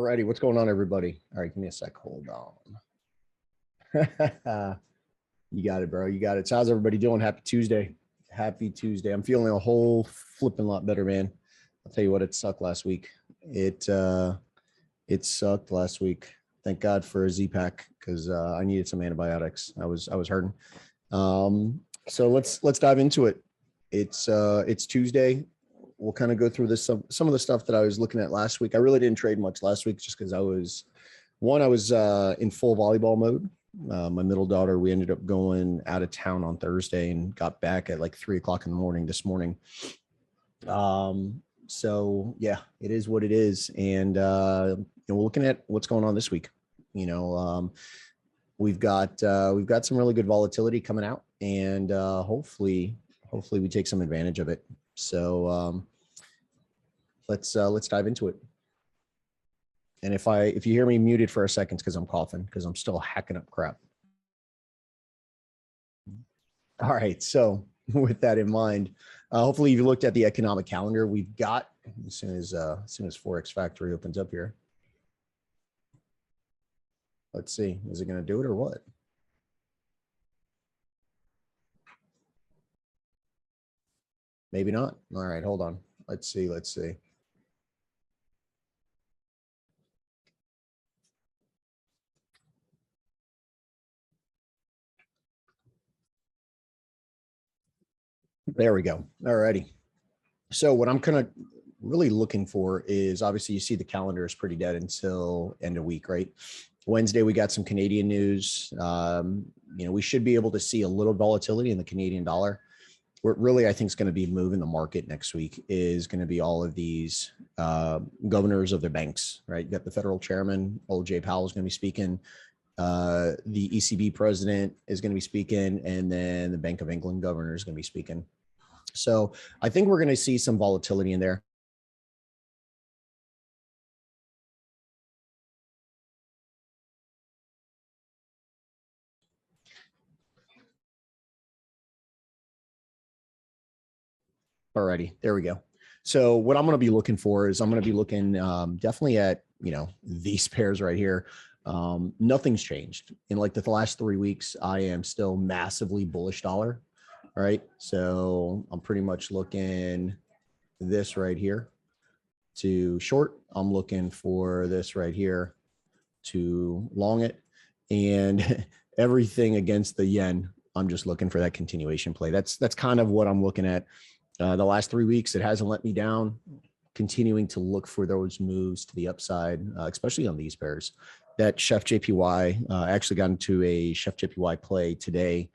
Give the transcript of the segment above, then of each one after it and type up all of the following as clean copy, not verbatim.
Alrighty, what's going on, everybody? All right, give me a sec. Hold on. You got it, bro. You got it. So how's everybody doing? Happy Tuesday. Happy Tuesday. I'm feeling a whole flipping lot better, man. I'll tell you what, it sucked last week. It sucked last week. Thank God for a Z-Pack because I needed some antibiotics. I was hurting. So let's dive into it. It's Tuesday. We'll kind of go through this some of the stuff that I was looking at last week. I really didn't trade much last week just because I was in full volleyball mode. My middle daughter, we ended up going out of town on Thursday and got back at like 3 o'clock in the morning this morning. So yeah, it is what it is. And we're looking at what's going on this week. We've got some really good volatility coming out, and hopefully we take some advantage of it. So let's dive into it. And if you hear me muted for a second, it's because I'm coughing, because I'm still hacking up crap. All right. So with that in mind, hopefully you looked at the economic calendar we've got as soon as Forex Factory opens up here. Let's see, is it going to do it or what? Maybe not. All right, hold on. Let's see. There we go. All righty. So what I'm kind of really looking for is, obviously you see the calendar is pretty dead until end of week, right? Wednesday, we got some Canadian news. We should be able to see a little volatility in the Canadian dollar. What really I think is going to be moving the market next week is going to be all of these governors of their banks, right? You got the federal chairman, old Jay Powell, is going to be speaking. The ECB president is going to be speaking, and then the Bank of England governor is going to be speaking. So I think we're going to see some volatility in there. Alrighty, there we go. So what I'm going to be looking for is I'm going to be looking definitely at, these pairs right here. Nothing's changed in like the last 3 weeks. I am still massively bullish dollar. All right. So I'm pretty much looking this right here to short. I'm looking for this right here to long it, and everything against the yen. I'm just looking for that continuation play. That's kind of what I'm looking at. The last 3 weeks, it hasn't let me down. Continuing to look for those moves to the upside, especially on these pairs. That Chef JPY, actually got into a Chef JPY play today,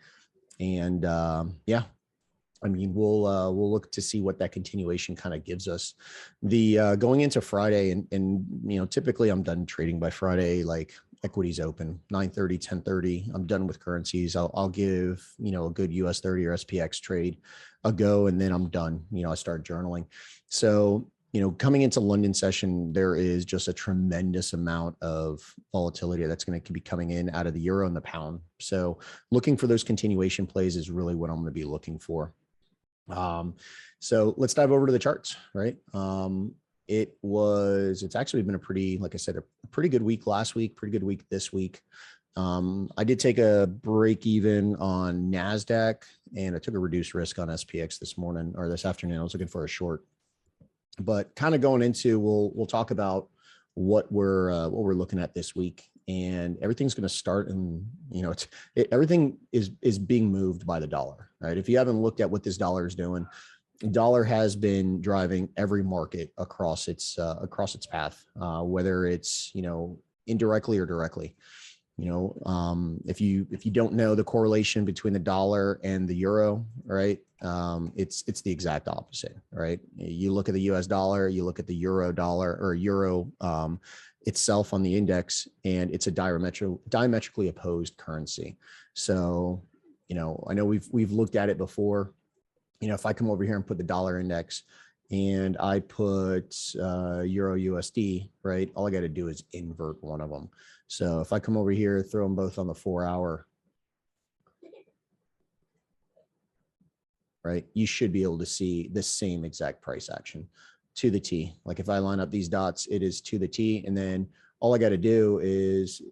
and yeah, I mean, we'll look to see what that continuation kind of gives us. The going into Friday, and typically I'm done trading by Friday, like equities open 9:30, 10:30. I'm done with currencies. I'll give a good US 30 or SPX trade a go, and then I'm done. I start journaling. So coming into London session, there is just a tremendous amount of volatility that's going to be coming in out of the euro and the pound. So looking for those continuation plays is really what I'm going to be looking for. So let's dive over to the charts, right? It's actually been a pretty, like I said, a pretty good week last week, pretty good week this week. I did take a break even on NASDAQ, and I took a reduced risk on SPX this morning or this afternoon. I was looking for a short, but kind of going into, we'll talk about what we're looking at this week, and everything's going to start. And everything is being moved by the dollar, right? If you haven't looked at what this dollar is doing, dollar has been driving every market across its path, whether it's indirectly or directly. If you don't know the correlation between the dollar and the euro, right? It's the exact opposite, right? You look at the US dollar, you look at the euro dollar or euro itself on the index, and it's a diametrically opposed currency. So, I know we've looked at it before. If I come over here and put the dollar index and I put euro USD, right? All I got to do is invert one of them. So if I come over here, throw them both on the 4-hour, right? You should be able to see the same exact price action. to the T. Like if I line up these dots, it is to the T. And then all I got to do is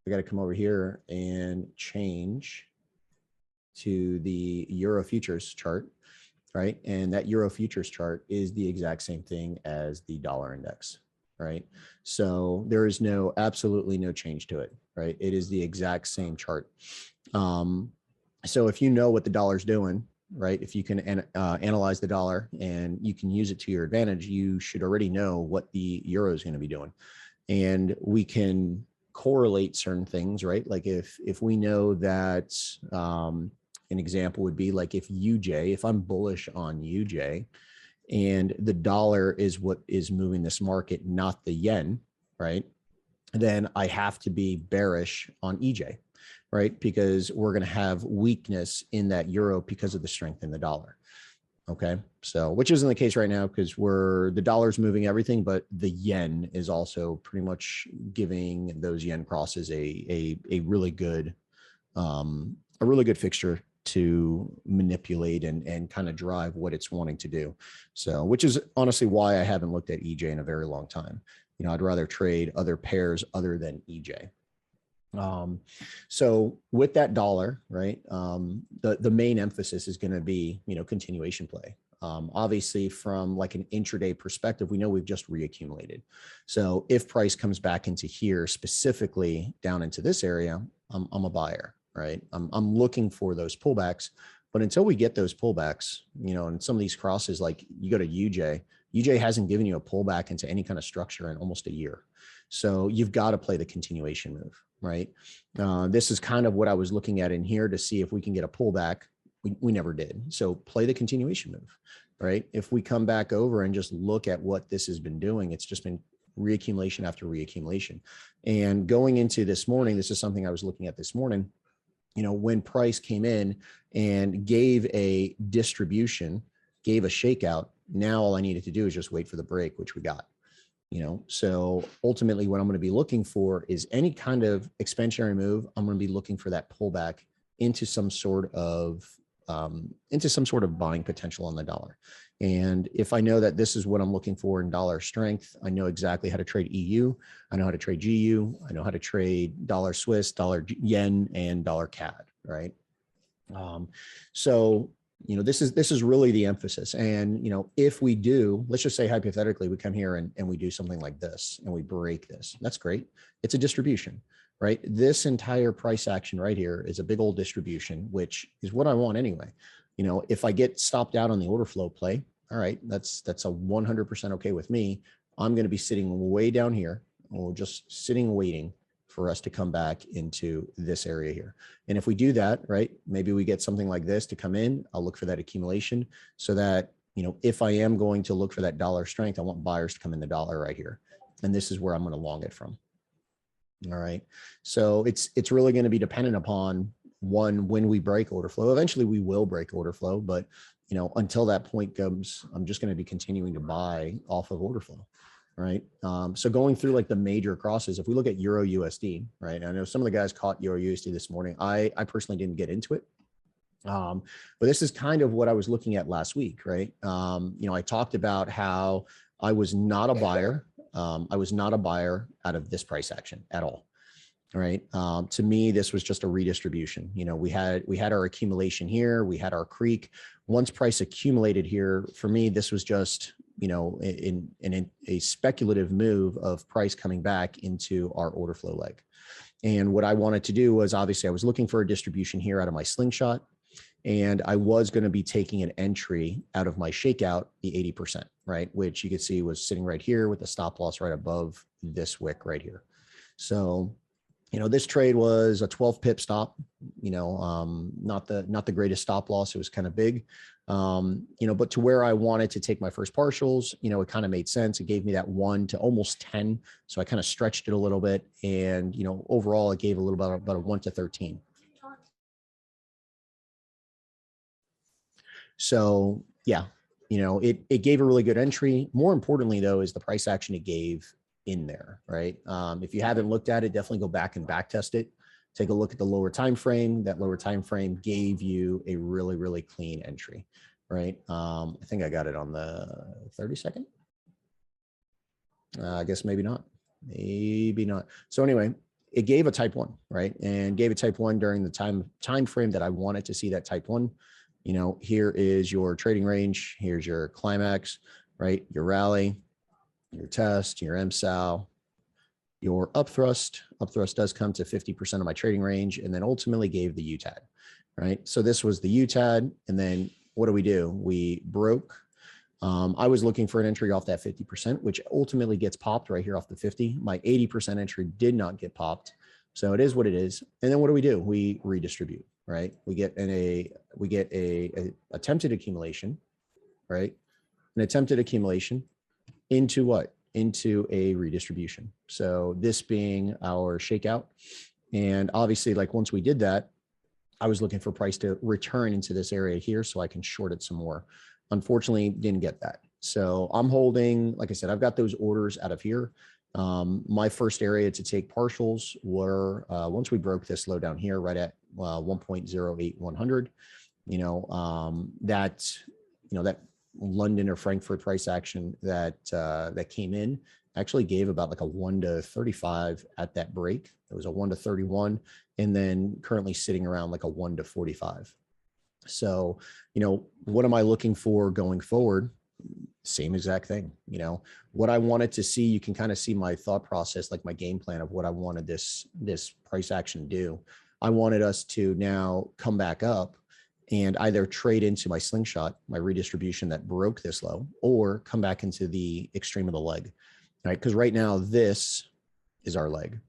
I got to come over here and change to the Euro futures chart, right? And that Euro futures chart is the exact same thing as the dollar index, right? So there is absolutely no change to it, right? It is the exact same chart. So if you know what the dollar's doing, right? If you can analyze the dollar and you can use it to your advantage, you should already know what the euro is going to be doing. And we can correlate certain things, right? Like if we know that an example would be like if I'm bullish on UJ and the dollar is what is moving this market, not the yen, right? Then I have to be bearish on EJ, right? Because we're going to have weakness in that euro because of the strength in the dollar. Okay. So, which isn't the case right now because the dollar's moving everything, but the yen is also pretty much giving those yen crosses a really good fixture to manipulate and kind of drive what it's wanting to do. So, which is honestly why I haven't looked at EJ in a very long time. I'd rather trade other pairs other than EJ. So with that dollar, right, the main emphasis is going to be, continuation play. Obviously from like an intraday perspective, we know we've just reaccumulated. So if price comes back into here, specifically down into this area, I'm a buyer, right? I'm looking for those pullbacks, but until we get those pullbacks, and some of these crosses, like you go to UJ hasn't given you a pullback into any kind of structure in almost a year. So you've got to play the continuation move, right? This is kind of what I was looking at in here to see if we can get a pullback. We never did. So play the continuation move, right? If we come back over and just look at what this has been doing, it's just been reaccumulation after reaccumulation. And going into this morning, this is something I was looking at this morning, when price came in and gave a distribution, gave a shakeout, now all I needed to do is just wait for the break, which we got. So ultimately what I'm going to be looking for is any kind of expansionary move. I'm going to be looking for that pullback into some sort of buying potential on the dollar. And if I know that this is what I'm looking for in dollar strength, I know exactly how to trade EU. I know how to trade GU. I know how to trade dollar Swiss, dollar yen, and dollar CAD, right? So this is really the emphasis. And, if we do, let's just say hypothetically, we come here and we do something like this and we break this, that's great. It's a distribution, right? This entire price action right here is a big old distribution, which is what I want anyway. If I get stopped out on the order flow play, all right, that's a 100% okay with me. I'm going to be sitting way down here, or just sitting, waiting for us to come back into this area here. And if we do that, right, maybe we get something like this to come in, I'll look for that accumulation so that, if I am going to look for that dollar strength, I want buyers to come in the dollar right here. And this is where I'm going to long it from. All right. So it's really going to be dependent upon when we break order flow. Eventually we will break order flow, but until that point comes, I'm just going to be continuing to buy off of order flow. Right. So going through like the major crosses, if we look at Euro USD, right? I know some of the guys caught Euro USD this morning. I personally didn't get into it. But this is kind of what I was looking at last week, right? I talked about how I was not a buyer. I was not a buyer out of this price action at all. Right. To me, this was just a redistribution. We had our accumulation here. We had our creek. Once price accumulated here, for me, this was just, in a speculative move of price coming back into our order flow leg. And what I wanted to do was, obviously, I was looking for a distribution here out of my slingshot, and I was going to be taking an entry out of my shakeout, the 80%, right? Which you could see was sitting right here with the stop loss right above this wick right here. So, this trade was a 12 pip stop, not the greatest stop loss. It was kind of big, but to where I wanted to take my first partials, it kind of made sense. It gave me that 1 to almost 10. So I kind of stretched it a little bit, and, overall it gave a little bit about a 1 to 13. So yeah, it gave a really good entry. More importantly though, is the price action it gave in there, right? If you haven't looked at it, definitely go back and back test it. Take a look at the lower time frame. That lower time frame gave you a really, really clean entry, right? I think I got it on the 30 second. I guess maybe not. Maybe not. So anyway, it gave a type 1, right? And gave a type 1 during the time frame that I wanted to see that type 1. You know, here is your trading range. Here's your climax, right? Your rally, your test, your MSAL, your upthrust. Upthrust does come to 50% of my trading range, and then ultimately gave the UTAD, right? So this was the UTAD. And then what do? We broke. I was looking for an entry off that 50%, which ultimately gets popped right here off the 50. My 80% entry did not get popped. So it is what it is. And then what do? We redistribute, right? We get a attempted accumulation, right? An attempted accumulation into what? Into a redistribution. So this being our shakeout. And obviously, like once we did that, I was looking for price to return into this area here so I can short it some more. Unfortunately, didn't get that. So I'm holding, like I said, I've got those orders out of here. My first area to take partials were once we broke this low down here, right at 1.08100. That London or Frankfurt price action that came in actually gave about like a 1 to 35 at that break. It was a 1 to 31, and then currently sitting around like a 1 to 45. So, what am I looking for going forward? Same exact thing. What I wanted to see, you can kind of see my thought process, like my game plan of what I wanted this price action to do. I wanted us to now come back up and either trade into my slingshot, my redistribution that broke this low, or come back into the extreme of the leg, right? Because right now this is our leg.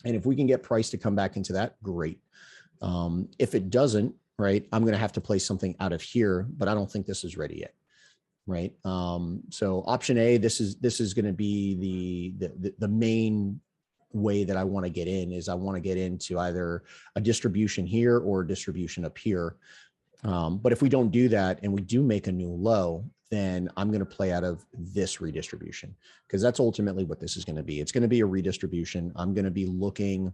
And if we can get price to come back into that, great. If it doesn't, right, I'm going to have to play something out of here, but I don't think this is ready yet, right? So option A, this is going to be the main way that I want to get in is I want to get into either a distribution here or a distribution up here. But if we don't do that and we do make a new low, then I'm going to play out of this redistribution because that's ultimately what this is going to be. It's going to be a redistribution. I'm going to be looking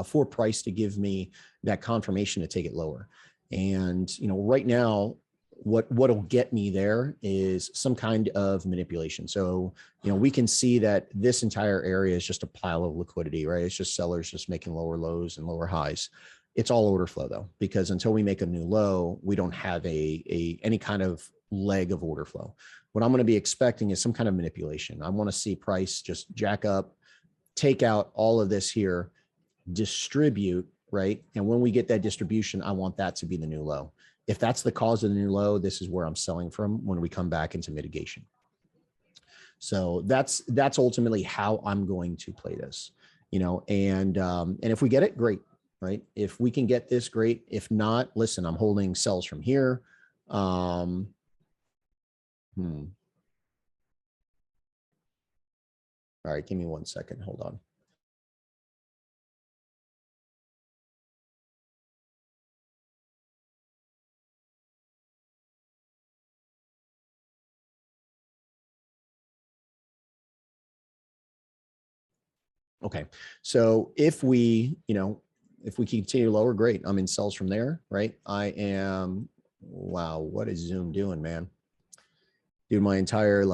for price to give me that confirmation to take it lower. And, right now, what'll get me there is some kind of manipulation. So, we can see that this entire area is just a pile of liquidity, right? It's just sellers just making lower lows and lower highs. It's all order flow though, because until we make a new low, we don't have any kind of leg of order flow. What I'm going to be expecting is some kind of manipulation. I want to see price just jack up, take out all of this here, distribute, right? And when we get that distribution, I want that to be the new low. If that's the cause of the new low, this is where I'm selling from when we come back into mitigation. So that's ultimately how I'm going to play this, and if we get it, great, right? If we can get this, great. If not, listen, I'm holding sells from here. All right, give me 1 second. Hold on. Okay. So if we continue lower, great. I'm in sells from there, right? I am, wow, what is Zoom doing, man? Dude, my entire,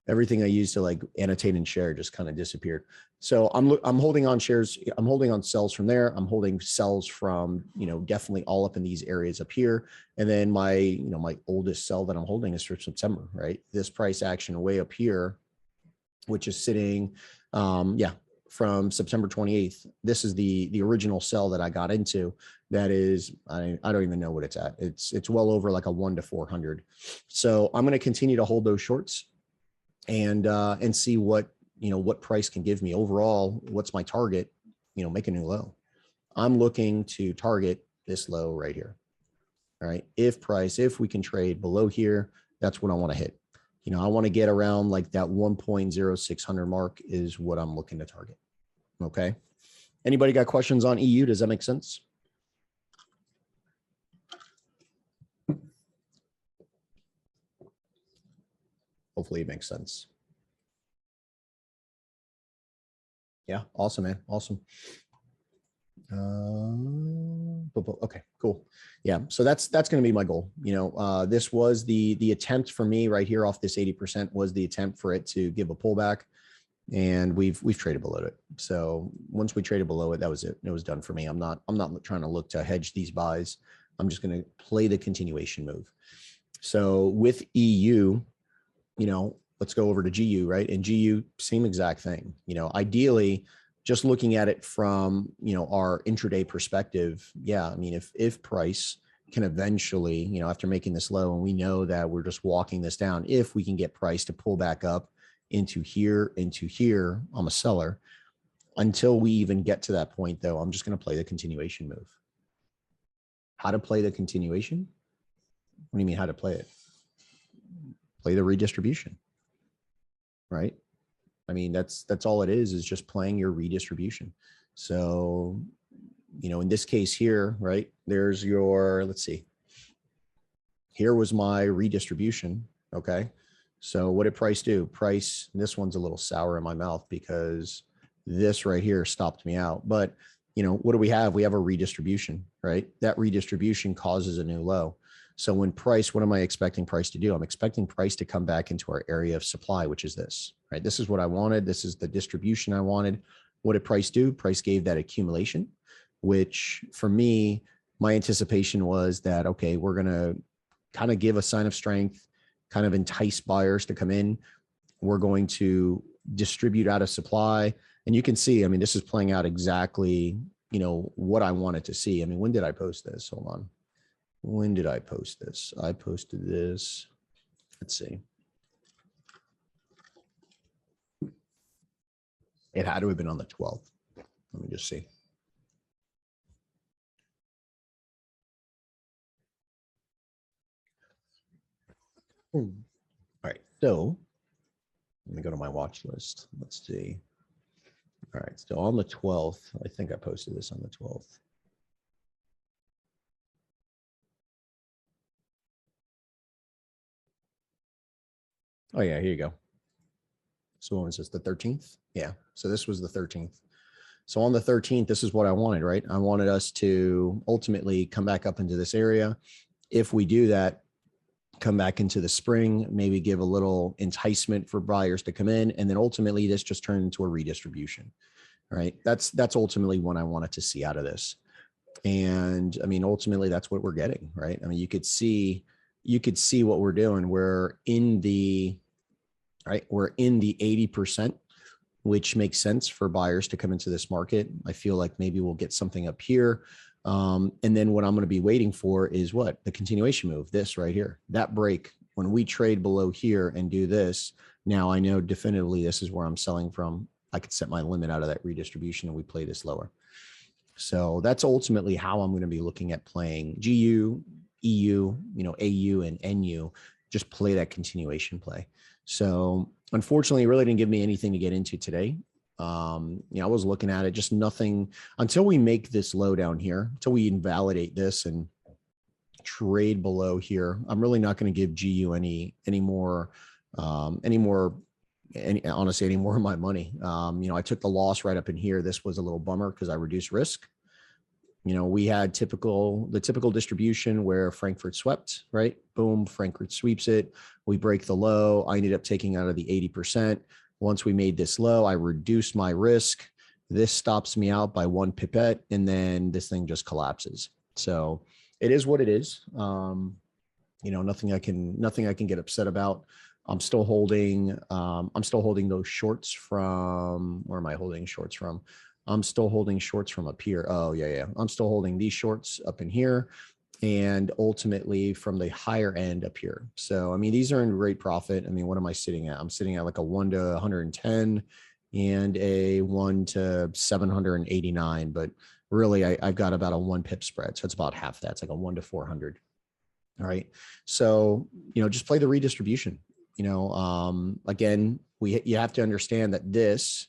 everything I used to annotate and share just kind of disappeared. So I'm holding on shares. I'm holding on sells from there. I'm holding sells from, definitely all up in these areas up here. And then my oldest sell that I'm holding is for September, right? This price action way up here, which is sitting, from September 28th. This is the original sell that I got into. That is, I don't even know what it's at. It's well over like a 1 to 400. So I'm going to continue to hold those shorts and see what price can give me overall. What's my target? Make a new low. I'm looking to target this low right here. All right. If we can trade below here, that's what I want to hit. I want to get around like that 1.0600 mark is what I'm looking to target. Okay. Anybody got questions on EU? Does that make sense? Hopefully it makes sense. Yeah. Awesome, man. Awesome. Okay, cool. Yeah, so that's going to be my goal. This was the attempt for me right here off this 80% was the attempt for it to give a pullback, and we've traded below it. So once we traded below it, that was it. It was done for me. I'm not trying to look to hedge these buys. I'm just going to play the continuation move. So with EU, let's go over to GU, right? And GU, same exact thing. Ideally, just looking at it from, our intraday perspective. Yeah. I mean, if price can eventually, after making this low, and we know that we're just walking this down, if we can get price to pull back up into here, I'm a seller. Until we even get to that point though, I'm just going to play the continuation move. How to play the continuation? What do you mean how to play it? Play the redistribution, right? I mean, that's all it is just playing your redistribution. So, in this case here, right, there's your, let's see, here was my redistribution. Okay. So what did price do? Price, this one's a little sour in my mouth because this right here stopped me out. But, what do we have? We have a redistribution, right? That redistribution causes a new low. So when price, what am I expecting price to do? I'm expecting price to come back into our area of supply, which is this, right? This is what I wanted. This is the distribution I wanted. What did price do? Price gave that accumulation, which for me, my anticipation was that, okay, we're going to kind of give a sign of strength, kind of entice buyers to come in. We're going to distribute out of supply. And you can see, I mean, this is playing out exactly, what I wanted to see. I mean, when did I post this? Hold on. When did I post this? I posted this. Let's see. It had to have been on the 12th. Let me just see. All right. So let me go to my watch list. Let's see. All right. So on the 12th, I think I posted this on the 12th. Oh yeah, here you go. So when was this, the 13th? Yeah. So this was the 13th. So on the 13th, this is what I wanted, right? I wanted us to ultimately come back up into this area. If we do that, come back into the spring, maybe give a little enticement for buyers to come in. And then ultimately this just turned into a redistribution, right? That's ultimately what I wanted to see out of this. And I mean, ultimately that's what we're getting, right? I mean, you could see what we're doing. We're in the 80%, which makes sense for buyers to come into this market. I feel like maybe we'll get something up here. And then what I'm going to be waiting for is what? The continuation move, this right here, that break. When we trade below here and do this, now I know definitively this is where I'm selling from. I could set my limit out of that redistribution and we play this lower. So that's ultimately how I'm going to be looking at playing GU, EU, AU and NU, just play that continuation play. So unfortunately, it really didn't give me anything to get into today. I was looking at it, just nothing until we make this low down here, until we invalidate this and trade below here. I'm really not going to give GU any more of my money. I took the loss right up in here. This was a little bummer because I reduced risk. We had the typical distribution where Frankfurt swept, right? Boom, Frankfurt sweeps it. We break the low. I ended up taking out of the 80%. Once we made this low, I reduced my risk. This stops me out by 1 pipette, and then this thing just collapses. So it is what it is. Nothing I can get upset about. I'm still holding those shorts from, where am I holding shorts from? I'm still holding shorts from up here. Oh yeah. I'm still holding these shorts up in here and ultimately from the higher end up here. So, I mean, these are in great profit. I mean, what am I sitting at? I'm sitting at like a 1 to 110 and a 1 to 789, but really I've got about a 1 pip spread. So it's about half that. It's like a 1 to 400. All right. So, just play the redistribution. Again, you have to understand that this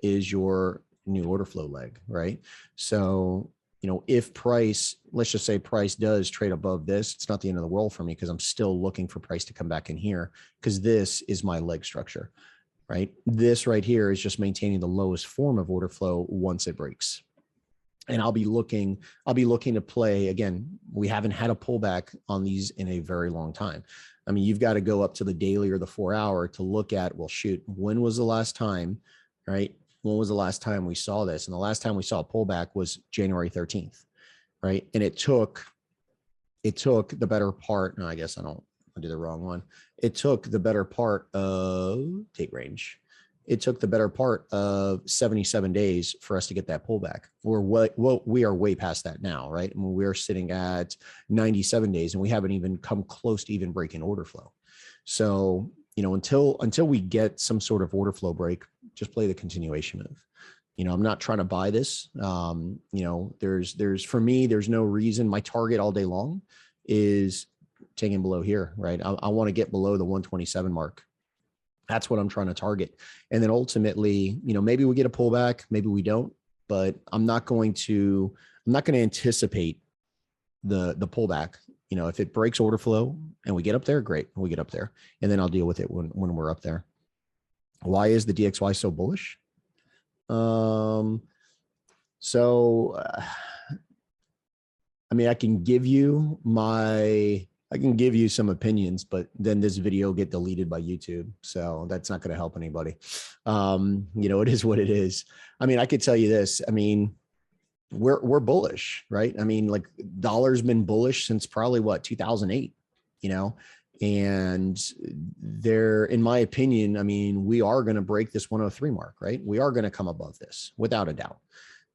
is your new order flow leg, right? So, if price, let's just say price does trade above this, it's not the end of the world for me because I'm still looking for price to come back in here because this is my leg structure, right? This right here is just maintaining the lowest form of order flow once it breaks. And I'll be looking to play again. We haven't had a pullback on these in a very long time. I mean, you've got to go up to the daily or the 4 hour to look at, well, shoot, when was the last time, right? When was the last time we saw this? And the last time we saw a pullback was January 13th, right? And it took the better part. No, I guess I did the wrong one. It took the better part of date range. It took the better part of 77 days for us to get that pullback. We are way past that now, right? I mean, we're sitting at 97 days and we haven't even come close to even breaking order flow. So, until we get some sort of order flow break, just play the continuation move. I'm not trying to buy this. There's for me, there's no reason. My target all day long is taking below here, right? I want to get below the 127 mark. That's what I'm trying to target. And then ultimately, maybe we get a pullback, maybe we don't, but I'm not going to anticipate the pullback. If it breaks order flow and we get up there, great. We get up there and then I'll deal with it when we're up there. Why is the DXY so bullish? So, I mean, I can give you some opinions, but then this video will get deleted by YouTube. So that's not going to help anybody. It is what it is. I mean, I could tell you this. I mean, we're bullish, right? I mean, like dollar's been bullish since probably 2008, and there, in my opinion, I mean, we are going to break this 103 mark, right? We are going to come above this without a doubt.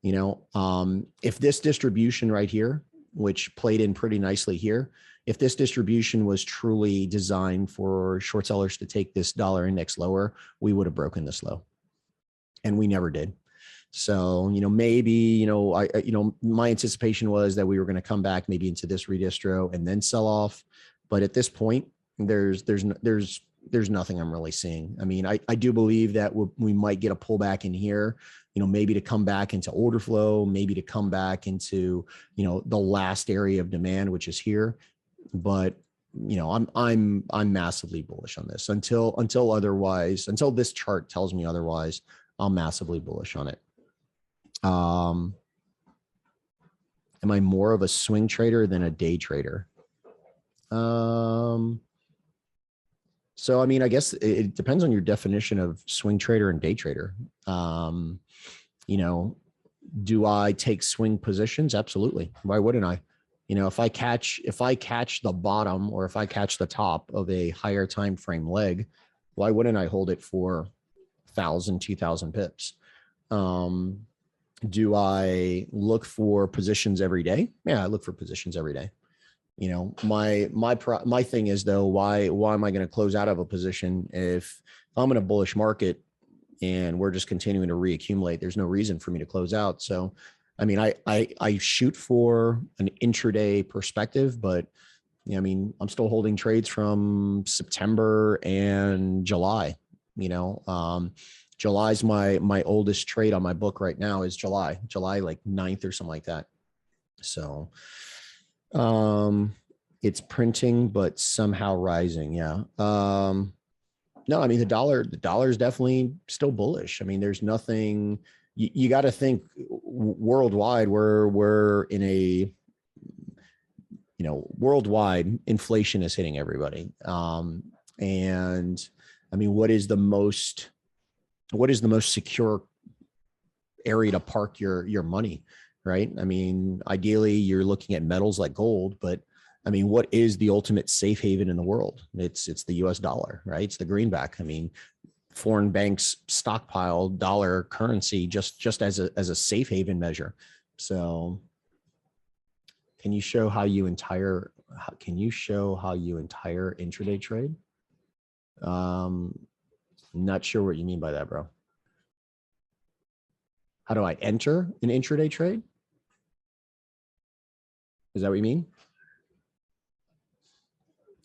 If this distribution right here, which played in pretty nicely here, if this distribution was truly designed for short sellers to take this dollar index lower, we would have broken this low, and we never did. So, maybe, my anticipation was that we were going to come back maybe into this redistro and then sell off. But at this point, there's nothing I'm really seeing. I mean, I do believe that we might get a pullback in here, maybe to come back into order flow, maybe to come back into, the last area of demand, which is here. But, I'm massively bullish on this until this chart tells me otherwise. I'm massively bullish on it. Am I more of a swing trader than a day trader? So, I mean, I guess it depends on your definition of swing trader and day trader. Do I take swing positions? Absolutely. Why wouldn't I? If I catch the bottom or if I catch the top of a higher time frame leg, why wouldn't I hold it for 1,000, 2,000 pips? Do I look for positions every day? Yeah, I look for positions every day. My thing is though, why am I going to close out of a position if I'm in a bullish market and we're just continuing to reaccumulate? There's no reason for me to close out. So, I mean, I shoot for an intraday perspective, but I mean, I'm still holding trades from September and July. July's my oldest trade on my book right now is July like 9th or something like that. So, it's printing, but somehow rising. Yeah. No, I mean, the dollar is definitely still bullish. I mean, there's nothing, you got to think worldwide, we're in a, worldwide inflation is hitting everybody. And I mean, what is the most secure area to park your money, right? I mean, ideally you're looking at metals like gold, but I mean, what is the ultimate safe haven in the world? It's the US dollar, right? It's the greenback. I mean, foreign banks stockpile dollar currency just as a safe haven measure. So can you show how you entire intraday trade? Not sure what you mean by that, bro. How do I enter an intraday trade? Is that what you mean?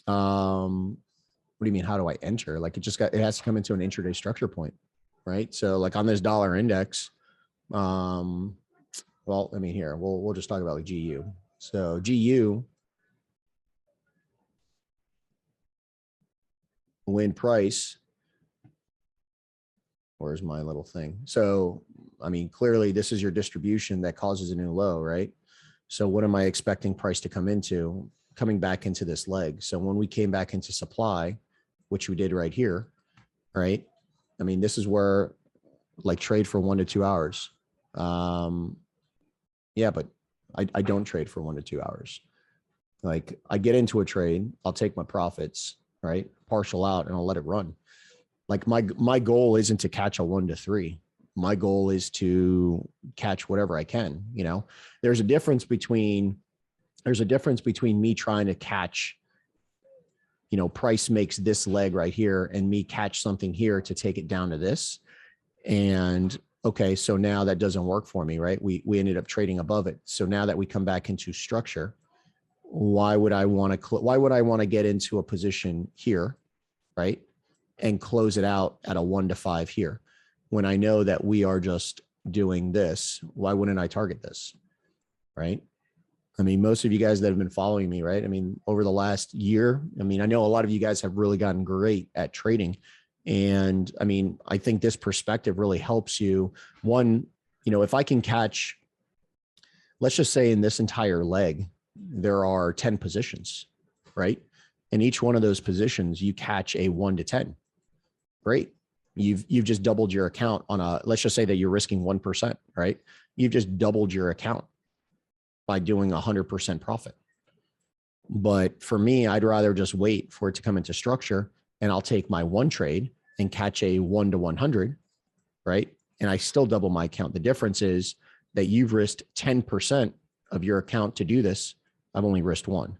What do you mean? How do I enter? Like it has to come into an intraday structure point, right? So like on this dollar index, well, I mean, here, we'll just talk about like GU. So GU, when price Where's my little thing? So, I mean, clearly this is your distribution that causes a new low, right? So what am I expecting price to come into? Coming back into this leg. So when we came back into supply, which we did right here, right? I mean, this is where like trade for 1 to 2 hours. Yeah, but I don't trade for 1 to 2 hours. Like I get into a trade, I'll take my profits, right? Partial out and I'll let it run. Like my goal isn't to catch a 1 to 3. My goal is to catch whatever I can, you know. There's a difference between me trying to catch, you know, price makes this leg right here and me catch something here to take it down to this. And okay, so now that doesn't work for me, right? We ended up trading above it. So now that we come back into structure, why would I want to get into a position here, right? And close it out at a 1 to 5 here. When I know that we are just doing this, why wouldn't I target this, right? I mean, most of you guys that have been following me, right? I mean, over the last year, I mean, I know a lot of you guys have really gotten great at trading. And I mean, I think this perspective really helps you. One, you know, if I can catch, let's just say in this entire leg, there are 10 positions, right? And each one of those positions, you catch a 1 to 10. Great. You've just doubled your account on a, let's just say that you're risking 1%, right? You've just doubled your account by doing 100% profit. But for me, I'd rather just wait for it to come into structure and I'll take my one trade and catch a 1 to 100, right? And I still double my account. The difference is that you've risked 10% of your account to do this. I've only risked 1.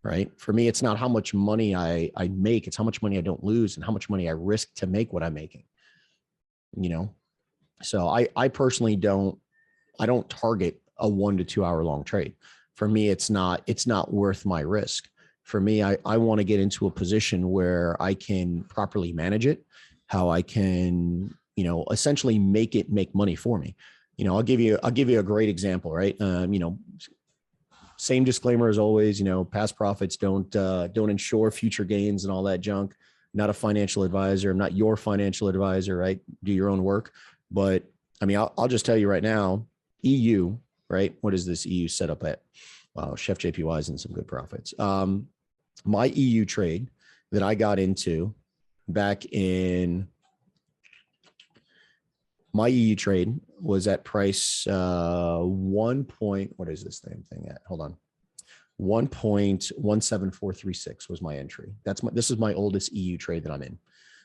Right? For me, it's not how much money I make, it's how much money I don't lose and how much money I risk to make what I'm making, you know? So I personally don't target a 1 to 2 hour long trade. For me, it's not worth my risk. For me, I want to get into a position where I can properly manage it, how I can, you know, essentially make it make money for me. You know, I'll give you a great example, right? You know, same disclaimer as always, you know, past profits don't ensure future gains and all that junk. Not a financial advisor. I'm not your financial advisor, right? Do your own work. But I mean, I'll just tell you right now, EU, right? What is this EU set up at? Wow, Chef JPY is in some good profits. My EU trade that I got into back in, my EU trade was at price 1 point, what is this thing at? Hold on. 1.17436 was my entry. This is my oldest EU trade that I'm in.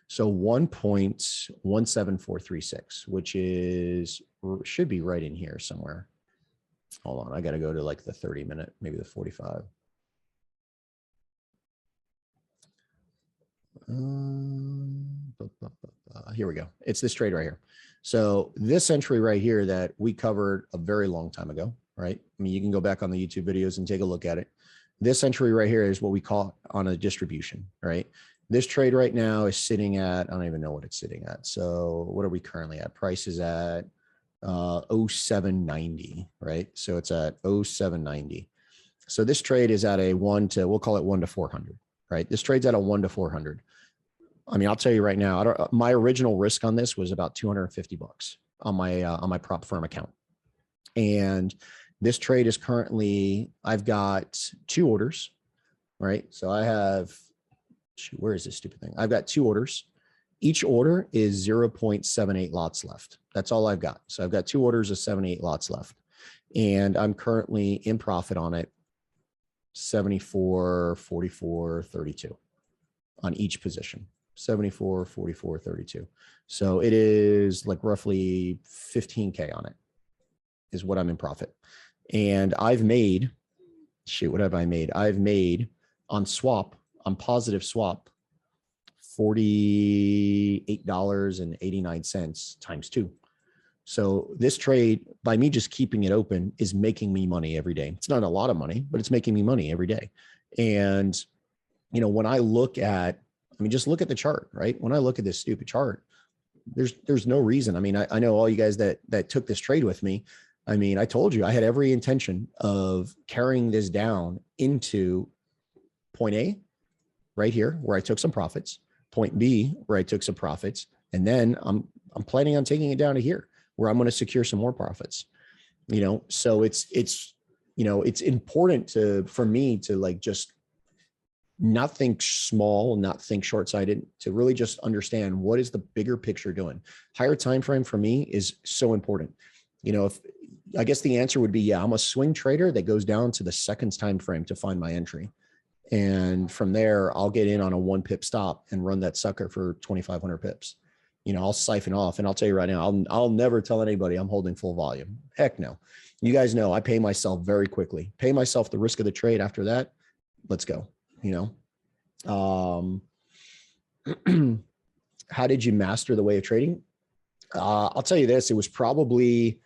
So 1.17436, which should be right in here somewhere. Hold on, I got to go to like the 30 minute, maybe the 45. Here we go. It's this trade right here. So this entry right here that we covered a very long time ago, right? I mean, you can go back on the YouTube videos and take a look at it. This entry right here is what we call on a distribution, right? This trade right now is sitting at, I don't even know what it's sitting at. So what are we currently at? Price is at 0790, right? So it's at 0790. So this trade is at a we'll call it 1 to 400, right? This trade's at a 1 to 400. I mean, I'll tell you right now, my original risk on this was about $250 on my prop firm account. And this trade is currently, I've got 2 orders, right? So I have, where is this stupid thing? I've got 2 orders. Each order is 0.78 lots left. That's all I've got. So I've got 2 orders of 78 lots left. And I'm currently in profit on it, 74, 44, 32 on each position. 74, 44, 32. So it is like roughly 15K on it is what I'm in profit. And I've made, what have I made? I've made on positive swap, $48.89 times 2. So this trade, by me just keeping it open, is making me money every day. It's not a lot of money, but it's making me money every day. And, you know, when I look at, I mean, just look at the chart, right? When I look at this stupid chart, there's no reason. I mean, I know all you guys that took this trade with me. I mean, I told you I had every intention of carrying this down into point A right here, where I took some profits, point B, where I took some profits. And then I'm I'm planning on taking it down to here where I'm going to secure some more profits, so it's important for me to like, just not think small, not think short-sighted, to really just understand what is the bigger picture doing. Higher time frame for me is so important. If I guess the answer would be, yeah, I'm a swing trader that goes down to the seconds time frame to find my entry. And from there, I'll get in on a 1 pip stop and run that sucker for 2,500 pips. I'll siphon off, and I'll tell you right now, I'll never tell anybody I'm holding full volume. Heck no. You guys know I pay myself very quickly, pay myself the risk of the trade. After that, let's go. How did you master the way of trading? I'll tell you this, it was probably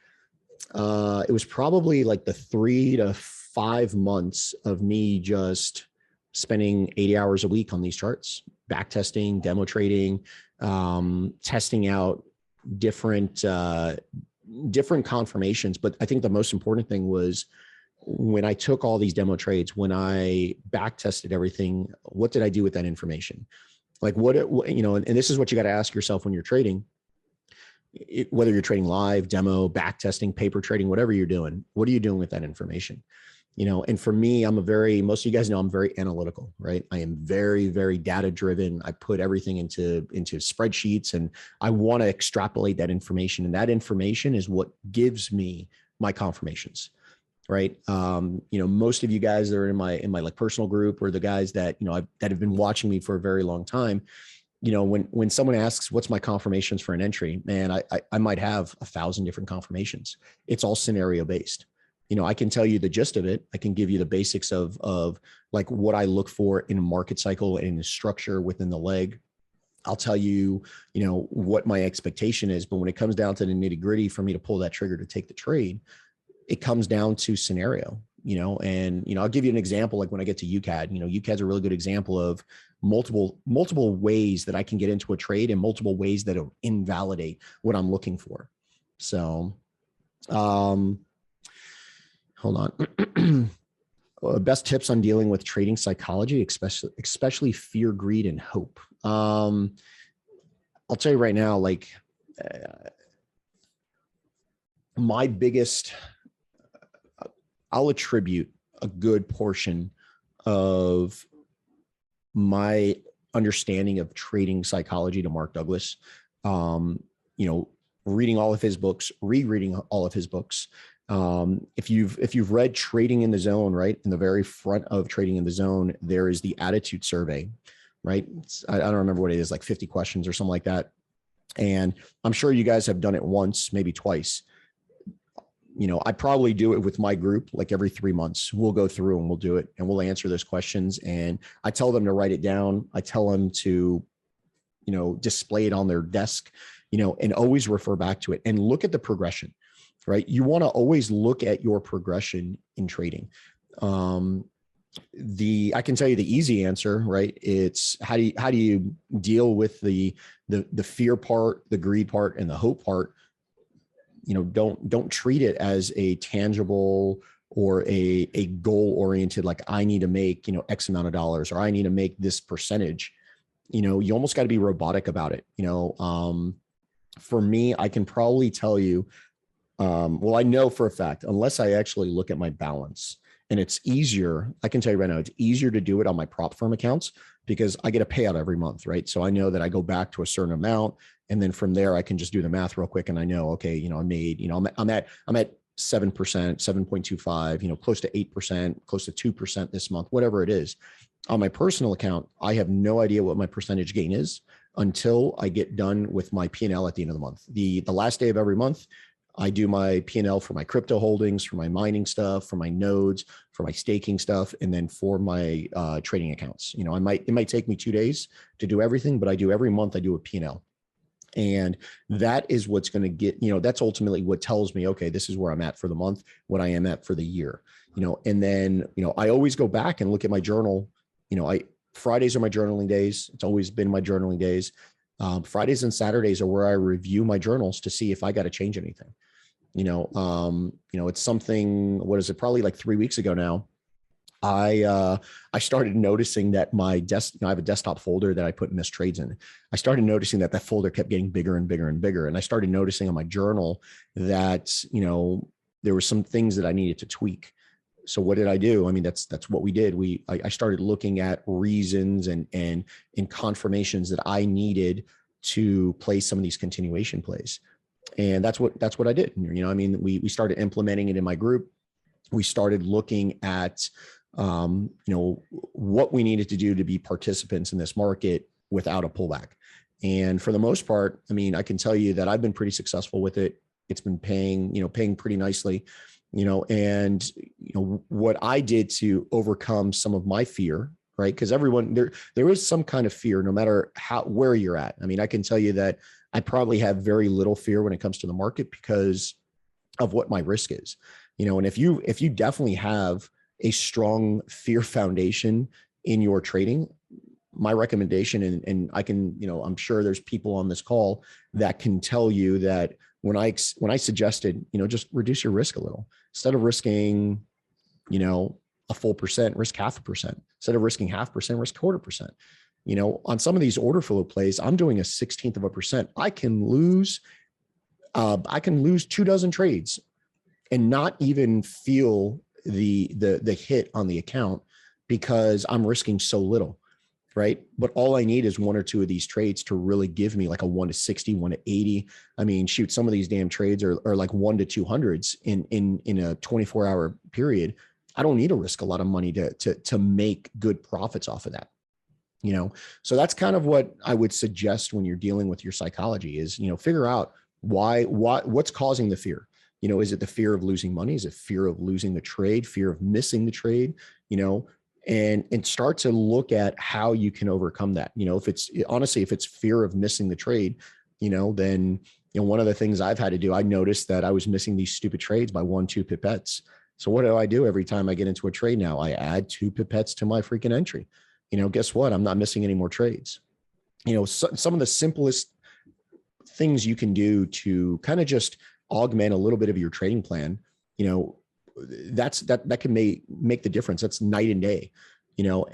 like the 3 to 5 months of me just spending 80 hours a week on these charts, back testing, demo trading, testing out different confirmations. But I think the most important thing was, when I took all these demo trades, when I back tested everything, what did I do with that information? Like and this is what you got to ask yourself when you're trading, whether you're trading live, demo, back testing, paper trading, whatever you're doing, what are you doing with that information? And for me, most of you guys know I'm very analytical, right? I am very, very data driven. I put everything into spreadsheets, and I want to extrapolate that information. And that information is what gives me my confirmations. Right. Most of you guys that are in my like personal group, or the guys that, that have been watching me for a very long time, when someone asks, what's my confirmations for an entry, man, I might have 1,000 different confirmations. It's all scenario based. I can tell you the gist of it. I can give you the basics of like what I look for in a market cycle and in the structure within the leg. I'll tell you, what my expectation is. But when it comes down to the nitty gritty for me to pull that trigger to take the trade, it comes down to scenario, and, I'll give you an example. Like when I get to UCAD, UCAD's a really good example of multiple ways that I can get into a trade, and multiple ways that it'll invalidate what I'm looking for. So, hold on. Best tips on dealing with trading psychology, especially fear, greed, and hope. I'll tell you right now, like my biggest, I'll attribute a good portion of my understanding of trading psychology to Mark Douglas. Reading all of his books, rereading all of his books. If you've read Trading in the Zone, right, in the very front of Trading in the Zone, there is the attitude survey, right? I don't remember what it is, like 50 questions or something like that. And I'm sure you guys have done it once, maybe twice. I probably do it with my group, like every 3 months. We'll go through and we'll do it, and we'll answer those questions. And I tell them to write it down. I tell them to, display it on their desk, and always refer back to it and look at the progression, right? You want to always look at your progression in trading. I can tell you the easy answer, right? It's how do you deal with the fear part, the greed part, and the hope part? Don't treat it as a tangible or a goal oriented, like I need to make, X amount of dollars, or I need to make this percentage. You almost got to be robotic about it. For me, I can probably tell you, well, I know for a fact, unless I actually look at my balance, and it's easier, I can tell you right now, it's easier to do it on my prop firm accounts because I get a payout every month, right? So I know that I go back to a certain amount, and then from there I can just do the math real quick, and I know, okay, I made, I'm at 7%, 7.25, close to 8%, close to 2% this month, whatever it is. On my personal account, I have no idea what my percentage gain is until I get done with my P&L at the end of the month. The last day of every month, I do my P&L for my crypto holdings, for my mining stuff, for my nodes, for my staking stuff, and then for my trading accounts. It might take me 2 days to do everything, but I do every month, I do a P&L. And that is what's going to get, that's ultimately what tells me, okay, this is where I'm at for the month, what I am at for the year, and then, I always go back and look at my journal. Fridays are my journaling days. It's always been my journaling days. Fridays and Saturdays are where I review my journals to see if I got to change anything. It's something, what is it? Probably like 3 weeks ago now, I started noticing that I have a desktop folder that I put missed trades in. I started noticing that that folder kept getting bigger and bigger and bigger. And I started noticing on my journal that, there were some things that I needed to tweak. So what did I do? I mean, that's what we did. I started looking at reasons and confirmations that I needed to play some of these continuation plays. And that's what I did. I mean, we started implementing it in my group. We started looking at, what we needed to do to be participants in this market without a pullback. And for the most part, I mean, I can tell you that I've been pretty successful with it. It's been paying pretty nicely, and what I did to overcome some of my fear, right? Because everyone there is some kind of fear, no matter where you're at. I mean, I can tell you that I probably have very little fear when it comes to the market because of what my risk is, and if you definitely have a strong fear foundation in your trading, my recommendation, and I can, I'm sure there's people on this call that can tell you that when I suggested, just reduce your risk a little, instead of risking, a full percent, risk 0.5%. Instead of risking 0.5%, risk 0.25%. On some of these order flow plays, I'm doing 0.1/16%. I can lose 24 trades and not even feel the hit on the account because I'm risking so little, right? But all I need is one or two of these trades to really give me like a 1/60, 1/80. I mean, shoot, some of these damn trades are like 1/200s in a 24-hour period. I don't need to risk a lot of money to make good profits off of that. So that's kind of what I would suggest when you're dealing with your psychology is, figure out what's causing the fear. Is it the fear of losing money? Is it fear of losing the trade, fear of missing the trade, and start to look at how you can overcome that. If it's fear of missing the trade, then, one of the things I've had to do, I noticed that I was missing these stupid trades by 1-2 pipettes. So what do I do every time I get into a trade now? I add 2 pipettes to my freaking entry. Guess what? I'm not missing any more trades. Some of the simplest things you can do to kind of just augment a little bit of your trading plan, that can make the difference. That's night and day,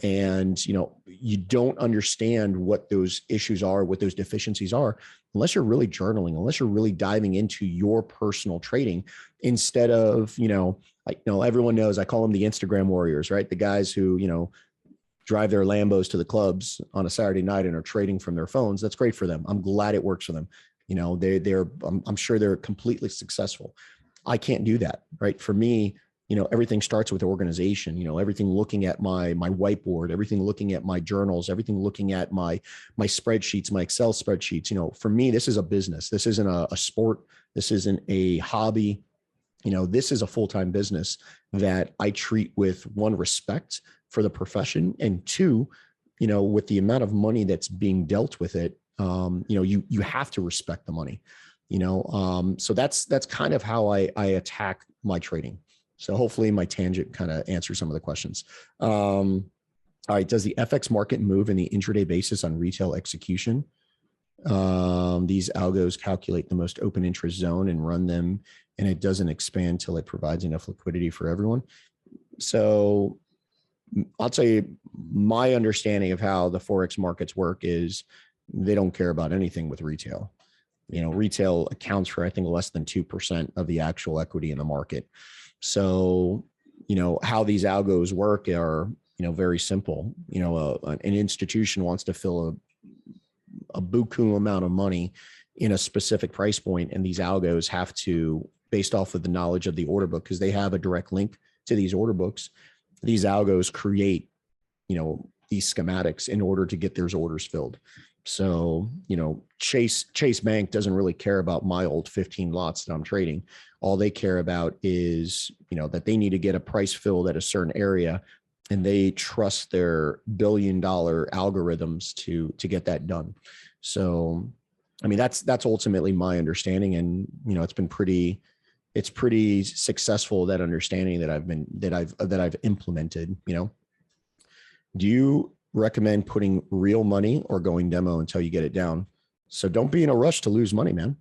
and you don't understand what those issues are, what those deficiencies are, unless you're really journaling, unless you're really diving into your personal trading, instead of, everyone knows I call them the Instagram warriors, right? The guys who, drive their Lambos to the clubs on a Saturday night and are trading from their phones. That's great for them. I'm glad it works for them. I'm sure they're completely successful. I can't do that, right? For me, everything starts with organization, everything looking at my whiteboard, everything looking at my journals, everything looking at my spreadsheets, my Excel spreadsheets. For me, this is a business. This isn't a sport. This isn't a hobby. This is a full-time business that I treat with, one, respect for the profession, and two, with the amount of money that's being dealt with it, you have to respect the money, so that's kind of how I attack my trading. So hopefully my tangent kind of answers some of the questions. All right. Does the FX market move in the intraday basis on retail execution? These algos calculate the most open interest zone and run them, and it doesn't expand till it provides enough liquidity for everyone. So I'll tell you, my understanding of how the Forex markets work is they don't care about anything with retail. Retail accounts for, I think, less than 2% of the actual equity in the market. So, how these algos work are, very simple. An institution wants to fill a buku amount of money in a specific price point, and these algos have to, based off of the knowledge of the order book, because they have a direct link to these order books, these algos create, these schematics in order to get their orders filled. So, Chase Bank doesn't really care about my old 15 lots that I'm trading. All they care about is, that they need to get a price filled at a certain area, and they trust their billion-dollar algorithms to get that done. So, I mean, that's ultimately my understanding, and it's pretty successful, that understanding that I've implemented. Do you recommend putting real money or going demo until you get it down? So don't be in a rush to lose money, man.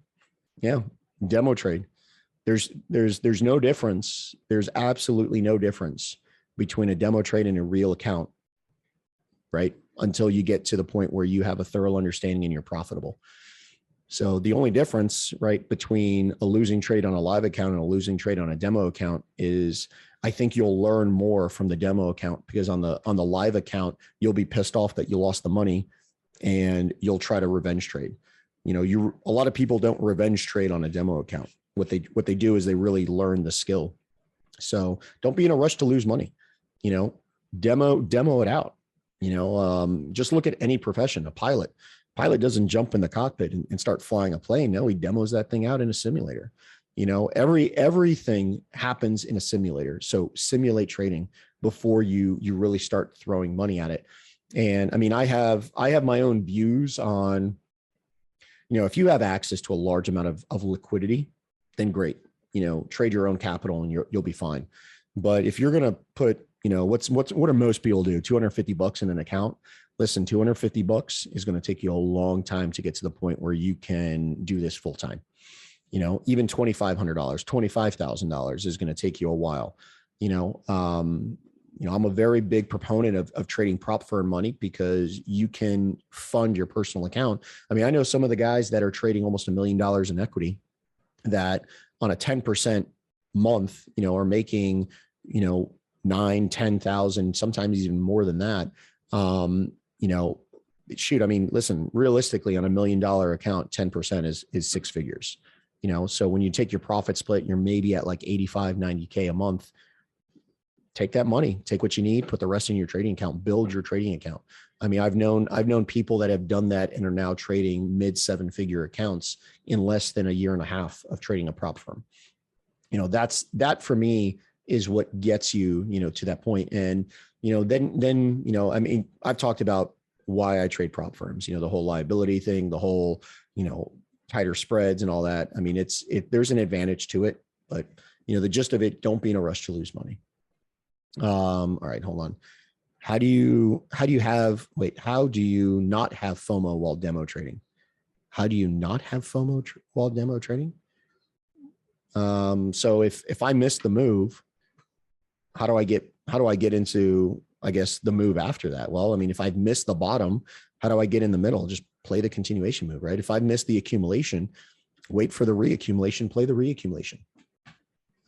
Yeah. Demo trade. There's no difference. There's absolutely no difference between a demo trade and a real account, right? Until you get to the point where you have a thorough understanding and you're profitable. So the only difference, right, between a losing trade on a live account and a losing trade on a demo account is I think you'll learn more from the demo account, because on the live account, you'll be pissed off that you lost the money and you'll try to revenge trade. A lot of people don't revenge trade on a demo account. What they do is they really learn the skill. So don't be in a rush to lose money. Demo it out. Just look at any profession. A pilot doesn't jump in the cockpit and start flying a plane. No, he demos that thing out in a simulator. Everything happens in a simulator. So simulate trading before you really start throwing money at it. And I mean, I have my own views on, if you have access to a large amount of liquidity, then great, trade your own capital and you'll be fine. But if you're going to put, what do most people do? $250 in an account. Listen, $250 is going to take you a long time to get to the point where you can do this full time. Even $2,500, $25,000 is going to take you a while. I'm a very big proponent of trading prop firm money, because you can fund your personal account. I mean, I know some of the guys that are trading almost $1 million in equity that on a 10% month, are making, 9, 10,000, sometimes even more than that. Shoot, I mean, listen, realistically on $1 million account, 10% is six figures, so when you take your profit split, you're maybe at like 85, 90K a month. Take that money, take what you need, put the rest in your trading account, build your trading account. I mean, I've known people that have done that and are now trading mid 7-figure accounts in less than a year and a half of trading a prop firm. That for me is what gets you, to that point. And, then, I mean, I've talked about why I trade prop firms, the whole liability thing, the whole, tighter spreads and all that. I mean, there's an advantage to it, but the gist of it, don't be in a rush to lose money. All right, hold on. How do you not have FOMO while demo trading? How do you not have FOMO while demo trading? So if I miss the move, how do I get into, I guess, the move after that? Well, I mean, if I've missed the bottom, how do I get in the middle? Just play the continuation move, right? If I've missed the accumulation, wait for the reaccumulation, play the reaccumulation.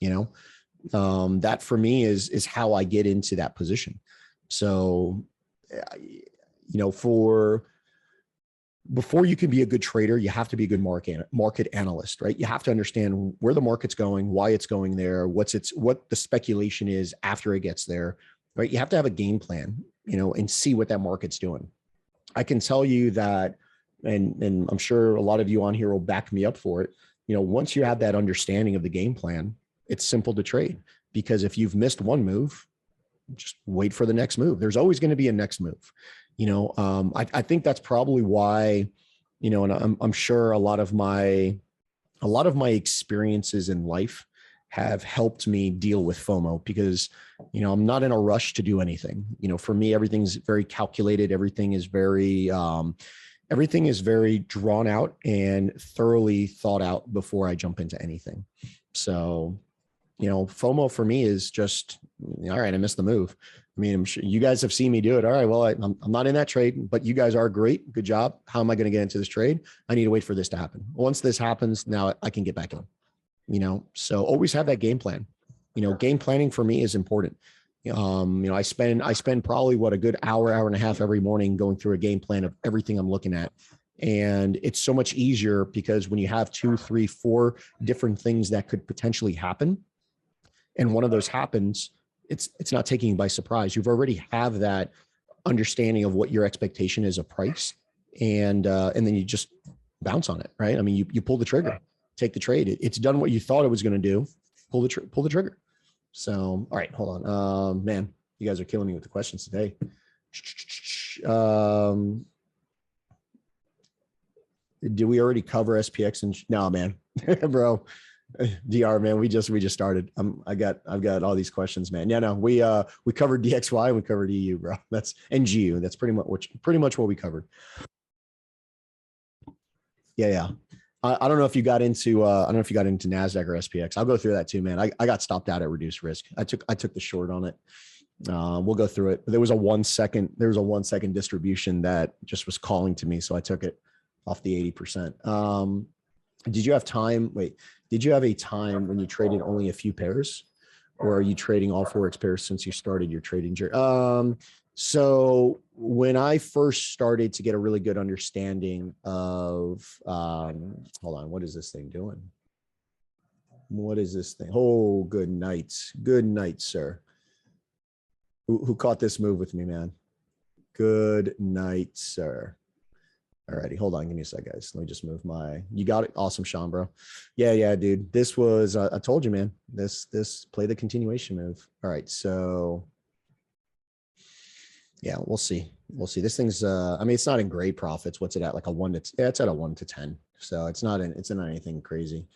That for me is how I get into that position. So, before you can be a good trader, you have to be a good market analyst, right? You have to understand where the market's going, why it's going there, what the speculation is after it gets there, right? You have to have a game plan, and see what that market's doing. I can tell you that, and I'm sure a lot of you on here will back me up for it. Once you have that understanding of the game plan, it's simple to trade, because if you've missed one move, just wait for the next move. There's always going to be a next move. I think that's probably why, and I'm sure a lot of my experiences in life have helped me deal with FOMO, because, I'm not in a rush to do anything. For me, everything's very calculated. Everything is very drawn out and thoroughly thought out before I jump into anything. So, FOMO for me is just, all right, I missed the move. I mean, I'm sure you guys have seen me do it. All right, well, I'm not in that trade, but you guys are great. Good job. How am I going to get into this trade? I need to wait for this to happen. Once this happens, now I can get back in, so always have that game plan. Game planning for me is important. I spend probably a good hour and a half every morning going through a game plan of everything I'm looking at. And it's so much easier because when you have 2, 3, 4 different things that could potentially happen, and one of those happens, it's not taking you by surprise. You've already have that understanding of what your expectation is of price, and then you just bounce on it, right? I mean, you pull the trigger, take the trade. It's done what you thought it was going to do. Pull the trigger. So, all right, hold on. Man, you guys are killing me with the questions today. Did we already cover SPX? And no, man, bro. DR, man, we just started. I've got all these questions, man. Yeah, no, we covered DXY and we covered EU, bro. That's and GU. That's pretty much what we covered. Yeah. I don't know if you got into NASDAQ or SPX. I'll go through that too, man. I got stopped out at reduced risk. I took the short on it. We'll go through it. But there was a 1 second distribution that just was calling to me. So I took it off the 80%. Did you have time? Wait, did you have a time when you traded only a few pairs, or are you trading all Forex pairs since you started your trading journey? So when I first started to get a really good understanding of, hold on, what is this thing doing? What is this thing? Oh, good night. Good night, sir. Who caught this move with me, man? Good night, sir. Alrighty, hold on. Give me a sec, guys. Let me just move you got it. Awesome, Sean, bro. Yeah, dude. This was, I told you, man, this play the continuation move. All right. So yeah, we'll see. This thing's, I mean, it's not in great profits. What's it at? Like it's at a 1 to 10. So it's not anything crazy.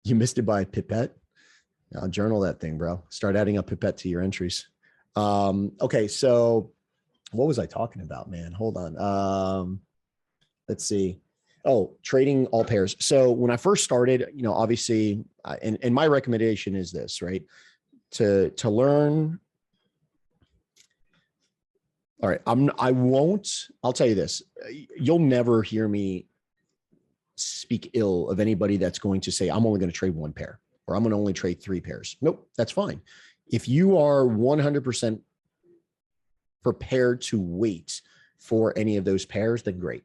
You missed it by a pipette. I'll journal that thing, bro. Start adding a pipette to your entries. Okay. So what was I talking about, man? Hold on. Let's see. Oh, trading all pairs. So when I first started, obviously, and my recommendation is this, right? To learn. All right. I'll tell you this. You'll never hear me speak ill of anybody that's going to say, I'm only going to trade one pair, or I'm going to only trade 3 pairs. Nope. That's fine. If you are 100% prepared to wait for any of those pairs, then great.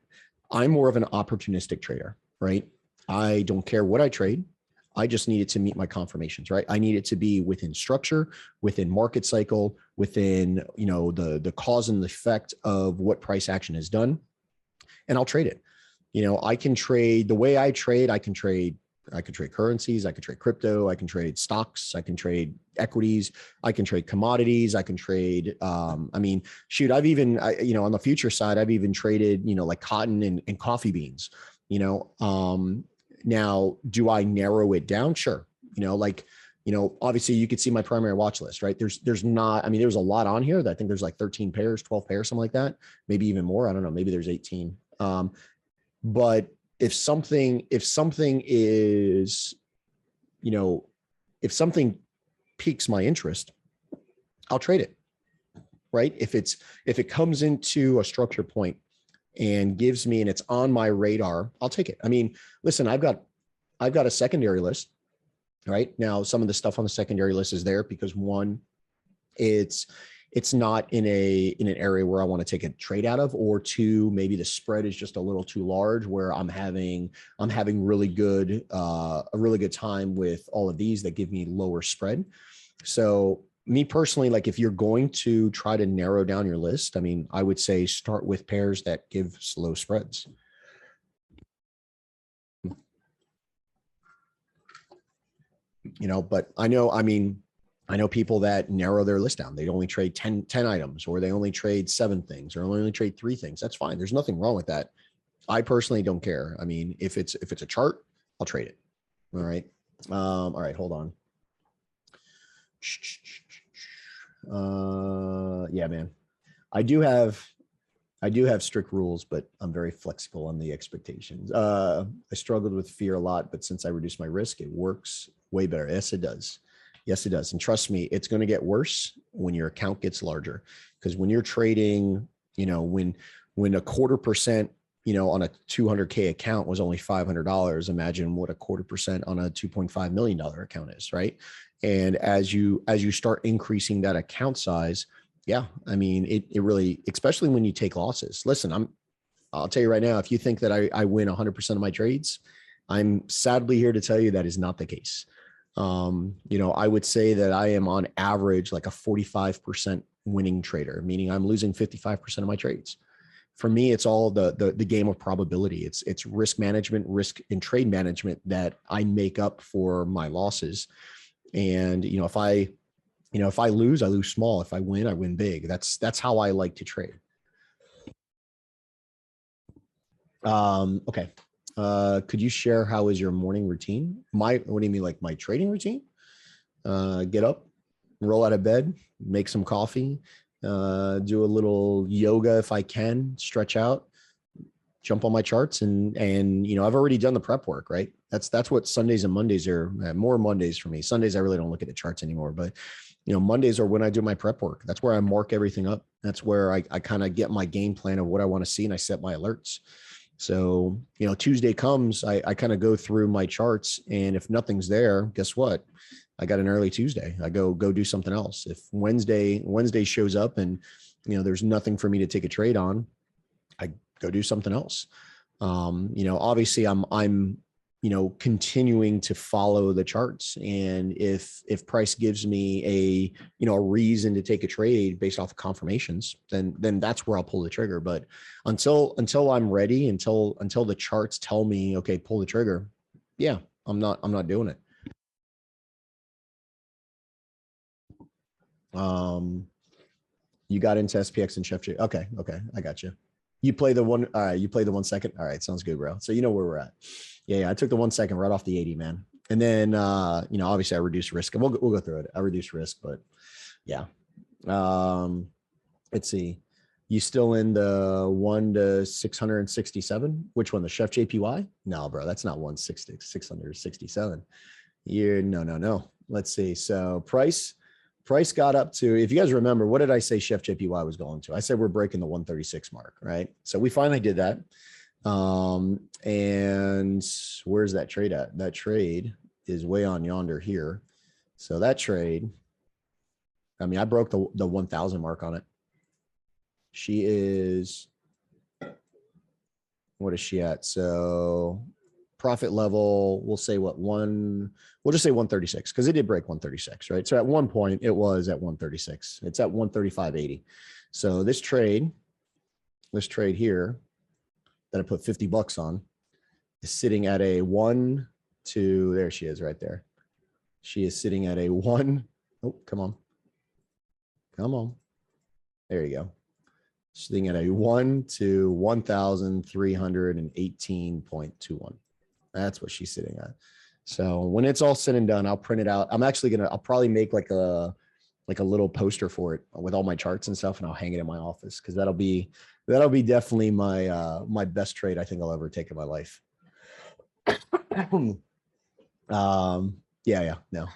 I'm more of an opportunistic trader, right? I don't care what I trade. I just need it to meet my confirmations, right? I need it to be within structure, within market cycle, within, the cause and the effect of what price action has done. And I'll trade it. I can trade the way I trade. I can trade currencies. I can trade crypto. I can trade stocks. I can trade equities. I can trade commodities. I can trade, I've even, on the future side, I've even traded, like cotton and coffee beans, now do I narrow it down? Sure. Obviously you could see my primary watch list, right? There's there's a lot on here that I think there's like 13 pairs, 12 pairs, something like that, maybe even more. I don't know. Maybe there's 18. But if something is, if something piques my interest, I'll trade it, right? If it comes into a structure point and gives me, and it's on my radar, I'll take it. I mean, listen, I've got a secondary list, right? Now, some of the stuff on the secondary list is there because one, it's not in an area where I want to take a trade out of, or 2, maybe the spread is just a little too large where I'm having really good, a really good time with all of these that give me lower spread. So me personally, like if you're going to try to narrow down your list, I mean, I would say start with pairs that give low spreads. But I know people that narrow their list down. They only trade 10 items, or they only trade 7 things, or only trade 3 things. That's fine. There's nothing wrong with that. I personally don't care. I mean, if it's a chart, I'll trade it. All right. All right. Hold on. Yeah, man. I do have strict rules, but I'm very flexible on the expectations. I struggled with fear a lot, but since I reduced my risk, it works way better. Yes, it does. Yes, it does. And trust me, it's going to get worse when your account gets larger, because when you're trading, when a 0.25%, on a 200K account was only $500, imagine what a 0.25% on a $2.5 million account is, right? And as you start increasing that account size, yeah, I mean, it really, especially when you take losses. Listen, I'll tell you right now, if you think that I win 100% of my trades, I'm sadly here to tell you that is not the case. I would say that I am on average like a 45% winning trader, meaning I'm losing 55% of my trades. For me, it's all the game of probability. It's risk management, risk and trade management that I make up for my losses. And, if I lose, I lose small. If I win big. That's how I like to trade. Okay. Could you share how is your morning routine? What do you mean, like my trading routine? Get up, roll out of bed, make some coffee, do a little yoga if I can, stretch out, jump on my charts, and I've already done the prep work, right? That's what Sundays and Mondays are. More Mondays for me. Sundays I really don't look at the charts anymore, but Mondays are when I do my prep work. That's where I mark everything up. That's where I kind of get my game plan of what I want to see, and I set my alerts. So, Tuesday comes, I kind of go through my charts, and if nothing's there, guess what? I got an early Tuesday. I go do something else. If Wednesday shows up and, there's nothing for me to take a trade on, I go do something else. Obviously I'm continuing to follow the charts. And if price gives me a reason to take a trade based off of confirmations, then that's where I'll pull the trigger. But until I'm ready, until the charts tell me, okay, pull the trigger. Yeah, I'm not doing it. You got into SPX and Chef J. Okay. I got you. You play the one. All right. You play the 1 second. All right. Sounds good, bro. So you know where we're at. Yeah. I took the 1 second right off the 80, man. And then, obviously I reduced risk, and we'll go through it. I reduced risk, but yeah. Let's see. You still in the 1 to 667? Which one? The Chef JPY? No, bro, that's not 667. No. Let's see. So price got up to, if you guys remember, what did I say Chef JPY was going to? I said we're breaking the 136 mark, right? So we finally did that. And where's that trade at? That trade is way on yonder here. So that trade, I broke the 1,000 mark on it. She is, what is she at? So profit level, we'll say we'll just say 136, because it did break 136, right? So at one point it was at 136. It's at 135.80. So this trade here that I put 50 bucks on is sitting at a 1 to, there she is right there. She is sitting at a 1. Oh, come on. There you go. Sitting at a 1 to 1,318.21. That's what she's sitting at. So when it's all said and done, I'll print it out. I'll probably make like a little poster for it with all my charts and stuff, and I'll hang it in my office, because that'll be definitely my best trade I think I'll ever take in my life. Yeah, no.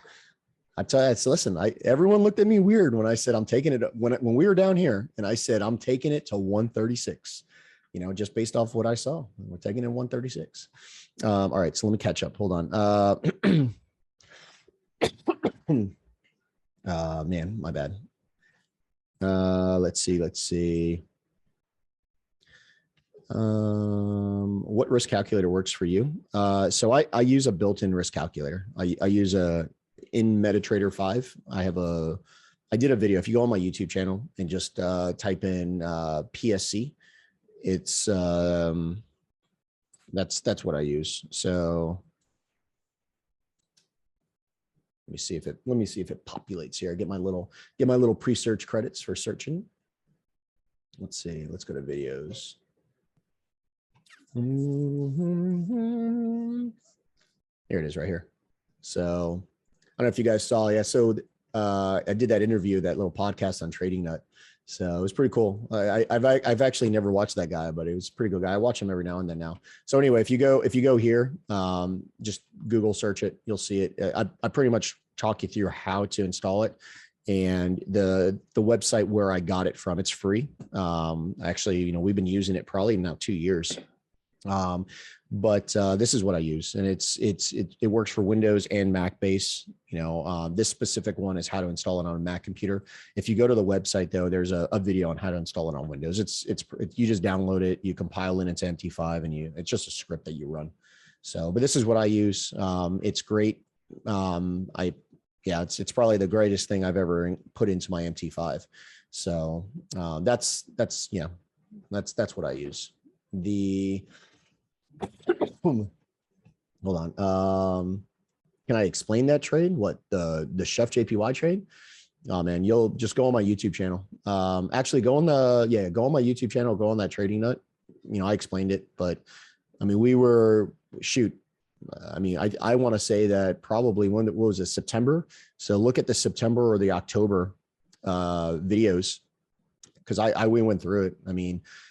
I tell you, so listen, everyone looked at me weird when I said I'm taking it when we were down here, and I said I'm taking it to 136, just based off what I saw. We're taking it 136. All right, so let me catch up. Hold on. Man, my bad. Let's see. What risk calculator works for you? So I use a built-in risk calculator. I use in MetaTrader 5. I did a video. If you go on my YouTube channel and just type in PSC, it's that's what I use. So let me see if it populates here. Get my little pre-search credits for searching. Let's see. Let's go to videos. Here it is right here. So I don't know if you guys saw. Yeah. So I did that interview, that little podcast on Trading Nut. So it was pretty cool. I've actually never watched that guy, but it was a pretty good guy. I watch him every now and then now. So anyway, if you go here, just Google search it, you'll see it. I pretty much talk you through how to install it, and the website where I got it from. It's free. Actually, we've been using it probably now 2 years. But this is what I use, and it works for Windows and Mac base. This specific one is how to install it on a Mac computer. If you go to the website though, there's a video on how to install it on Windows. You just download it, you compile it into MT5, and it's just a script that you run. So, but this is what I use. It's great. It's probably the greatest thing I've ever put into my MT5. So that's what I use. Hold on. Can I explain that trade? What the Chef JPY trade? Oh man, you'll just go on my YouTube channel. Actually go on my YouTube channel, go on that Trading Nut. I explained it, but I want to say that probably what was it, September? So look at the September or the October videos, because we went through it.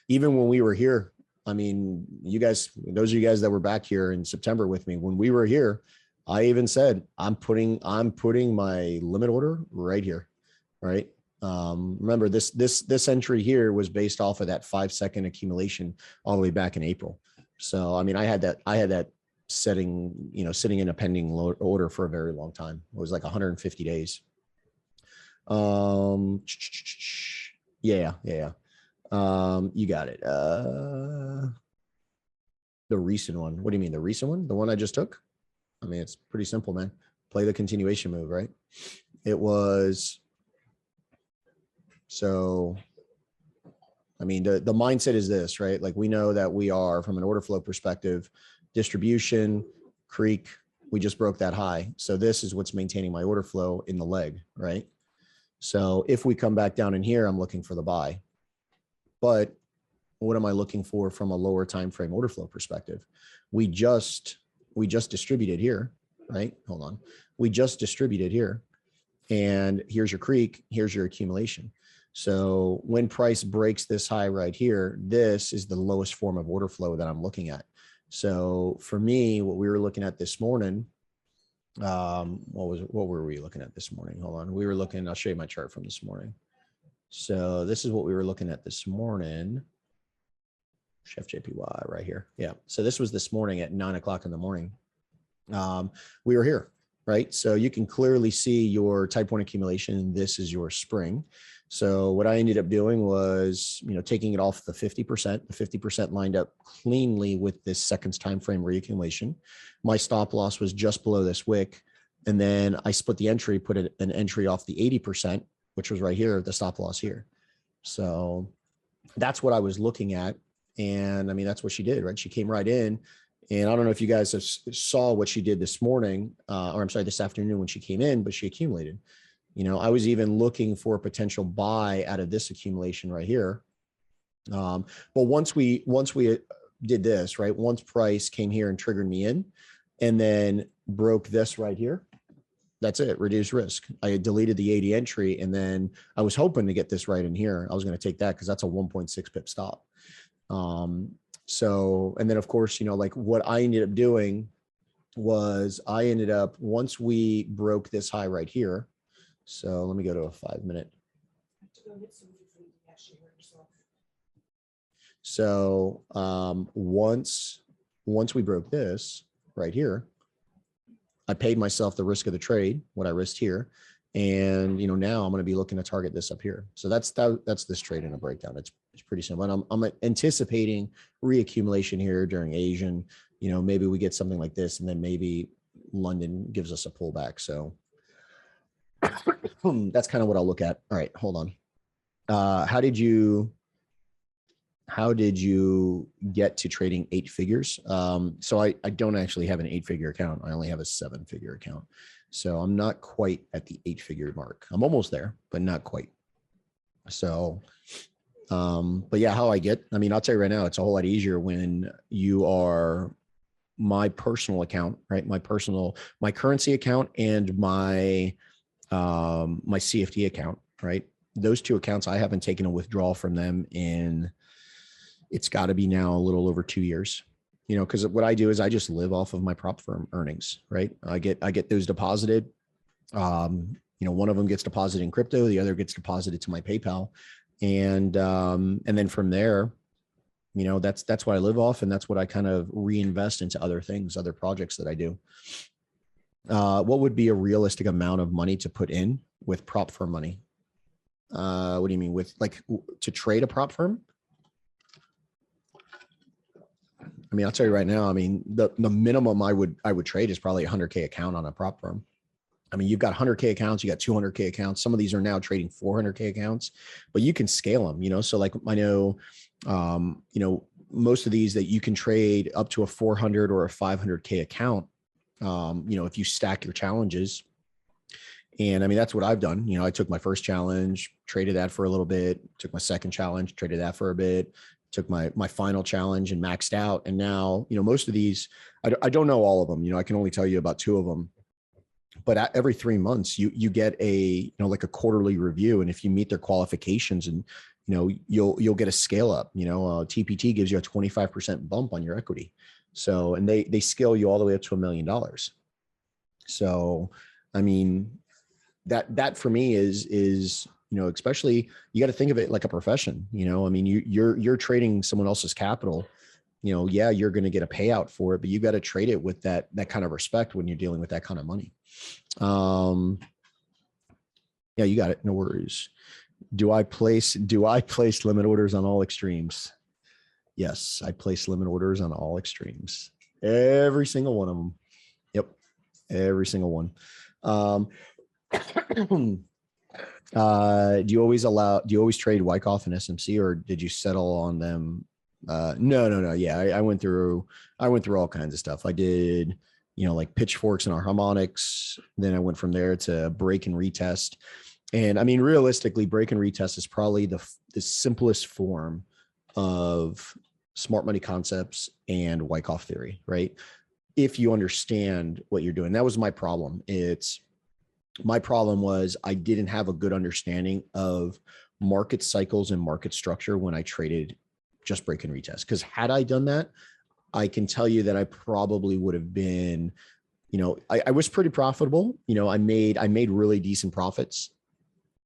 Even when we were here, you guys, those of you guys that were back here in September with me, when we were here, I even said, I'm putting my limit order right here, right? Remember this entry here was based off of that 5-second accumulation all the way back in April. So, I mean, I had that setting, sitting in a pending order for a very long time. It was like 150 days. Yeah. You got it. The recent one. What do you mean? The recent one? The one I just took? I mean, it's pretty simple, man. Play the continuation move, right? It was, so, I mean, the mindset is this, right? Like, we know that we are, from an order flow perspective, distribution, creek, we just broke that high. So this is what's maintaining my order flow in the leg, right? So if we come back down in here, I'm looking for the buy. But what am I looking for from a lower time frame order flow perspective? We just distributed here, right? Hold on. We just distributed here. And here's your creek, here's your accumulation. So when price breaks this high right here, this is the lowest form of order flow that I'm looking at. So for me, what we were looking at this morning, what were we looking at this morning? Hold on. We were looking, I'll show you my chart from this morning. So this is what we were looking at this morning. Chef JPY right here. Yeah. So this was this morning at 9 o'clock in the morning. We were here, right? So you can clearly see your type 1 accumulation. This is your spring. So what I ended up doing was, taking it off the 50%. The 50% lined up cleanly with this seconds time frame reaccumulation. My stop loss was just below this wick. And then I split the entry, put an entry off the 80%, which was right here, the stop loss here. So that's what I was looking at. And I mean, that's what she did, right? She came right in. And I don't know if you guys saw what she did this morning, or I'm sorry, this afternoon when she came in, but she accumulated. I was even looking for a potential buy out of this accumulation right here. But once we did this, right? Once price came here and triggered me in and then broke this right here, that's it, reduced risk. I deleted the 80 entry and then I was hoping to get this right in here. I was going to take that because that's a 1.6 pip stop. So, and then of course, like what I ended up doing was once we broke this high right here. So let me go to a 5-minute. So, once we broke this right here, I paid myself the risk of the trade, what I risked here. And, now I'm going to be looking to target this up here. So that's this trade in a breakdown. It's pretty simple. And I'm anticipating reaccumulation here during Asian, maybe we get something like this and then maybe London gives us a pullback. So that's kind of what I'll look at. All right, hold on. How did you get to trading 8 figures? So I don't actually have an 8-figure account. I only have a 7-figure account. So I'm not quite at the 8-figure mark. I'm almost there, but not quite. So, but yeah, how I get, I mean, I'll tell you right now, it's a whole lot easier when you are my personal account, right? My currency account and my CFD account, right? Those 2 accounts, I haven't taken a withdrawal from them in, it's got to be now a little over 2 years, because what I do is I just live off of my prop firm earnings, right? I get those deposited. One of them gets deposited in crypto, the other gets deposited to my PayPal. And then from there, that's what I live off. And that's what I kind of reinvest into other things, other projects that I do. What would be a realistic amount of money to put in with prop firm money? What do you mean with to trade a prop firm? I mean, I'll tell you right now, I mean, the minimum I would trade is probably a 100K account on a prop firm. I mean, you've got 100K accounts, you got 200K accounts. Some of these are now trading 400K accounts, but you can scale them, so like I know, most of these that you can trade up to a 400 or a 500K account, if you stack your challenges. And I mean, that's what I've done. I took my first challenge, traded that for a little bit, took my second challenge, traded that for a bit, took my final challenge and maxed out. And now, most of these, I don't know all of them, I can only tell you about 2 of them, but every 3 months you get a, like a quarterly review. And if you meet their qualifications and, you'll get a scale up, TPT gives you a 25% bump on your equity. So, and they scale you all the way up to $1 million. So, I mean, that for me is, especially you got to think of it like a profession, I mean, you're trading someone else's capital, yeah, you're going to get a payout for it, but you got to trade it with that kind of respect when you're dealing with that kind of money. Yeah, you got it. No worries. Do I place limit orders on all extremes? Yes, I place limit orders on all extremes. Every single one of them. Yep. Every single one. Do you always trade Wyckoff and SMC, or did you settle on them? No. Yeah, I went through all kinds of stuff. I did, like pitchforks and our harmonics. Then I went from there to break and retest. And I mean, realistically, break and retest is probably the simplest form of smart money concepts and Wyckoff theory, right? If you understand what you're doing. That was my problem. My problem was I didn't have a good understanding of market cycles and market structure when I traded just break and retest. Because had I done that, I can tell you that I probably would have been, I was pretty profitable. I made really decent profits,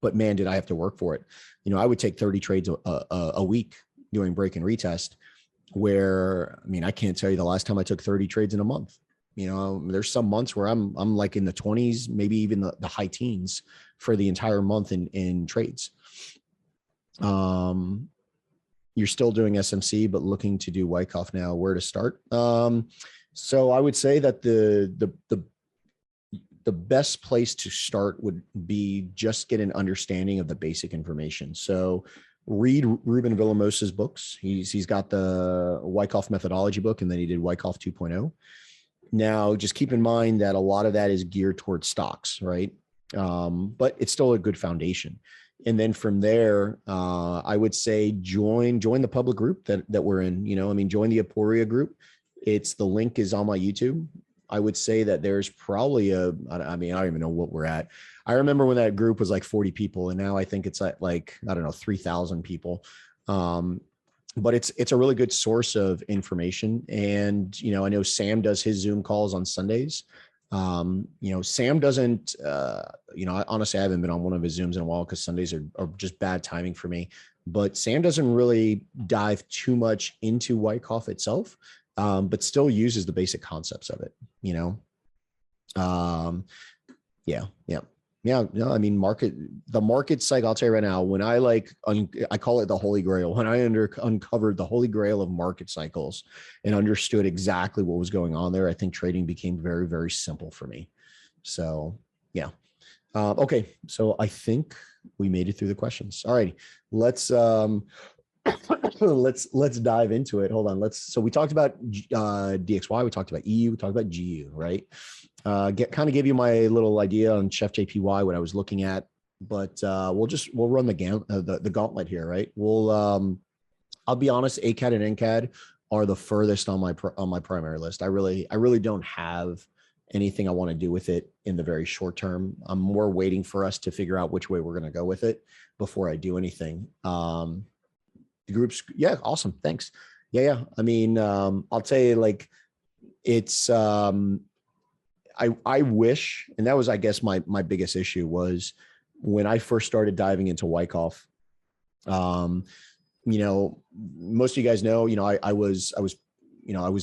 but man, did I have to work for it. I would take 30 trades a week doing break and retest, where, I mean, I can't tell you the last time I took 30 trades in a month. There's some months where I'm like in the 20s, maybe even the high teens for the entire month in trades. You're still doing SMC, but looking to do Wyckoff now. Where to start? So I would say that the best place to start would be just get an understanding of the basic information. So read Ruben Villamos's books. He's got the Wyckoff methodology book, and then he did Wyckoff 2.0. Now, just keep in mind that a lot of that is geared towards stocks, right? But it's still a good foundation. And then from there, I would say join the public group that we're in. Join the Aporia group. The link is on my YouTube. I would say that there's probably I don't even know what we're at. I remember when that group was like 40 people, and now I think it's at like, I don't know, 3,000 people. But it's a really good source of information. And, I know Sam does his Zoom calls on Sundays. Sam doesn't, honestly, I haven't been on one of his Zooms in a while because Sundays are just bad timing for me. But Sam doesn't really dive too much into Wyckoff itself, but still uses the basic concepts of it, Yeah. No, I mean, the market cycle, I'll tell you right now, when I I call it the Holy Grail, when I uncovered the Holy Grail of market cycles and understood exactly what was going on there, I think trading became very, very simple for me. So, yeah. Okay. So I think we made it through the questions. All right. Let's dive into it. Hold on. So we talked about DXY, we talked about EU, we talked about GU, right? Kind of give you my little idea on Chef JPY, what I was looking at, but we'll run the gauntlet here, right? I'll be honest, ACAD and NCAD are the furthest on my primary list. I really don't have anything I want to do with it in the very short term. I'm more waiting for us to figure out which way we're going to go with it before I do anything. The groups, yeah, awesome, thanks. Yeah. I mean, I'll tell you, like, it's I wish, and that was, I guess, my biggest issue was when I first started diving into Wyckoff. Most of you guys know, I was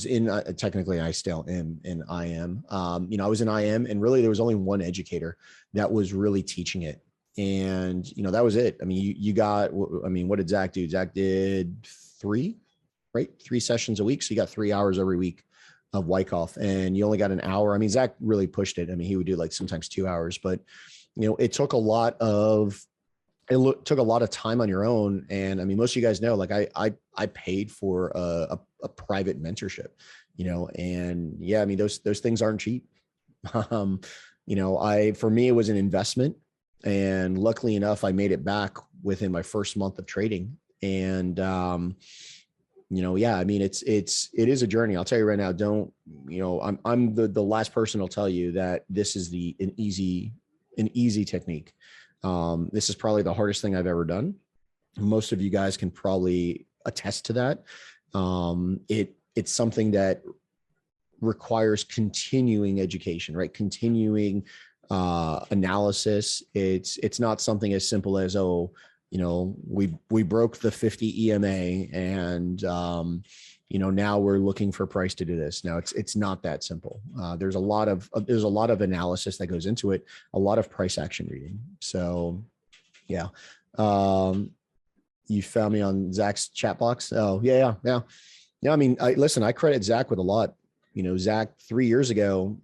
in, technically I still am in IM. I was in IM, and really there was only one educator that was really teaching it. And, that was it. I mean, what did Zach do? Zach did 3 sessions a week. So you got 3 hours every week of Wyckoff, and you only got an hour. I mean, Zach really pushed it. I mean, he would do like sometimes 2 hours, but it took a lot of time on your own. And I mean, most of you guys know, like I paid for a private mentorship, and yeah, I mean, those things aren't cheap. For me, it was an investment, and luckily enough, I made it back within my first month of trading. And, yeah, I mean, it is a journey. I'll tell you right now, I'm the last person who'll tell you that this is an easy technique. This is probably the hardest thing I've ever done. Most of you guys can probably attest to that. It's something that requires continuing education, right? Continuing analysis. It's not something as simple as, oh, we broke the 50 EMA and now we're looking for price to do this. Now it's not that simple. There's a lot of analysis that goes into it, a lot of price action reading. So yeah. You found me on Zach's chat box. Oh yeah. I mean, I credit Zach with a lot. Zach 3 years ago,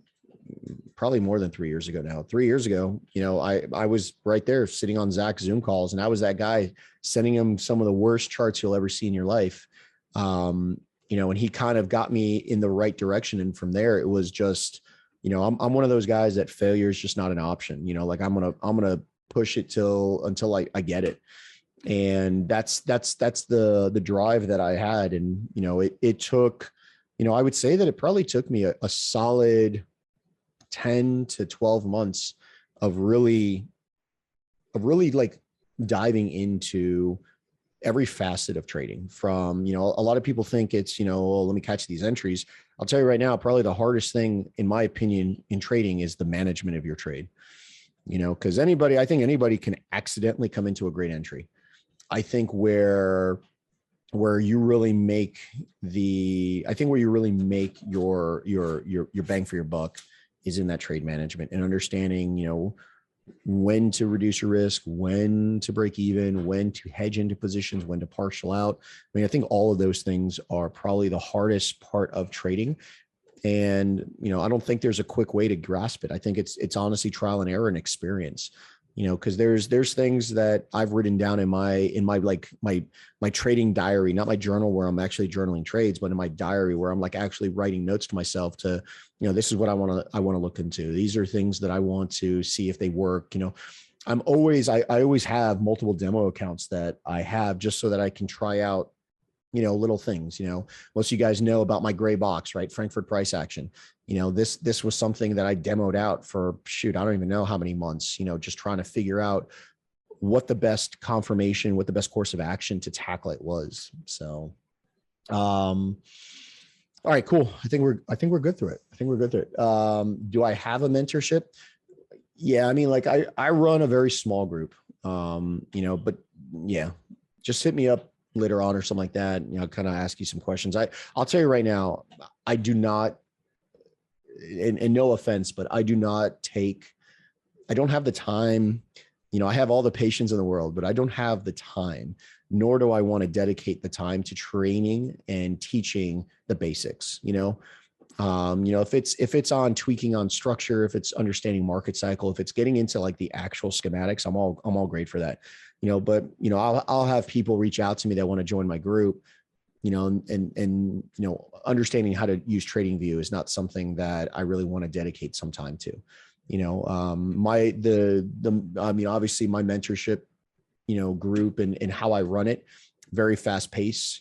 probably more than 3 years ago now. 3 years ago, I was right there sitting on Zach's Zoom calls, and I was that guy sending him some of the worst charts you'll ever see in your life. And he kind of got me in the right direction. And from there, it was just, I'm one of those guys that failure is just not an option. Like I'm gonna push it until I get it. And that's the drive that I had. And, it took, I would say that it probably took me a solid 10 to 12 months of really like diving into every facet of trading. From, a lot of people think it's, oh, let me catch these entries. I'll tell you right now, probably the hardest thing, in my opinion, in trading is the management of your trade. Because I think anybody can accidentally come into a great entry. I think where you really make your bang for your buck is in that trade management and understanding, when to reduce your risk, when to break even, when to hedge into positions, when to partial out. I mean, I think all of those things are probably the hardest part of trading. And, I don't think there's a quick way to grasp it. I think it's honestly trial and error and experience. Because there's things that I've written down in my trading diary, not my journal where I'm actually journaling trades, but in my diary where I'm like actually writing notes to myself to, this is what I want to look into. These are things that I want to see if they work. I always have multiple demo accounts that I have just so that I can try out, little things. Most of you guys know about my gray box, right? Frankfurt price action. This was something that I demoed out for, I don't even know how many months, just trying to figure out what the best confirmation, what the best course of action to tackle it was. So, all right, cool. I think we're good through it. Do I have a mentorship? Yeah. I mean, like I run a very small group, but yeah, just hit me up later on or something like that. Kind of ask you some questions. I'll tell you right now, I do not, and no offense, but I don't have the time. I have all the patience in the world, but I don't have the time, nor do I want to dedicate the time to training and teaching the basics. If it's on tweaking on structure, if it's understanding market cycle, if it's getting into like the actual schematics, I'm all great for that. But I'll have people reach out to me that want to join my group, and understanding how to use TradingView is not something that I really want to dedicate some time to. Obviously my mentorship, group and how I run it, very fast pace.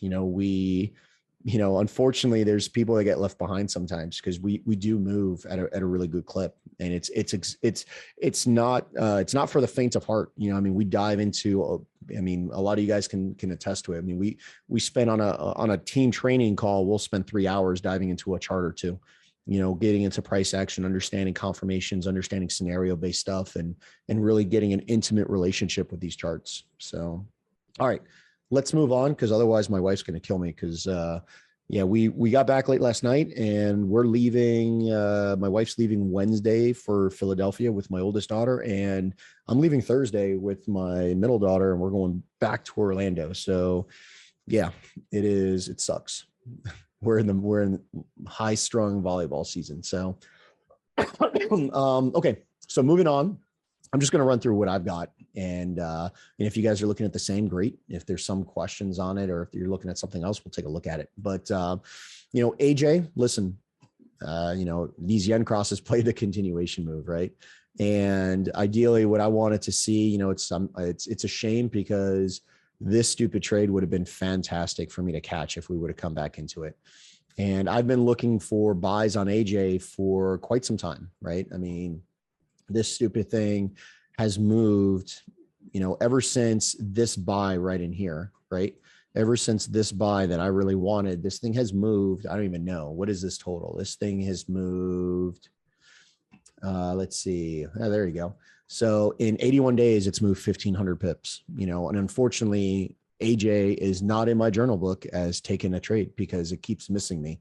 Unfortunately there's people that get left behind sometimes because we do move at a really good clip, and it's not for the faint of heart. We dive into, a lot of you guys can attest to it. We spend on a team training call, we'll spend 3 hours diving into a chart or two, getting into price action, understanding confirmations, understanding scenario-based stuff, and really getting an intimate relationship with these charts. So, all right, let's move on, because otherwise my wife's going to kill me. Because we got back late last night, and we're leaving. My wife's leaving Wednesday for Philadelphia with my oldest daughter, and I'm leaving Thursday with my middle daughter, and we're going back to Orlando. So yeah, it sucks. We're in high strung volleyball season. So okay, so moving on. I'm just going to run through what I've got. And if you guys are looking at the same, great. If there's some questions on it, or if you're looking at something else, we'll take a look at it. But, AJ, listen, these yen crosses play the continuation move, right? And ideally what I wanted to see, it's a shame, because this stupid trade would have been fantastic for me to catch if we would have come back into it. And I've been looking for buys on AJ for quite some time, right? This stupid thing has moved, ever since this buy right in here, right? ever since this buy that I really wanted, this thing has moved. I don't even know. What is this total? This thing has moved. Let's see. Oh, there you go. So in 81 days, it's moved 1,500 pips, and unfortunately, AJ is not in my journal book as taking a trade because it keeps missing me,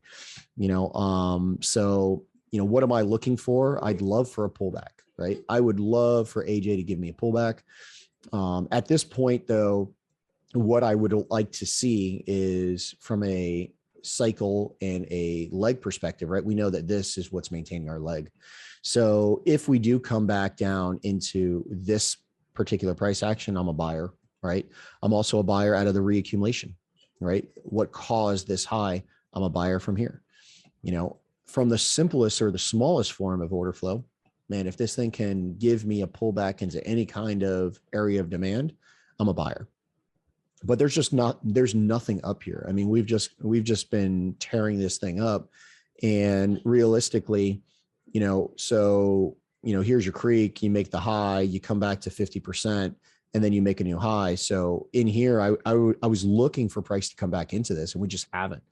so, what am I looking for? I'd love for a pullback, right? I would love for AJ to give me a pullback. At this point though, what I would like to see is from a cycle and a leg perspective, right? We know that this is what's maintaining our leg. So if we do come back down into this particular price action, I'm a buyer, right? I'm also a buyer out of the reaccumulation, right? What caused this high? I'm a buyer from here. From the simplest or the smallest form of order flow, man, if this thing can give me a pullback into any kind of area of demand, I'm a buyer. But there's nothing up here. I mean, we've just been tearing this thing up, and realistically, so, here's your creek, you make the high, you come back to 50%, and then you make a new high. So in here, I was looking for price to come back into this, and we just haven't.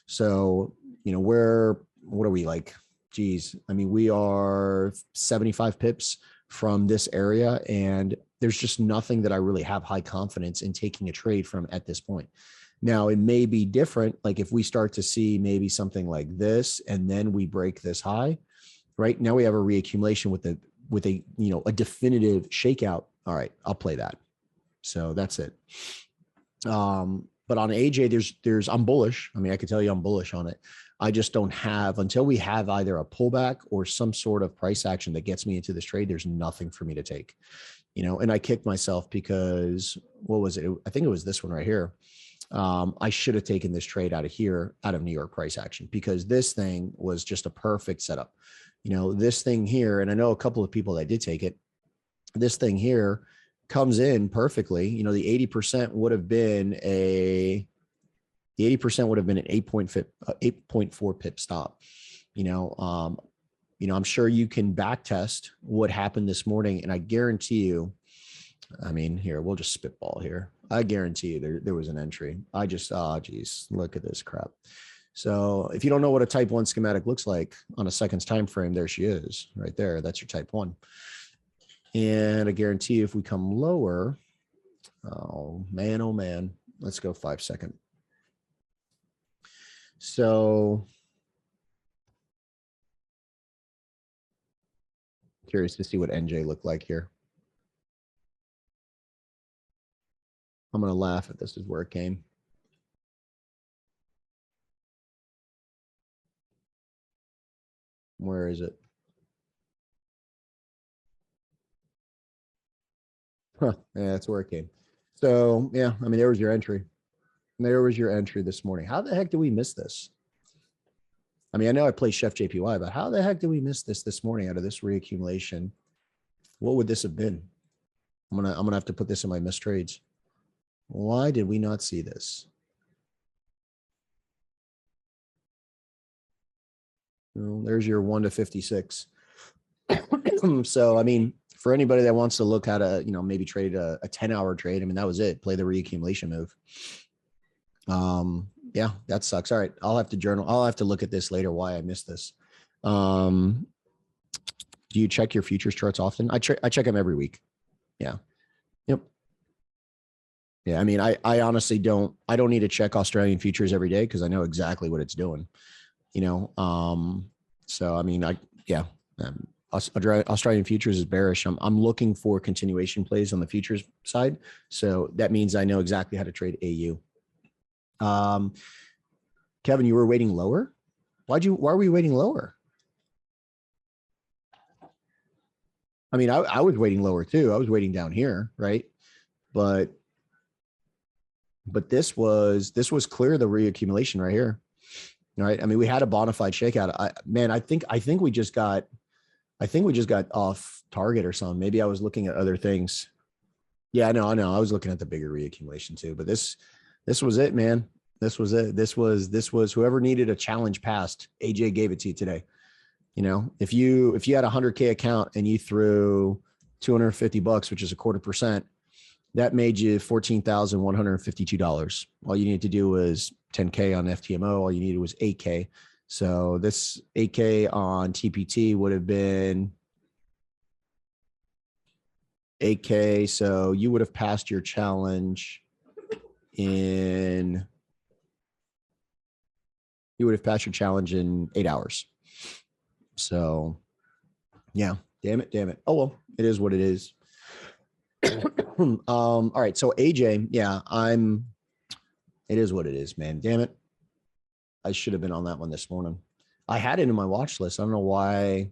So, what are we like? Geez, I mean, we are 75 pips from this area, and there's just nothing that I really have high confidence in taking a trade from at this point. Now, it may be different. Like if we start to see maybe something like this, and then we break this high, right? Now we have a reaccumulation with a definitive shakeout. All right, I'll play that. So that's it. But on AJ, I'm bullish. I mean, I can tell you I'm bullish on it. I just don't have, until we have either a pullback or some sort of price action that gets me into this trade, there's nothing for me to take, and I kicked myself because what was it? I think it was this one right here. I should have taken this trade out of New York price action, because this thing was just a perfect setup. This thing here, and I know a couple of people that did take it, this thing here comes in perfectly. The 80% would have been an 8.4 pip stop. I'm sure you can back test what happened this morning, and I guarantee you, I mean, here, we'll just spitball here. I guarantee you there was an entry. Geez, look at this crap. So if you don't know what a type 1 schematic looks like on a seconds time frame, there she is right there. That's your type 1. And I guarantee you, if we come lower, oh man, let's go 5 second. So curious to see what NJ looked like here. I'm going to laugh if this is where it came. Where is it? Huh. Yeah, that's where it came. So yeah, I mean, there was your entry. There was your entry this morning. How the heck did we miss this? I mean, I know I play Chef JPY, but how the heck did we miss this morning out of this reaccumulation? What would this have been? I'm gonna have to put this in my missed trades. Why did we not see this? Well, there's your 1 to 56. So, I mean, for anybody that wants to look at maybe trade a 10-hour trade, I mean, that was it. Play the reaccumulation move. Yeah, that sucks. All right. I'll have to journal. I'll have to look at this later, why I missed this. Do you check your futures charts often? I check them every week. Yeah. Yep. Yeah. I mean, I honestly don't need to check Australian futures every day, because I know exactly what it's doing, so, I mean, Australian futures is bearish. I'm looking for continuation plays on the futures side. So that means I know exactly how to trade AU. Kevin, you were waiting lower. Why were we waiting lower? I mean, I was waiting lower too. I was waiting down here, right? But this was clear, the reaccumulation right here. Right. I mean, we had a bona fide shakeout. I think we just got off target or something. Maybe I was looking at other things. Yeah, I know. I was looking at the bigger reaccumulation too, but this was it, man. This was it. This was whoever needed a challenge passed. AJ gave it to you today. If you had a 100K account and you threw $250, which is 0.25%, That made you $14,152. All you needed to do was 10K on FTMO. All you needed was 8K. So this 8K on TPT would have been 8K. So you would have passed your challenge in 8 hours. So yeah, damn it. Oh, well, it is what it is. All right. So AJ, yeah, it is what it is, man. Damn it. I should have been on that one this morning. I had it in my watch list. I don't know why.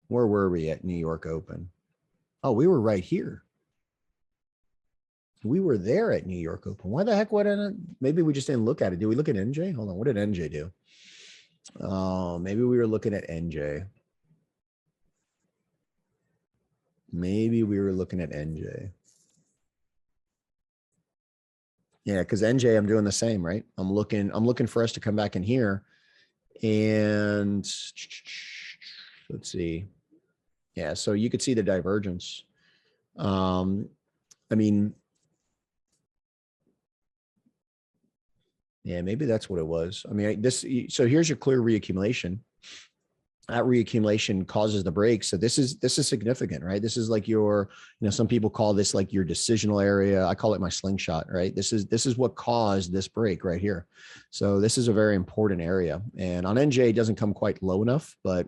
Where were we at New York Open? Oh, we were right here. We were there at New York Open. Why the heck? Maybe we just didn't look at it. Did we look at NJ? Hold on. What did NJ do? Maybe we were looking at NJ. Maybe we were looking at NJ. Yeah, because NJ, I'm doing the same, right? I'm looking for us to come back in here. And let's see. Yeah, so you could see the divergence. I mean, yeah, maybe that's what it was. I mean, so here's your clear reaccumulation. That reaccumulation causes the break. So this is significant, right? This is like some people call this like your decisional area. I call it my slingshot, right? This is what caused this break right here. So this is a very important area. And on NJ, it doesn't come quite low enough, but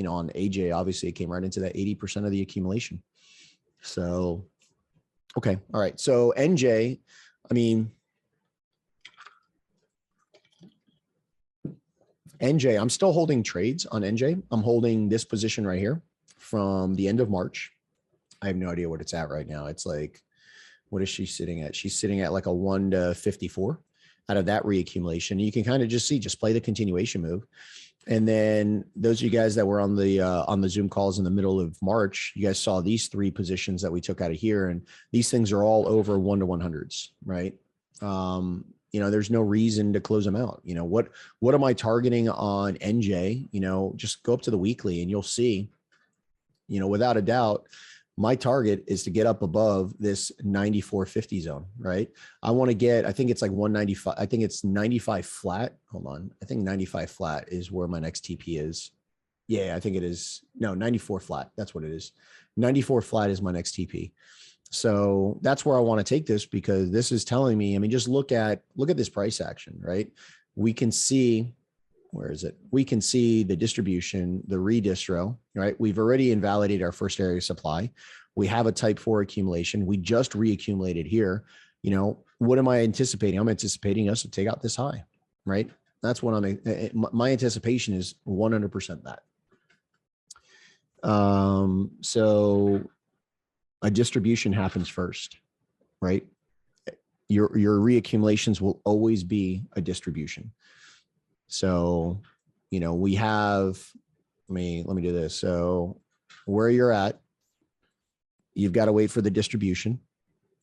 on AJ, obviously it came right into that 80% of the accumulation. So, okay. All right. So NJ, I mean, NJ, I'm still holding trades on NJ. I'm holding this position right here from the end of March. I have no idea what it's at right now. It's like, what is she sitting at? She's sitting at like a 1 to 54 out of that reaccumulation. You can kind of just play the continuation move. And then those of you guys that were on the Zoom calls in the middle of March, you guys saw these 3 positions that we took out of here. And these things are all over 1 to 100s, right? There's no reason to close them out. What am I targeting on NJ? Just go up to the weekly and you'll see, without a doubt, my target is to get up above this 94.50 zone, right? I want to get, I think it's like 195. I think it's 95 flat. Hold on. I think 95 flat is where my next TP is. Yeah, I think it is. No, 94 flat. That's what it is. 94 flat is my next TP. So that's where I want to take this, because this is telling me, I mean, just look at this price action, right? We can see, where is it? We can see the distribution, the redistro, right? We've already invalidated our first area of supply. We have a type 4 accumulation. We just reaccumulated here. What am I anticipating? I'm anticipating us to take out this high, right? That's what my anticipation is 100% that. So a distribution happens first, right? Your reaccumulations will always be a distribution. So, we have, let me do this. So where you're at, you've got to wait for the distribution,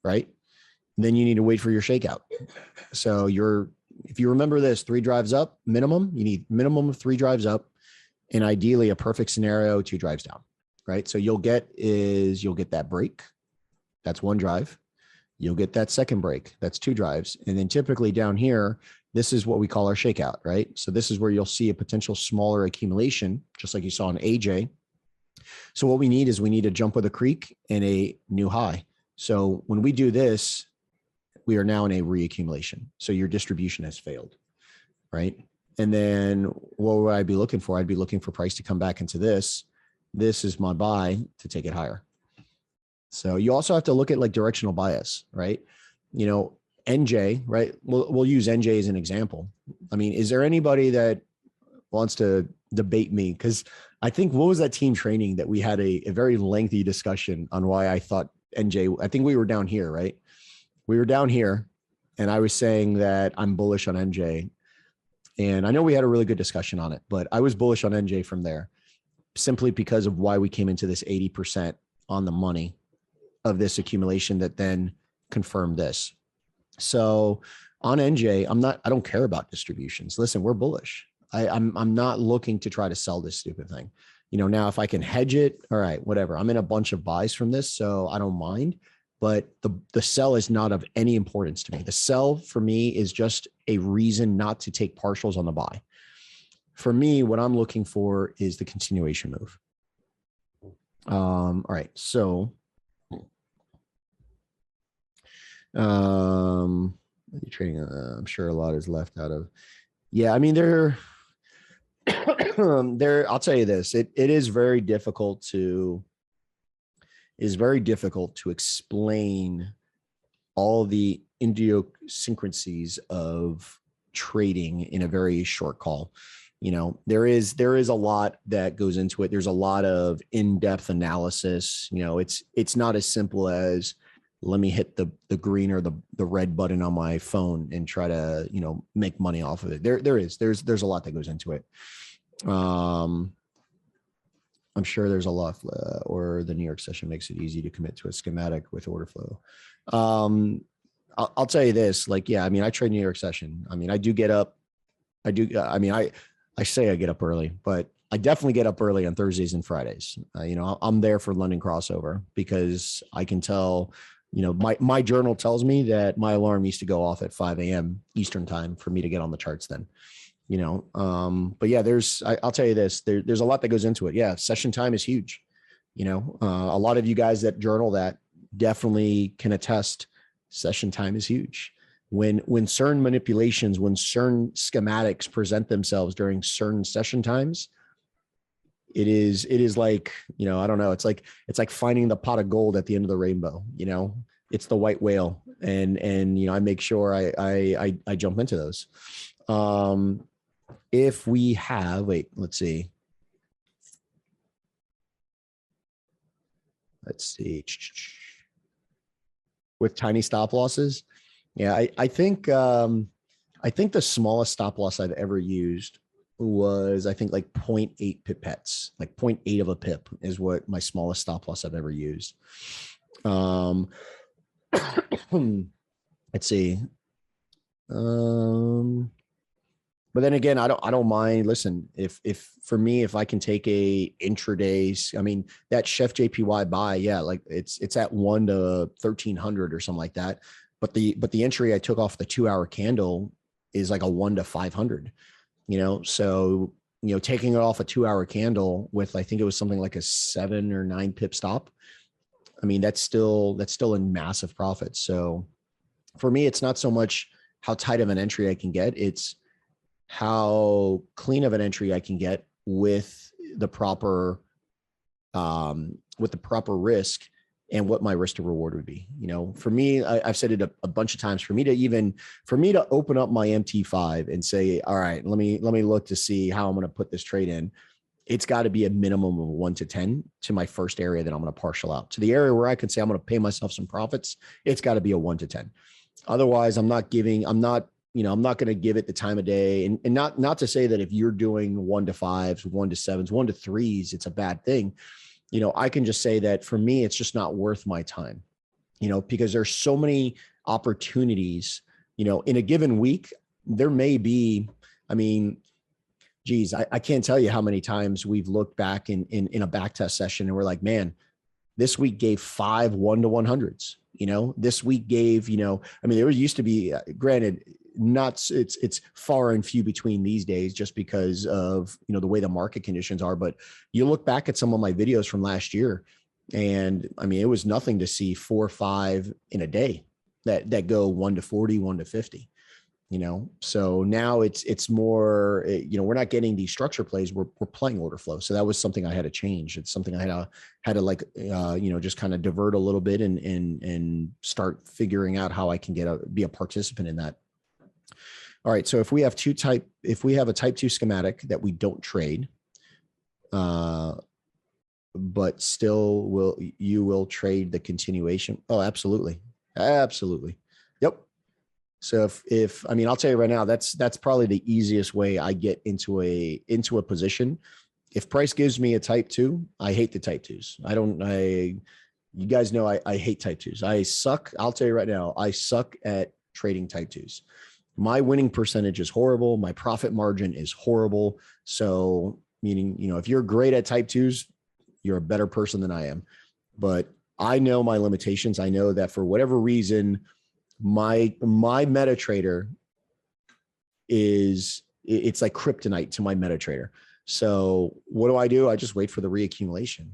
right? Then you need to wait for your shakeout. So if you remember this, 3 drives up minimum, you need minimum of 3 drives up, and ideally a perfect scenario, 2 drives down, right? So you'll get that break. That's 1 drive. You'll get that second break. That's 2 drives. And then typically down here, this is what we call our shakeout, right? So this is where you'll see a potential smaller accumulation, just like you saw in AJ. So what we need is a jump with a creek and a new high. So when we do this, we are now in a reaccumulation. So your distribution has failed, right? And then what would I be looking for? I'd be looking for price to come back into this. This is my buy to take it higher. So you also have to look at like directional bias, right? NJ, right? We'll use NJ as an example. I mean, is there anybody that wants to debate me? Because I think, what was that team training that we had a very lengthy discussion on why I thought NJ, I think we were down here, right? We were down here and I was saying that I'm bullish on NJ. And I know we had a really good discussion on it, but I was bullish on NJ from there simply because of why we came into this 80% on the money of this accumulation that then confirmed this. So on NJ, I don't care about distributions. Listen, we're bullish. I'm not looking to try to sell this stupid thing. Now if I can hedge it, all right, whatever. I'm in a bunch of buys from this, so I don't mind. but the sell is not of any importance to me. The sell for me is just a reason not to take partials on the buy. For me, what I'm looking for is the continuation move. All right. So, trading, I'm sure a lot is left out of. Yeah. I mean, I'll tell you this, it is very difficult to explain all the idiosyncrasies of trading in a very short call. There is a lot that goes into it. There's a lot of in-depth analysis. It's not as simple as let me hit the green or the red button on my phone and try to, make money off of it. There's a lot that goes into it. I'm sure there's a lot, or the New York session makes it easy to commit to a schematic with order flow. I'll tell you this, I trade New York session. I do get up. I say I get up early, but I definitely get up early on Thursdays and Fridays. I'm there for London crossover because I can tell, my journal tells me that my alarm needs to go off at 5 a.m. Eastern time for me to get on the charts then. But yeah, I'll tell you this, there's a lot that goes into it. Yeah. Session time is huge. A lot of you guys that journal that definitely can attest session time is huge. When certain manipulations, when certain schematics present themselves during certain session times, it is like, I don't know. It's like finding the pot of gold at the end of the rainbow, it's the white whale. And, I make sure I jump into those. If we have, let's see. With tiny stop losses. Yeah. I think the smallest stop loss I've ever used was, I think, like 0.8 pipettes, like 0.8 of a pip is what my smallest stop loss I've ever used. Let's see. But then again, I don't mind. Listen, if for me, if I can take a intraday, that Chef JPY buy, yeah, like it's at 1 to 1300 or something like that. But the entry I took off the 2-hour candle is like a 1 to 500. So taking it off a 2-hour candle with, I think it was something like a 7 or 9 pip stop. That's still in massive profits. So for me, it's not so much how tight of an entry I can get. It's how clean of an entry I can get with the proper risk and what my risk to reward would be. For me, I've said it a bunch of times, for me to open up my MT5 and say, all right, let me look to see how I'm going to put this trade in. It's got to be a minimum of 1 to 10 to my first area that I'm going to partial out. To the area where I could say I'm going to pay myself some profits, it's got to be a 1 to 10. Otherwise, I'm not going to give it the time of day. And not to say that if you're doing 1 to 5s, 1 to 7s, 1 to 3s, it's a bad thing. I can just say that for me, it's just not worth my time, because there's so many opportunities, in a given week. There may be, I can't tell you how many times we've looked back in a back test session and we're like, man, this week gave 5 1 to 100s. This week gave, there used to be, granted, it's far and few between these days just because of, the way the market conditions are. But you look back at some of my videos from last year and it was nothing to see 4 or 5 in a day that go 1 to 40, 1 to 50. So now it's more, we're not getting these structure plays. We're playing order flow. So that was something I had to change. It's something I had to just kind of divert a little bit and start figuring out how I can be a participant in that. All right. So if we have a type 2 schematic that we don't trade, but still you will trade the continuation. Oh, absolutely. Absolutely. Yep. So I'll tell you right now, that's probably the easiest way I get into a position. If price gives me a type 2, I hate the type 2s. You guys know, I hate type 2s. I suck. I'll tell you right now, I suck at trading type 2s. My winning percentage is horrible. My profit margin is horrible. So meaning, if you're great at type 2s, you're a better person than I am. But I know my limitations. I know that for whatever reason, my MetaTrader it's like kryptonite to my MetaTrader. So what do? I just wait for the reaccumulation.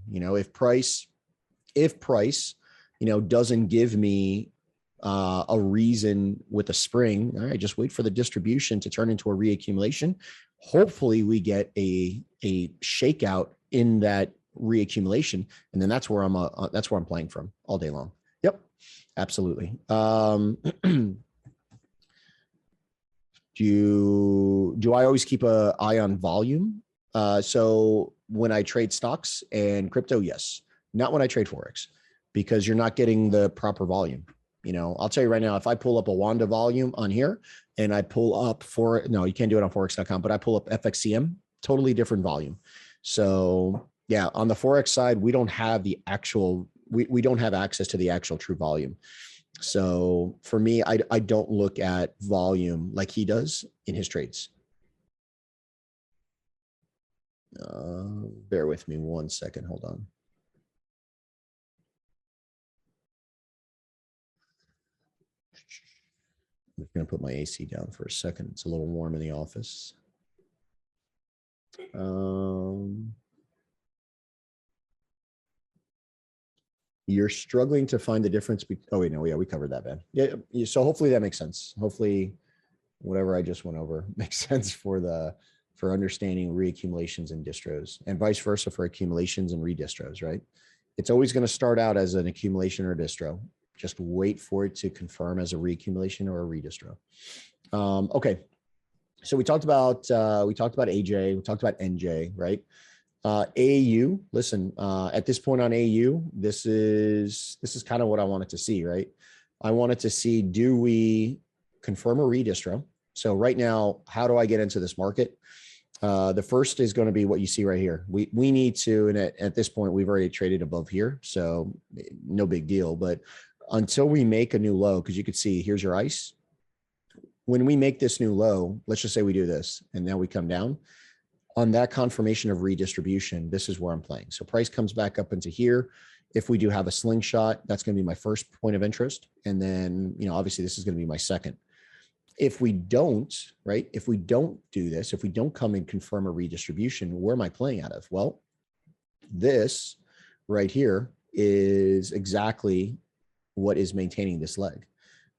If price, doesn't give me a reason with a spring, all right, just wait for the distribution to turn into a reaccumulation. Hopefully we get a shakeout in that reaccumulation. And then that's where I'm playing from all day long. Yep, absolutely. Do I always keep an eye on volume? So when I trade stocks and crypto, yes. Not when I trade Forex, because you're not getting the proper volume. I'll tell you right now, if I pull up a Wanda volume on here and I pull up no, you can't do it on Forex.com, but I pull up FXCM, totally different volume. So yeah, on the Forex side, we don't have we don't have access to the actual true volume. So for me, I don't look at volume like he does in his trades. Bear with me 1 second. Hold on. I'm going to put my AC down for a second. It's a little warm in the office. You're struggling to find the difference. Oh, wait, no, yeah, we covered that, man. Yeah. So hopefully that makes sense. Hopefully whatever I just went over makes sense for understanding reaccumulations and distros, and vice versa for accumulations and redistros, right? It's always going to start out as an accumulation or a distro. Just wait for it to confirm as a reaccumulation or a redistro. Okay. So we talked about AJ, we talked about NJ, right? AU, listen, at this point on AU, this is kind of what I wanted to see, right? I wanted to see, do we confirm a redistro? So right now, how do I get into this market? The first is going to be what you see right here. We need to, and at this point, we've already traded above here, so no big deal. But until we make a new low, because you could see, here's your ICE. When we make this new low, let's just say we do this, and now we come down. On that confirmation of redistribution, this is where I'm playing. So price comes back up into here. If we do have a slingshot, that's going to be my first point of interest. And then, obviously this is going to be my second. If we don't, right? If we don't do this, if we don't come and confirm a redistribution, where am I playing out of? Well, this right here is exactly what is maintaining this leg,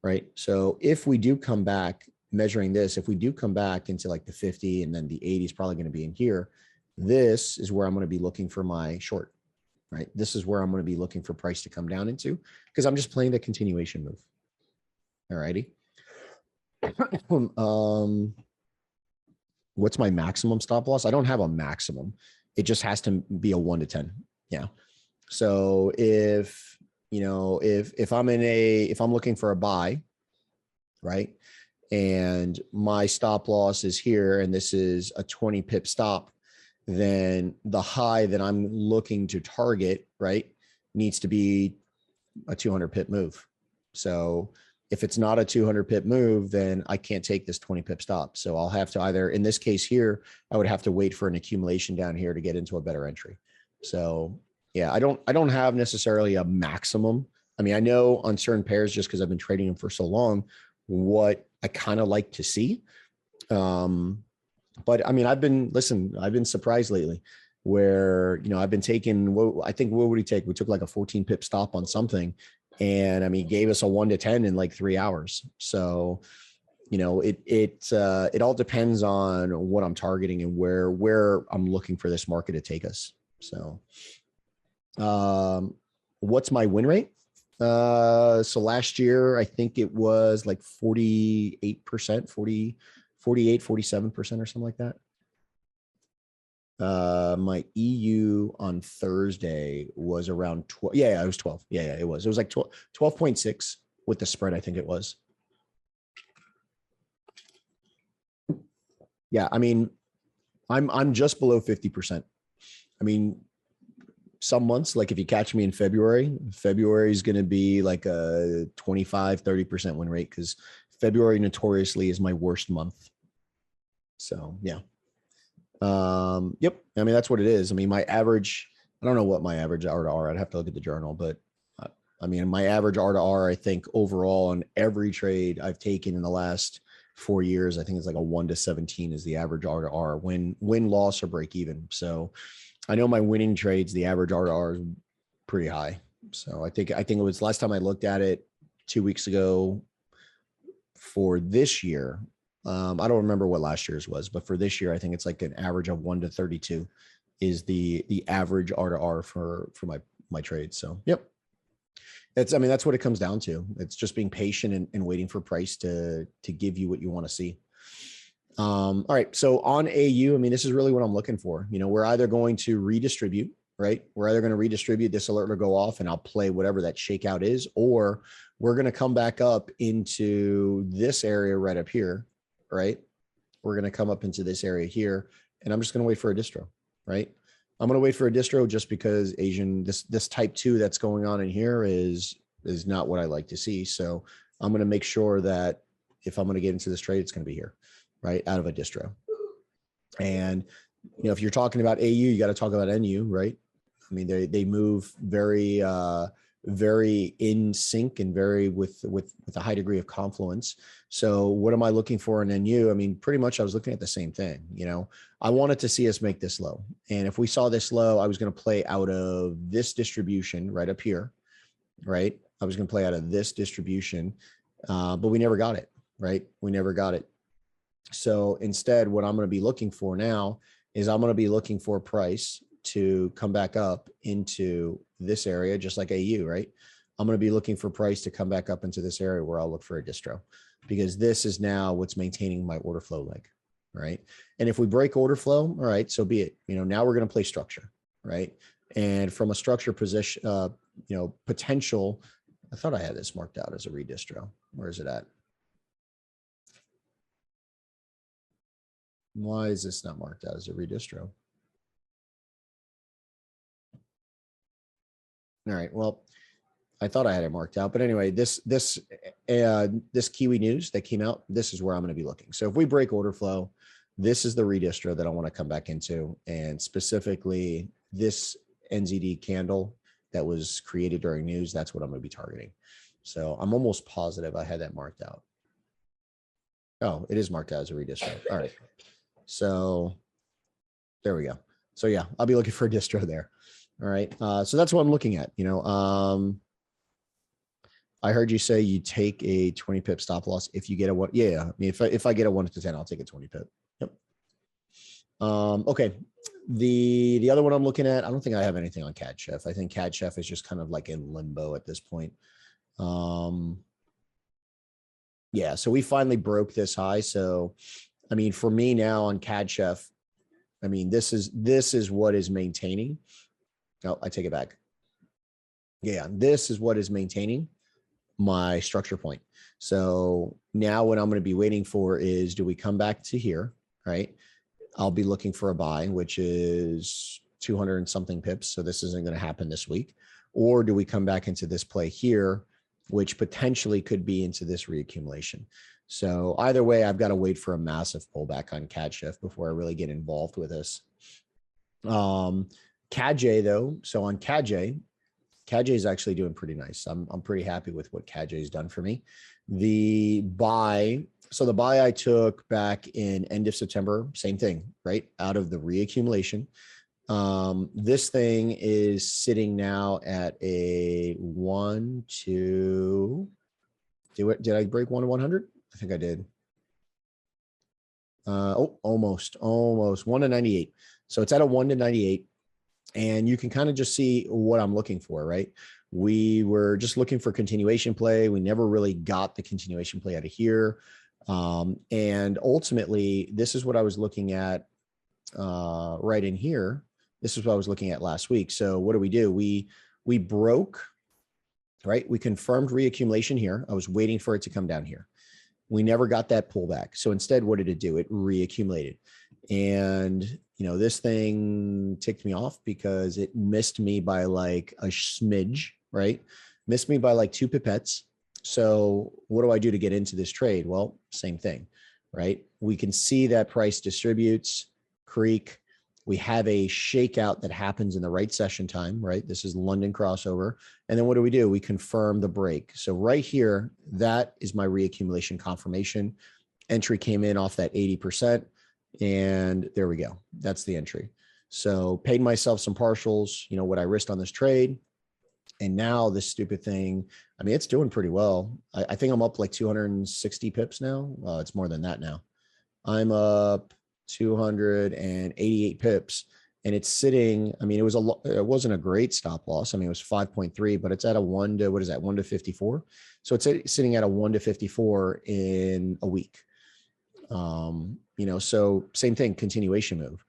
right? So if we do come back measuring this, if we do come back into like the 50 and then the 80 is probably going to be in here, this is where I'm going to be looking for my short, right? This is where I'm going to be looking for price to come down into, because I'm just playing the continuation move. All righty. What's my maximum stop loss? I don't have a maximum. It just has to be a 1 to 10. Yeah. So if I'm looking for a buy, right? And my stop loss is here, and this is a 20 pip stop, then the high that I'm looking to target, right, needs to be a 200 pip move. So if it's not a 200 pip move, then I can't take this 20 pip stop. So I'll have to either, in this case here, I would have to wait for an accumulation down here to get into a better entry. So yeah, I don't have necessarily a maximum. I mean, I know on certain pairs, just because I've been trading them for so long, what I kind of like to see. But I mean, I've been surprised lately where, I've been taking, what would he take? We took like a 14 pip stop on something. And I mean, gave us a 1 to 10 in like 3 hours. So, it all depends on what I'm targeting and where I'm looking for this market to take us. So, what's my win rate? So last year, I think it was like 48%, 48, 47% or something like that. My EU on Thursday was around 12. Yeah, it was 12. Yeah, it was. It was like 12.6 with the spread, I think it was. Yeah, I mean, I'm just below 50%. I mean, some months, like if you catch me in February is going to be like a 25-30% win rate, because February notoriously is my worst month. So yeah. Yep. I mean, that's what it is. I mean, my average, I don't know what my average R to R, I'd have to look at the journal, but I mean, my average R to R, I think overall on every trade I've taken in the last 4 years, I think it's like a 1 to 17 is the average R to R, win, loss, or break even. So I know my winning trades, the average R to R is pretty high. So I think it was last time I looked at it 2 weeks ago for this year. I don't remember what last year's was, but for this year, I think it's like an average of 1 to 32 is the average R to R for my trades. So, yep. I mean, that's what it comes down to. It's just being patient and waiting for price to give you what you want to see. All right. So on AU, I mean, this is really what I'm looking for. You know, we're either going to redistribute, right? We're either going to redistribute, this alert will go off and I'll play whatever that shakeout is, or we're going to come back up into this area right up here, right? We're going to come up into this area here, and I'm just going to wait for a distro, right? I'm going to wait for a distro just because this type 2 that's going on in here is not what I like to see. So I'm going to make sure that if I'm going to get into this trade, it's going to be here, right? Out of a distro. And, you know, if you're talking about AU, you got to talk about NU, right? I mean, they move very, very in sync and very with a high degree of confluence. So what am I looking for in NU? I mean, pretty much I was looking at the same thing. You know, I wanted to see us make this low. And if we saw this low, I was going to play out of this distribution right up here, right? I was going to play out of this distribution, but we never got it, right? We never got it. So instead, what I'm going to be looking for now is I'm going to be looking for price to come back up into this area, just like AU, right? I'm going to be looking for price to come back up into this area where I'll look for a distro, because this is now what's maintaining my order flow leg, right? And if we break order flow, all right, so be it. You know, now we're going to play structure, right? And from a structure position, you know, potential, I thought I had this marked out as a redistro. Where is it at? Why is this not marked out as a redistro? All right. Well, I thought I had it marked out, but anyway, this Kiwi news that came out, this is where I'm going to be looking. So if we break order flow, this is the redistro that I want to come back into, and specifically this NZD candle that was created during news. That's what I'm going to be targeting. So I'm almost positive I had that marked out. Oh, it is marked out as a redistro. All right. So there we go. So yeah, I'll be looking for a distro there. All right. So that's what I'm looking at. You know, I heard you say you take a 20 pip stop loss if you get a one. Yeah. I mean, if I get a 1 to 10, I'll take a 20 pip. Yep. Okay. The other one I'm looking at, I don't think I have anything on CAD Chef. I think CAD Chef is just kind of like in limbo at this point. Yeah. So we finally broke this high. So, I mean, for me now on CAD Chef, I mean, this is what is maintaining. No, I take it back. Yeah, this is what is maintaining my structure point. So now what I'm going to be waiting for is, do we come back to here, right? I'll be looking for a buy, which is 200 and something pips. So this isn't going to happen this week. Or do we come back into this play here, which potentially could be into this reaccumulation? So either way, I've got to wait for a massive pullback on CAD Shift before I really get involved with this. CADJ though, so on CADJ is actually doing pretty nice. I'm pretty happy with what CADJ has done for me. The buy I took back in end of September, same thing, right? Out of the reaccumulation. This thing is sitting now at a 1 to, did I break 1 to 100? I think I did. Almost 1 to 98. So it's at a 1 to 98. And you can kind of just see what I'm looking for, right? We were just looking for continuation play. We never really got the continuation play out of here. And ultimately, this is what I was looking at right in here. This is what I was looking at last week. So what do? We broke, right? We confirmed reaccumulation here. I was waiting for it to come down here. We never got that pullback. So instead, what did it do? It reaccumulated. And, you know, this thing ticked me off because it missed me by like a smidge, right? Missed me by like 2 pipettes. So what do I do to get into this trade? Well, same thing, right? We can see that price distributes, creek, We have a shakeout that happens in the right session time, right? This is London crossover. And then what do? We confirm the break. So right here, that is my reaccumulation confirmation. Entry came in off that 80%. And there we go. That's the entry. So paid myself some partials, you know, what I risked on this trade. And now this stupid thing, I mean, it's doing pretty well. I think I'm up like 260 pips now. It's more than that now. I'm up 288 pips, and it's sitting. I mean, it wasn't a great stop loss. I mean, it was 5.3, but it's at a 1 to, what is that, 1 to 54. So it's sitting at a 1 to 54 in a week. You know, so same thing, continuation move.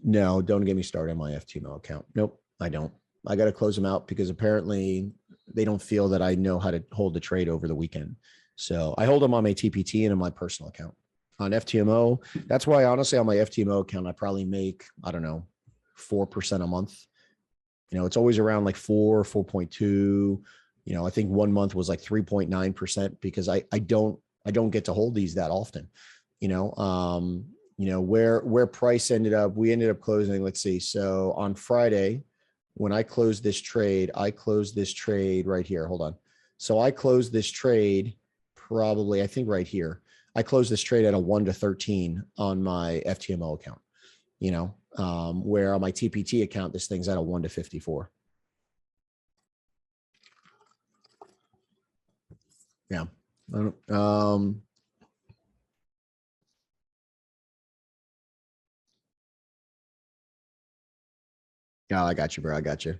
No, don't get me started on my FTMO account. Nope, I don't. I got to close them out because apparently they don't feel that I know how to hold the trade over the weekend. So I hold them on my TPT and on my personal account. On FTMO, that's why honestly on my FTMO account, I probably make, I don't know, 4% a month. You know, it's always around like 4.2. You know, I think 1 month was like 3.9% because I don't get to hold these that often. You know, where price ended up, we ended up closing, let's see. So on Friday, when I closed this trade right here. Hold on. So I closed this trade probably, I think right here. I closed this trade at a 1 to 13 on my FTMO account, you know, where on my TPT account, this thing's at a 1 to 54. Yeah. Yeah, I got you, bro. I got you.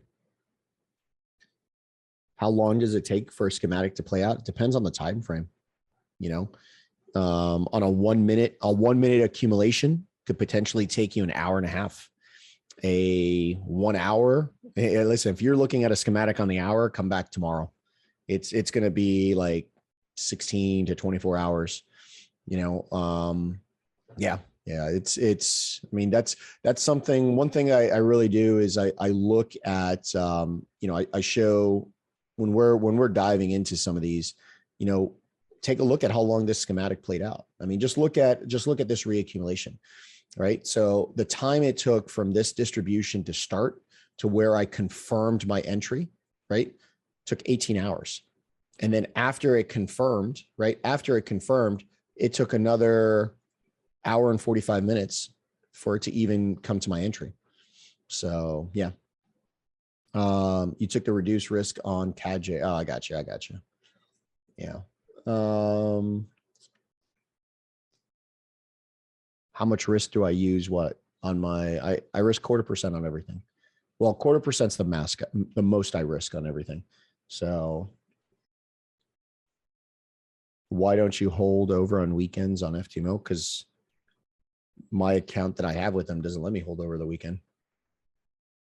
How long does it take for a schematic to play out? It depends on the time frame. You know, on a 1 minute, accumulation could potentially take you an hour and a half. A 1 hour. Hey, listen, if you're looking at a schematic on the hour, come back tomorrow. It's going to be like 16 to 24 hours. You know, yeah. I mean, that's something, one thing I really do is I look at, you know, I show when we're diving into some of these, you know, take a look at how long this schematic played out. I mean, just look at this reaccumulation, right? So the time it took from this distribution to start to where I confirmed my entry, right, took 18 hours. And then after it confirmed, it took another hour and 45 minutes for it to even come to my entry. So yeah. You took the reduced risk on CAD. Oh, I got you. Yeah. How much risk do I use? What on my, I risk 0.25% on everything. Well, 0.25%'s the most I risk on everything. So why don't you hold over on weekends on FTMO? Because my account that I have with them doesn't let me hold over the weekend.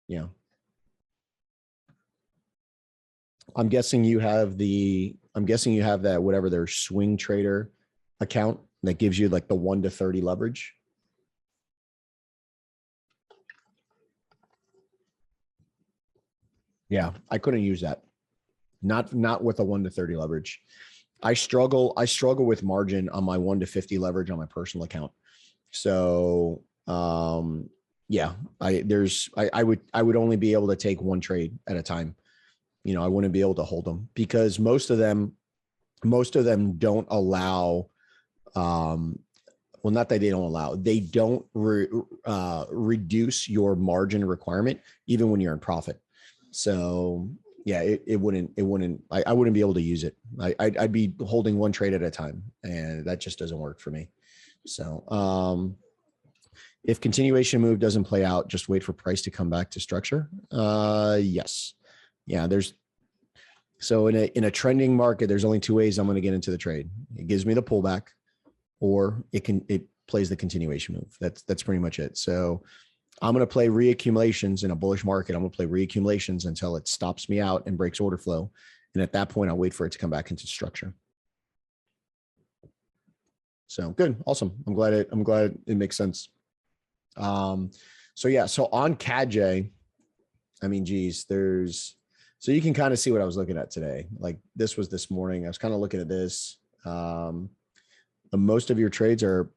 Yeah. I'm guessing you have that, whatever their swing trader account that gives you like the 1 to 30 leverage. Yeah, I couldn't use that. Not with a 1 to 30 leverage. I struggle with margin on my 1 to 50 leverage on my personal account. So, yeah, I would only be able to take one trade at a time. You know, I wouldn't be able to hold them because most of them don't allow, well, not that they don't allow, they don't reduce your margin requirement even when you're in profit. So yeah, I wouldn't be able to use it. I'd be holding one trade at a time, and that just doesn't work for me. So, if continuation move doesn't play out, just wait for price to come back to structure. Yes. Yeah. So in a trending market, there's only two ways I'm going to get into the trade. It gives me the pullback, or it plays the continuation move. That's pretty much it. So I'm going to play reaccumulations in a bullish market. I'm going to play reaccumulations until it stops me out and breaks order flow. And at that point, I'll wait for it to come back into structure. So good. Awesome. I'm glad it makes sense. So yeah, so on CAD, I mean, geez, so you can kind of see what I was looking at today. Like this was this morning. I was kind of looking at this. Most of your trades are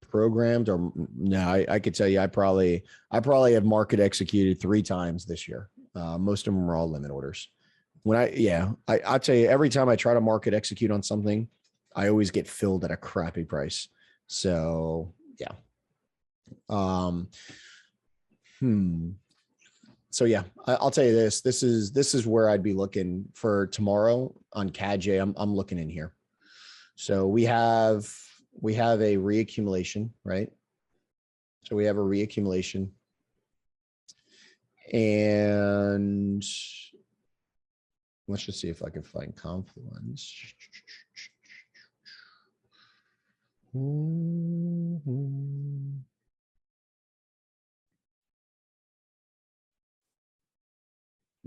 Programmed or no, I could tell you, I probably have market executed 3 times this year. Most of them are all limit orders. I'll tell you, every time I try to market execute on something, I always get filled at a crappy price. So yeah. Um, So yeah, I'll tell you this. This is where I'd be looking for tomorrow on CAD-J. I'm looking in here. So we have a reaccumulation, right? So we have a reaccumulation, and let's just see if I can find confluence.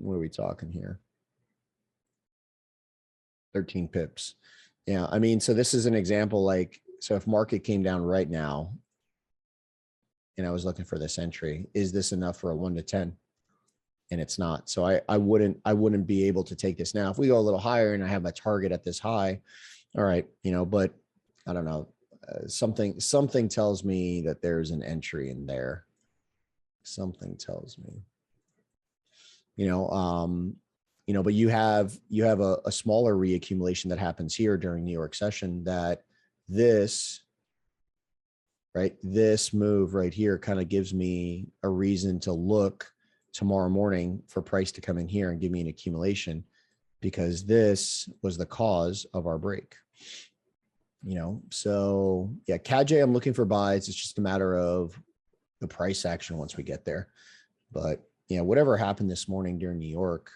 What are we talking here? 13 pips. Yeah, I mean, so this is an example, like, so if market came down right now and I was looking for this entry, is this enough for a 1 to 10? And it's not. So I wouldn't be able to take this now. If we go a little higher and I have a target at this high, all right, but I don't know. Something tells me that there's an entry in there. Something tells me, but you have a smaller reaccumulation that happens here during New York session, that this move right here kind of gives me a reason to look tomorrow morning for price to come in here and give me an accumulation, because this was the cause of our break. So yeah, CAD-J, I'm looking for buys. It's just a matter of the price action once we get there. But whatever happened this morning during New York.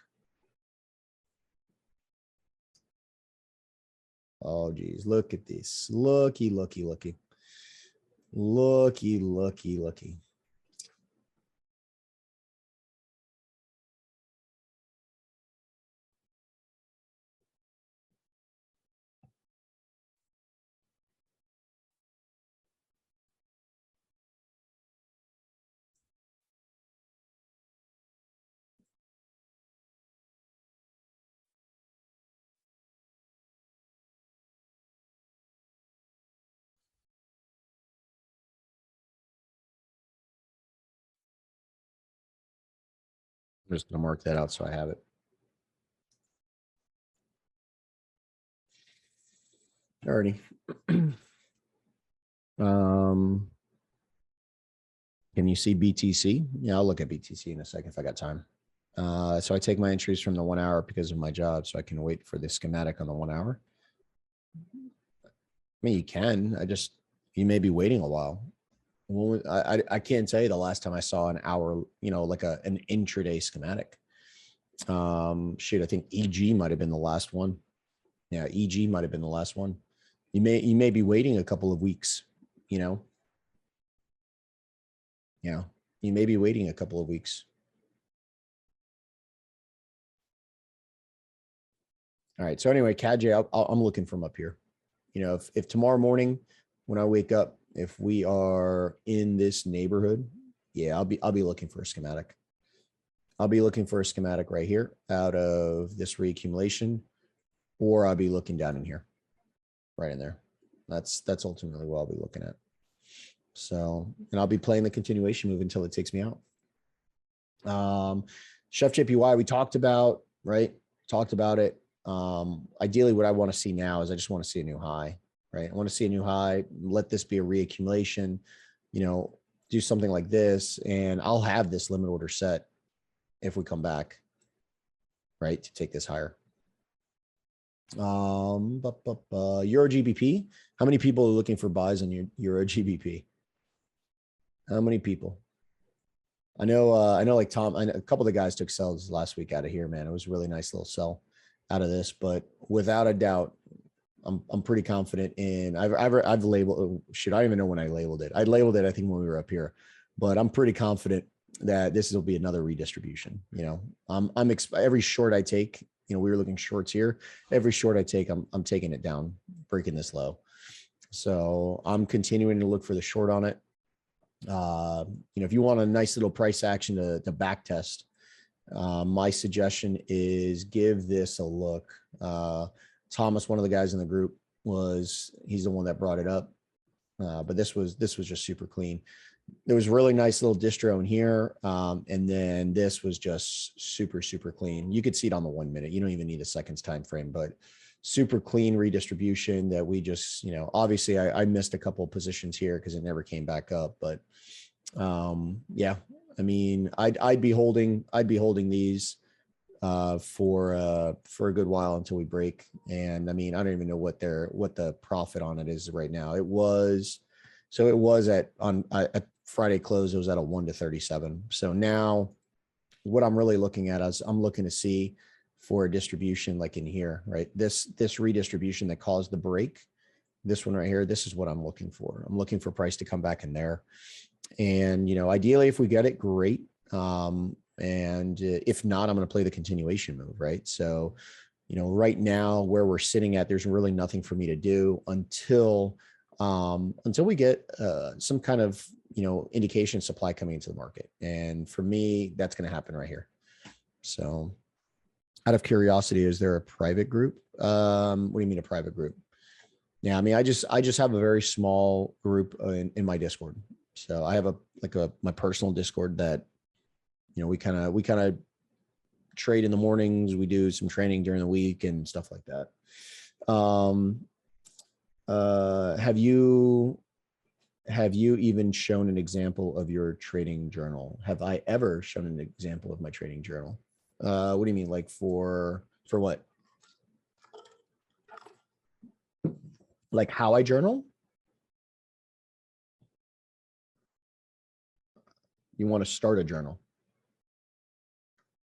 Oh geez, look at this. Looky. I'm just gonna mark that out so I have it. Alrighty. Can you see BTC? Yeah, I'll look at BTC in a second if I got time. So I take my entries from the 1 hour because of my job, so I can wait for the schematic on the 1 hour. I mean, you can. You may be waiting a while. I can't tell you the last time I saw an hour, like an intraday schematic. I think EG might have been the last one. Yeah, EG might have been the last one. You may be waiting a couple of weeks, you may be waiting a couple of weeks. All right. So anyway, CAD-J, I'm looking from up here. If tomorrow morning when I wake up, if we are in this neighborhood, yeah, I'll be looking for a schematic. I'll be looking for a schematic right here out of this reaccumulation, or I'll be looking down in here, right in there. That's ultimately what I'll be looking at. So, and I'll be playing the continuation move until it takes me out. Chef JPY, we talked about, right? Talked about it. Ideally, what I want to see now is I just want to see a new high, right? I want to see a new high, let this be a reaccumulation, do something like this, and I'll have this limit order set if we come back, right, to take this higher. Euro GBP. How many people are looking for buys on your Euro GBP? How many people? I know like Tom, a couple of the guys took sells last week out of here, man. It was a really nice little sell out of this, but without a doubt, I'm pretty confident in, I've labeled, I don't even know when I labeled it. I labeled it, I think when we were up here, but I'm pretty confident that this will be another redistribution. Every short I take, we were looking shorts here. Every short I take, I'm taking it down, breaking this low. So I'm continuing to look for the short on it. If you want a nice little price action to back test, my suggestion is give this a look. Thomas, one of the guys in the group, he's the one that brought it up. but this was just super clean. There was really nice little distro in here. And then this was just super, super clean. You could see it on the 1 minute. You don't even need a seconds time frame, but super clean redistribution that we just, obviously I missed a couple of positions here because it never came back up. But yeah, I mean, I'd be holding these for a good while until we break. And I mean, I don't even know what the profit on it is right now. It was at Friday close, it was at a 1 to 37. So now what I'm really looking at is I'm looking to see for a distribution like in here, right? This redistribution that caused the break, this one right here, this is what I'm looking for. I'm looking for price to come back in there. And, ideally, if we get it, great. And if not, I'm going to play the continuation move, right? So, right now where we're sitting at, there's really nothing for me to do until we get some kind of, indication supply coming into the market. And for me, that's going to happen right here. So out of curiosity, is there a private group? What do you mean a private group? Yeah, I mean, I just have a very small group in my Discord. So I have my personal Discord that, we kind of trade in the mornings. We do some training during the week and stuff like that. Have you even shown an example of your trading journal? Have I ever shown an example of my trading journal? What do you mean? Like for what? Like how I journal? You want to start a journal?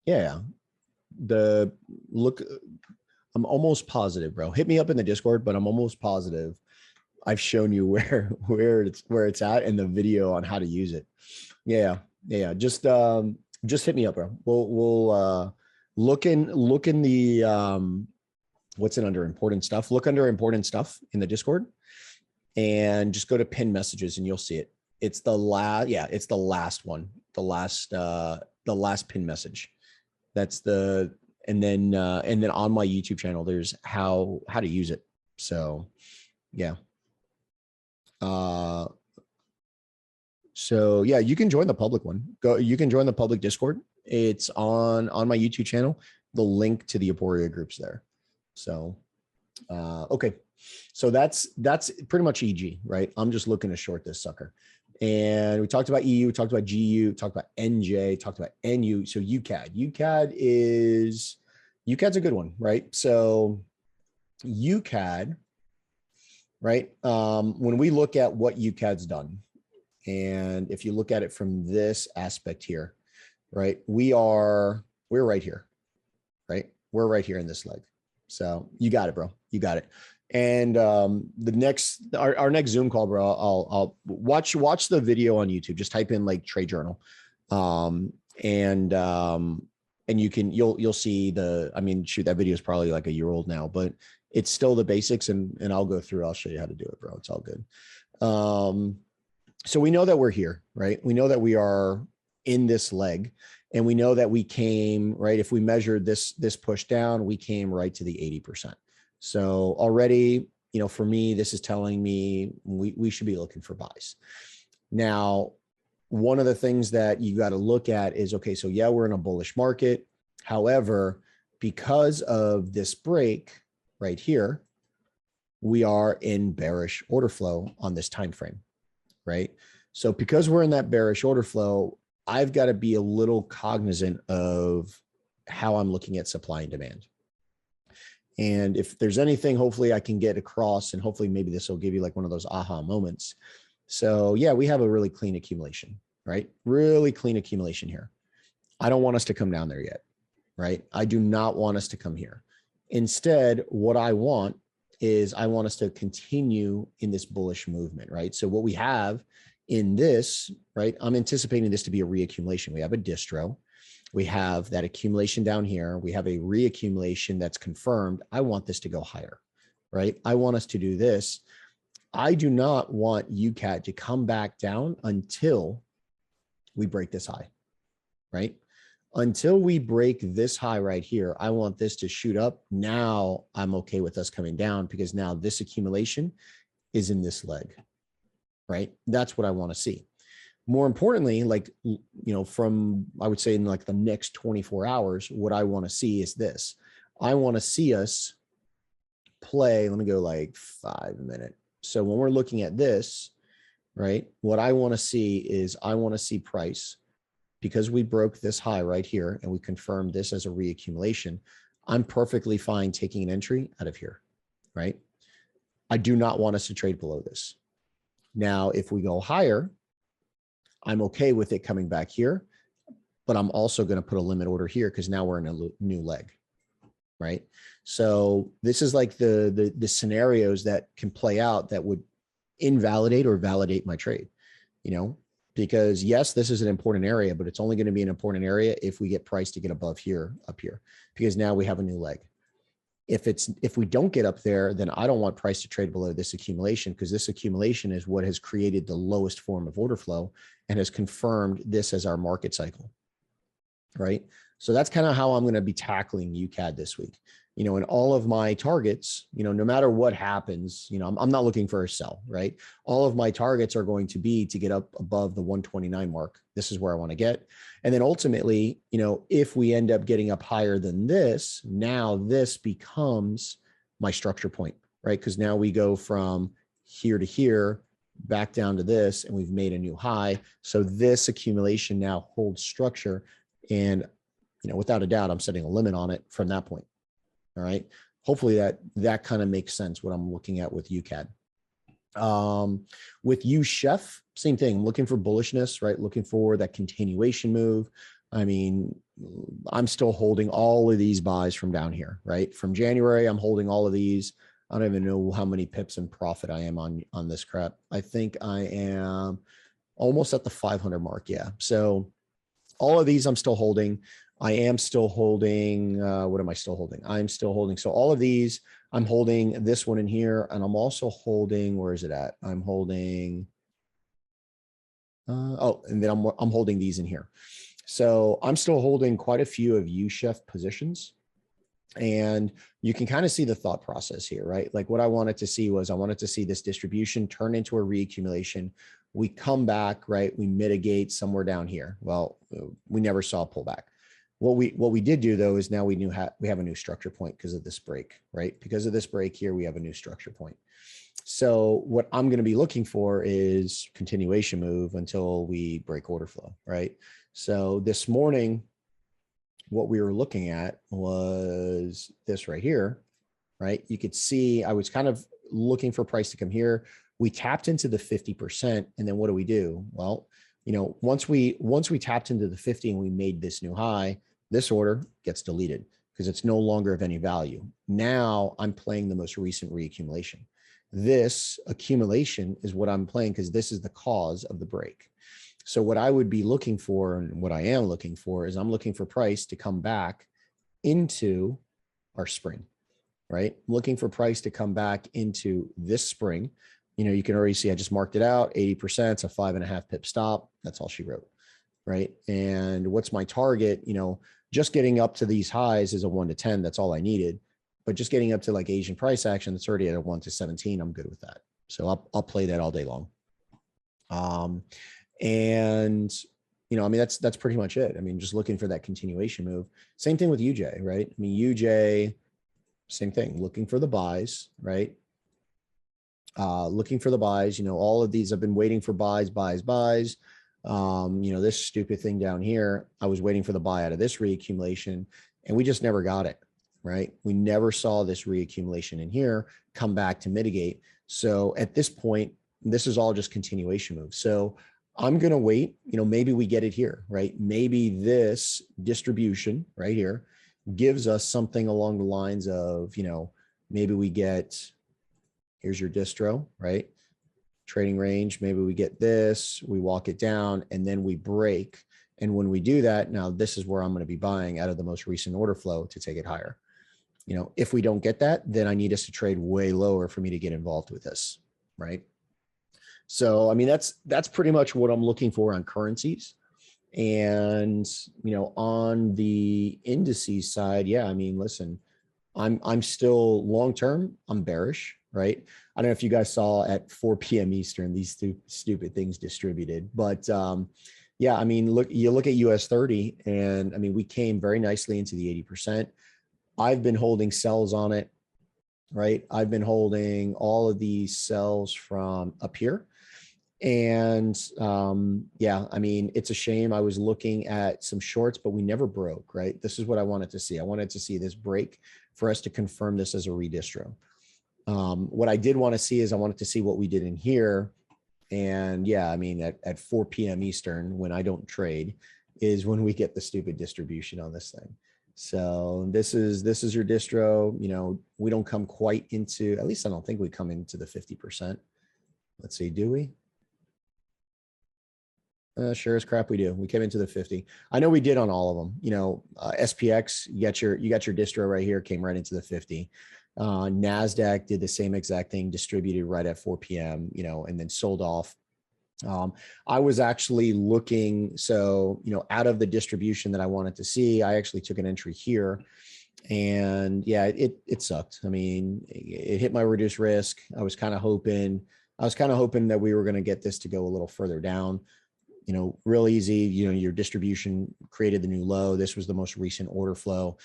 Yeah. I'm almost positive, bro. Hit me up in the Discord, but I'm almost positive I've shown you where it's at in the video on how to use it. Yeah. Just hit me up, bro. We'll look in the what's it under important stuff? Look under important stuff in the Discord and just go to pin messages and you'll see it. It's the last one. The last pin message. That's and then on my YouTube channel, there's how to use it. So yeah. So yeah, you can join the public one. You can join the public Discord. It's on my YouTube channel. The link to the Aporia group's there. So, okay. So that's pretty much EG, right? I'm just looking to short this sucker. And we talked about EU, talked about GU, talked about NJ, talked about NU. So UCAD's a good one, right? So UCAD, right? When we look at what UCAD's done, and if you look at it from this aspect here, right? We're right here, right? We're right here in this leg. So you got it, bro. You got it. And our next Zoom call, bro, I'll watch the video on YouTube. Just type in like trade journal. And you'll see that video is probably like a year old now, but it's still the basics and I'll go through, I'll show you how to do it, bro. It's all good. So we know that we're here, right? We know that we are in this leg and we know that we came, right? If we measured this push down, we came right to the 80%. So already, for me, this is telling me we should be looking for buys. Now, one of the things that you got to look at is, okay, so yeah, we're in a bullish market. However, because of this break right here, we are in bearish order flow on this time frame, right? So because we're in that bearish order flow, I've got to be a little cognizant of how I'm looking at supply and demand. And if there's anything, hopefully I can get across, and hopefully maybe this will give you like one of those aha moments. So yeah, we have a really clean accumulation, right? Really clean accumulation here. I don't want us to come down there yet, right? I do not want us to come here. Instead, what I want is I want us to continue in this bullish movement, right? So what we have in this, right? I'm anticipating this to be a reaccumulation. We have a distro. We have that accumulation down here. We have a reaccumulation that's confirmed. I want this to go higher, right? I want us to do this. I do not want UCAD to come back down until we break this high, right? Until we break this high right here, I want this to shoot up. Now I'm okay with us coming down because now this accumulation is in this leg, right? That's what I want to see. More importantly, like, from, I would say in like the next 24 hours, what I want to see is this. I want to see us play, let me go like 5 minutes. So when we're looking at this, right, what I want to see is I want to see price, because we broke this high right here and we confirmed this as a reaccumulation. I'm perfectly fine taking an entry out of here, right? I do not want us to trade below this. Now, if we go higher, I'm okay with it coming back here, but I'm also going to put a limit order here because now we're in a new leg, right? So this is like the scenarios that can play out that would invalidate or validate my trade, because yes, this is an important area, but it's only going to be an important area if we get price to get above here, up here, because now we have a new leg. If we don't get up there, then I don't want price to trade below this accumulation, because this accumulation is what has created the lowest form of order flow and has confirmed this as our market cycle, right? So that's kind of how I'm going to be tackling UCAD this week. In all of my targets, no matter what happens, I'm not looking for a sell, right? All of my targets are going to be to get up above the 129 mark. This is where I want to get. And then ultimately, if we end up getting up higher than this, now this becomes my structure point, right? Because now we go from here to here, back down to this, and we've made a new high. So this accumulation now holds structure. And, without a doubt, I'm setting a limit on it from that point. All right. Hopefully that kind of makes sense what I'm looking at with UCAD. With UCHEF, same thing. I'm looking for bullishness, right? Looking for that continuation move. I mean, I'm still holding all of these buys from down here, right? From January, I'm holding all of these. I don't even know how many pips in profit I am on this crap. I think I am almost at the 500 mark. Yeah. So all of these I'm still holding. I am still holding, what am I still holding? I'm still holding. So all of these, I'm holding this one in here, and I'm also holding, where is it at? I'm holding, and then I'm holding these in here. So I'm still holding quite a few of UCHEF positions. And you can kind of see the thought process here, right? Like what I wanted to see was I wanted to see this distribution turn into a reaccumulation. We come back, right? We mitigate somewhere down here. Well, we never saw a pullback. What we did do though is now we have a new structure point because of this break, right? Because of this break here, we have a new structure point. So what I'm going to be looking for is continuation move until we break order flow, right? So this morning, what we were looking at was this right here, right? You could see I was kind of looking for price to come here. We tapped into the 50%, and then what do we do? Well, once we tapped into the 50 and we made this new high, this order gets deleted because it's no longer of any value. Now I'm playing the most recent reaccumulation. This accumulation is what I'm playing because this is the cause of the break. So what I would be looking for, and what I am looking for, is I'm looking for price to come back into our spring, right? I'm looking for price to come back into this spring. You can already see I just marked it out, 80%, it's a 5.5 pip stop. That's all she wrote, right? And what's my target? Just getting up to these highs is a 1 to 10. That's all I needed. But just getting up to like Asian price action, that's already at a 1 to 17. I'm good with that. So I'll play that all day long. And I mean, that's pretty much it. I mean, just looking for that continuation move. Same thing with UJ, right? I mean, UJ, same thing, looking for the buys, right? Looking for the buys, all of these I've been waiting for buys. This stupid thing down here, I was waiting for the buy out of this reaccumulation, and we just never got it, right? We never saw this reaccumulation in here come back to mitigate. So at this point, this is all just continuation moves. So I'm going to wait, maybe we get it here, right? Maybe this distribution right here gives us something along the lines of, maybe we get, here's your distro, right? Trading range. Maybe we get this, we walk it down, and then we break. And when we do that, now this is where I'm going to be buying out of the most recent order flow to take it higher. If we don't get that, then I need us to trade way lower for me to get involved with this, right? So, I mean, that's pretty much what I'm looking for on currencies. And, on the indices side, yeah, I mean, listen, I'm still long-term, I'm bearish, right? I don't know if you guys saw at 4 p.m. Eastern, these stupid things distributed, but yeah, I mean, you look at US 30 and I mean, we came very nicely into the 80%. I've been holding sells on it, right? I've been holding all of these sells from up here. And yeah, I mean, it's a shame. I was looking at some shorts, but we never broke, right? This is what I wanted to see. I wanted to see this break for us to confirm this as a redistro. What I did want to see is I wanted to see what we did in here. And yeah, I mean, at 4 p.m. Eastern, when I don't trade, is when we get the stupid distribution on this thing. So this is your distro. You know, we don't come quite into, at least I don't think we come into the 50%. Let's see, do we? Sure as crap we do. We came into the 50. I know we did on all of them. You know, SPX, you got your distro right here, came right into the 50. NASDAQ did the same exact thing, distributed right at 4 p.m., you know, and then sold off. I was actually looking, so, you know, out of the distribution that I wanted to see, I actually took an entry here. And yeah, it sucked. I mean, it hit my reduced risk. I was kind of hoping that we were going to get this to go a little further down. You know, real easy, you know, your distribution created the new low. This was the most recent order flow.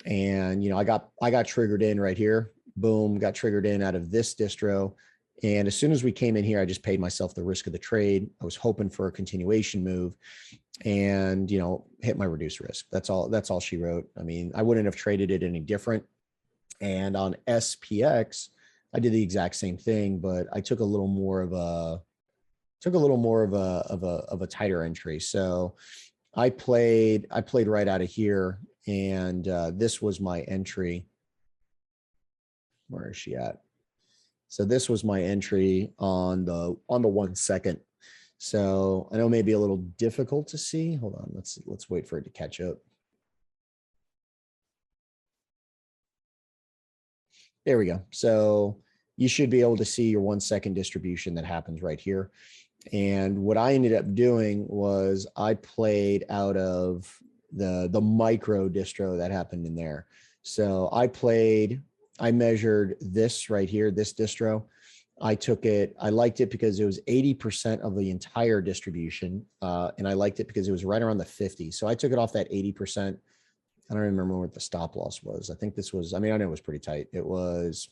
And, you know, I got triggered in right here. Boom, got triggered in out of this distro. And as soon as we came in here, I just paid myself the risk of the trade. I was hoping for a continuation move and, you know, hit my reduced risk. That's all she wrote. I mean, I wouldn't have traded it any different. And on SPX, I did the exact same thing, but I took a little more of a tighter entry. So I played right out of here, and this was my entry. Where is she at? So this was my entry on the 1 second. So I know maybe a little difficult to see. Hold on, let's wait for it to catch up. There we go. So you should be able to see your 1 second distribution that happens right here. And what I ended up doing was I played out of the micro distro that happened in there. So I measured this right here, this distro. I took it, I liked it because it was 80% of the entire distribution. And I liked it because it was right around the 50. So I took it off that 80%. I don't remember what the stop loss was. I think this was, I mean, I know it was pretty tight. It was,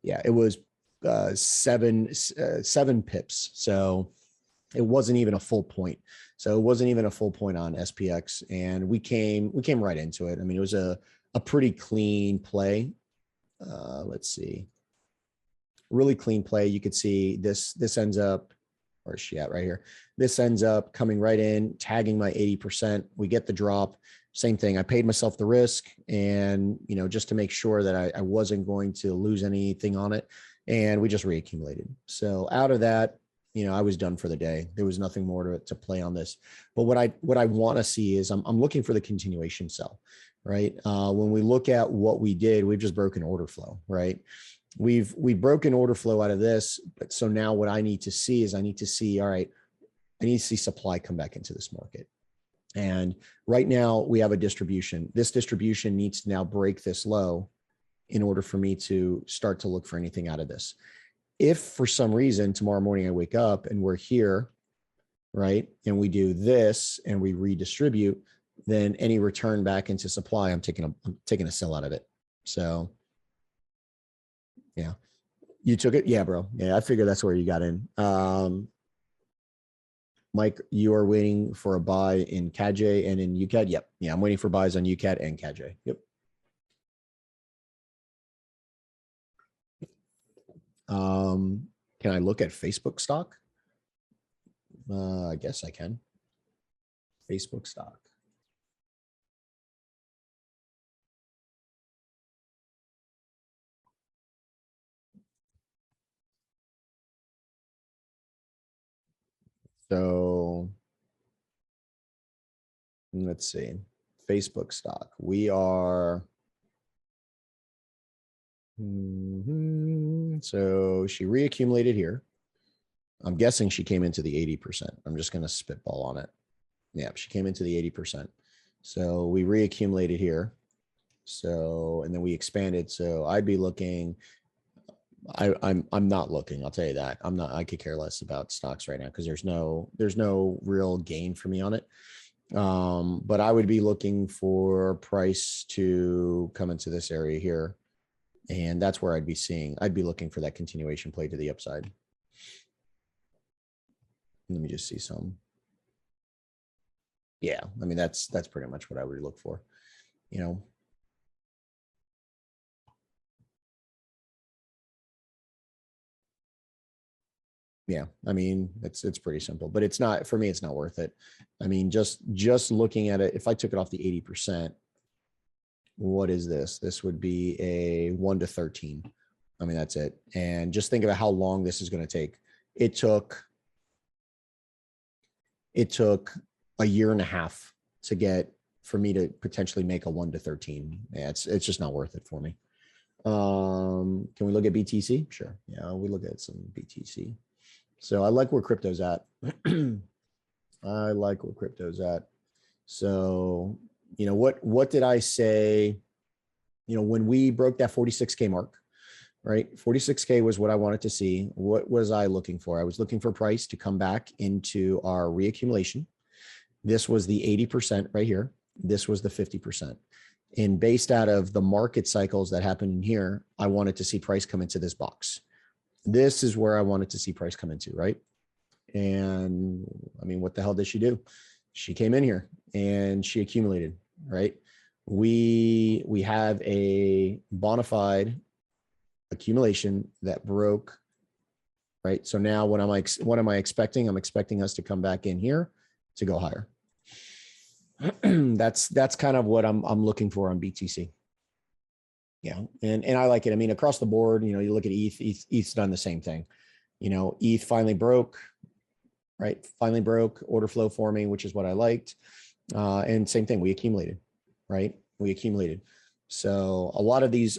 yeah, it was 7 pips. So it wasn't even a full point. So it wasn't even a full point on SPX. And we came right into it. I mean, it was a pretty clean play. Let's see. Really clean play. You could see this ends up, where's she at right here? This ends up coming right in, tagging my 80%. We get the drop. Same thing. I paid myself the risk and, you know, just to make sure that I wasn't going to lose anything on it. And we just reaccumulated. So out of that, you know, I was done for the day. There was nothing more to play on this. But what I want to see is I'm looking for the continuation sell, right? When we look at what we did, we've just broken order flow, right? We've broken order flow out of this. But so now what I need to see is all right, I need to see supply come back into this market. And right now we have a distribution. This distribution needs to now break this low in order for me to start to look for anything out of this. If for some reason tomorrow morning I wake up and we're here, right, and we do this and we redistribute, then any return back into supply, I'm taking a sell out of it. So yeah, you took it. Yeah, bro. Yeah, I figured that's where you got in. Mike, you are waiting for a buy in CAJ and in UCAD. Yep. Yeah, I'm waiting for buys on UCAD and CAJ. Yep. Can I look at Facebook stock? I guess I can. Facebook stock. So let's see. Facebook stock. We are. So she reaccumulated here. I'm guessing she came into the 80%. I'm just going to spitball on it. Yeah, she came into the 80%. So we reaccumulated here. So, and then we expanded. So I'd be looking, I'm not looking. I'll tell you that. I'm not. I could care less about stocks right now because there's no real gain for me on it. But I would be looking for price to come into this area here, and that's where I'd be looking for that continuation play to the upside. Let me just see some. Yeah, I mean that's pretty much what I would look for. You know, yeah, I mean it's pretty simple, but it's not for me. It's not worth it. I mean, just looking at it, if I took it off the 80%, what is this? This would be a 1 to 13. I mean, that's it. And just think about how long this is going to take. It took a year and a half to get for me to potentially make a 1 to 13. Yeah, it's just not worth it for me. Can we look at BTC? Sure. Yeah, we look at some BTC. So I like where crypto's at. I like where crypto's at. So, what did I say? When we broke that 46K mark, right? 46K was what I wanted to see. What was I looking for? I was looking for price to come back into our reaccumulation. This was the 80% right here. This was the 50%. And based out of the market cycles that happened in here, I wanted to see price come into this box. This is where I wanted to see price come into, right? And I mean, what the hell did she do? She came in here and she accumulated, right? We have a bona fide accumulation that broke, right? So now what am I expecting? I'm expecting us to come back in here to go higher. That's kind of what I'm looking for on BTC. Yeah. And I like it. I mean, across the board, you look at ETH's done the same thing. ETH finally broke, right? Finally broke, order flow forming, which is what I liked. And same thing, we accumulated, right? We accumulated. So a lot of these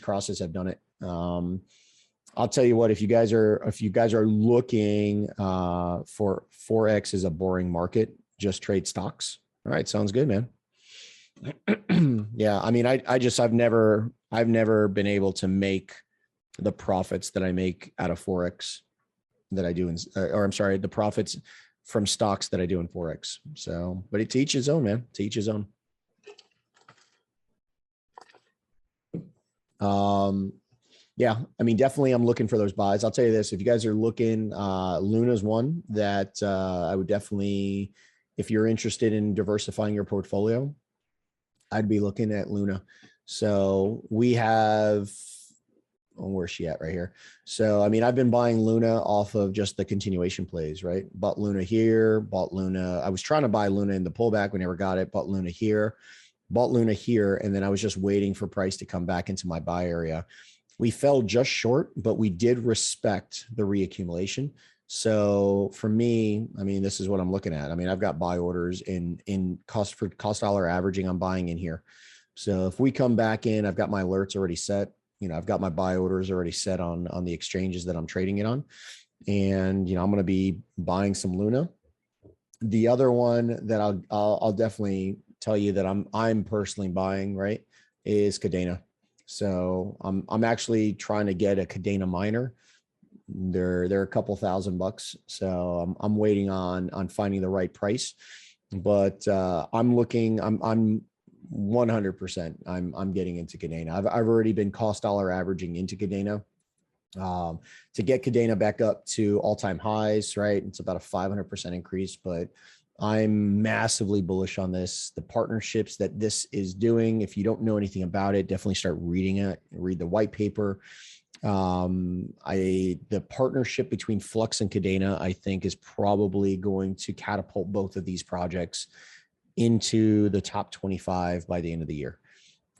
crosses have done it. I'll tell you what, if you guys are looking for Forex is a boring market, just trade stocks. All right, sounds good, man. Yeah, I mean, I've never been able to make the profits that I make out of Forex that I do the profits from stocks that I do in Forex. So, but to each his own, man, to each his own. Yeah, I mean, definitely I'm looking for those buys. I'll tell you this, if you guys are looking, Luna's one that I would definitely, if you're interested in diversifying your portfolio, I'd be looking at Luna. So we have, where's she at right here? So, I mean, I've been buying Luna off of just the continuation plays, right? Bought Luna here, bought Luna. I was trying to buy Luna in the pullback. We never got it. Bought Luna here, bought Luna here. And then I was just waiting for price to come back into my buy area. We fell just short, but we did respect the reaccumulation. So for me, I mean, this is what I'm looking at. I mean, I've got buy orders in cost dollar averaging. I'm buying in here. So if we come back in, I've got my alerts already set. I've got my buy orders already set on the exchanges that I'm trading it on. And, I'm going to be buying some Luna. The other one that I'll definitely tell you that I'm personally buying, right, is Cadena. So I'm actually trying to get a Cadena miner. They're a couple $1,000. So I'm waiting on finding the right price, but I'm 100%. I'm getting into Cadena. I've already been cost dollar averaging into Cadena to get Cadena back up to all-time highs, right? It's about a 500% increase, but I'm massively bullish on this. The partnerships that this is doing, if you don't know anything about it, definitely start reading it, read the white paper. The partnership between Flux and Cadena, I think, is probably going to catapult both of these projects into the top 25 by the end of the year.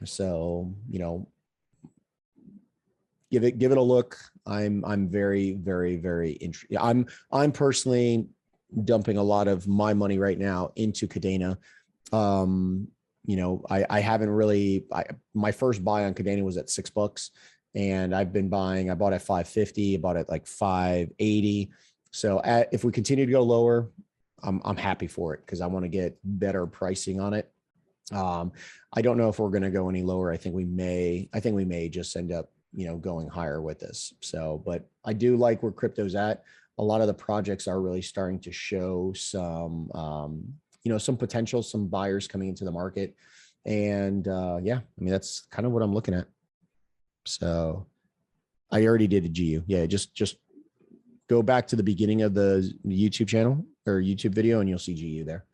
So, give it a look. I'm very, very, very interested. I'm personally dumping a lot of my money right now into Cadena. I haven't really, my first buy on Cadena was at $6, and I've been buying, I bought at 550, I bought at like 580. So if we continue to go lower, I'm happy for it because I want to get better pricing on it. I don't know if we're going to go any lower. I think we may just end up going higher with this. So, but I do like where crypto's at. A lot of the projects are really starting to show some, some potential, some buyers coming into the market. And yeah, I mean, that's kind of what I'm looking at. So I already did a GU. Yeah, just go back to the beginning of the YouTube channel or YouTube video and you'll see GU there.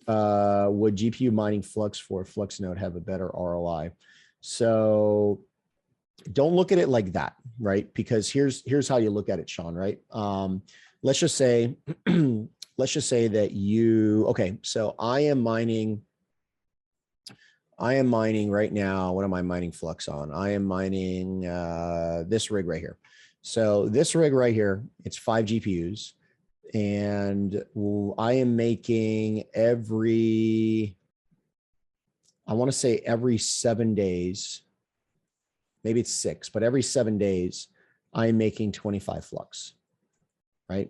Would GPU mining Flux for Flux node have a better ROI? So don't look at it like that, right? Because here's how you look at it, Sean, right? Let's just say, that okay, so I am mining right now. What am I mining Flux on? I am mining this rig right here. So this rig right here, it's 5 GPUs. And I am making every 7 days, maybe it's 6, but every 7 days, I'm making 25 Flux, right?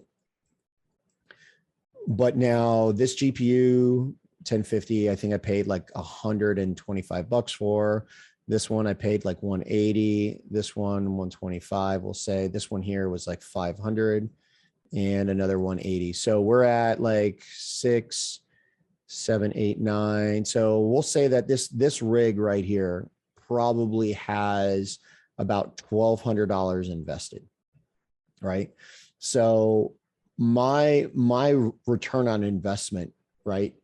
But now this GPU, 1050, I think I paid like $125 for. This one I paid like 180. This one 125. We'll say this one here was like 500, and another 180. So we're at like 6, 7, 8, 9. So we'll say that this rig right here probably has about $1,200 invested, right? So my return on investment, right,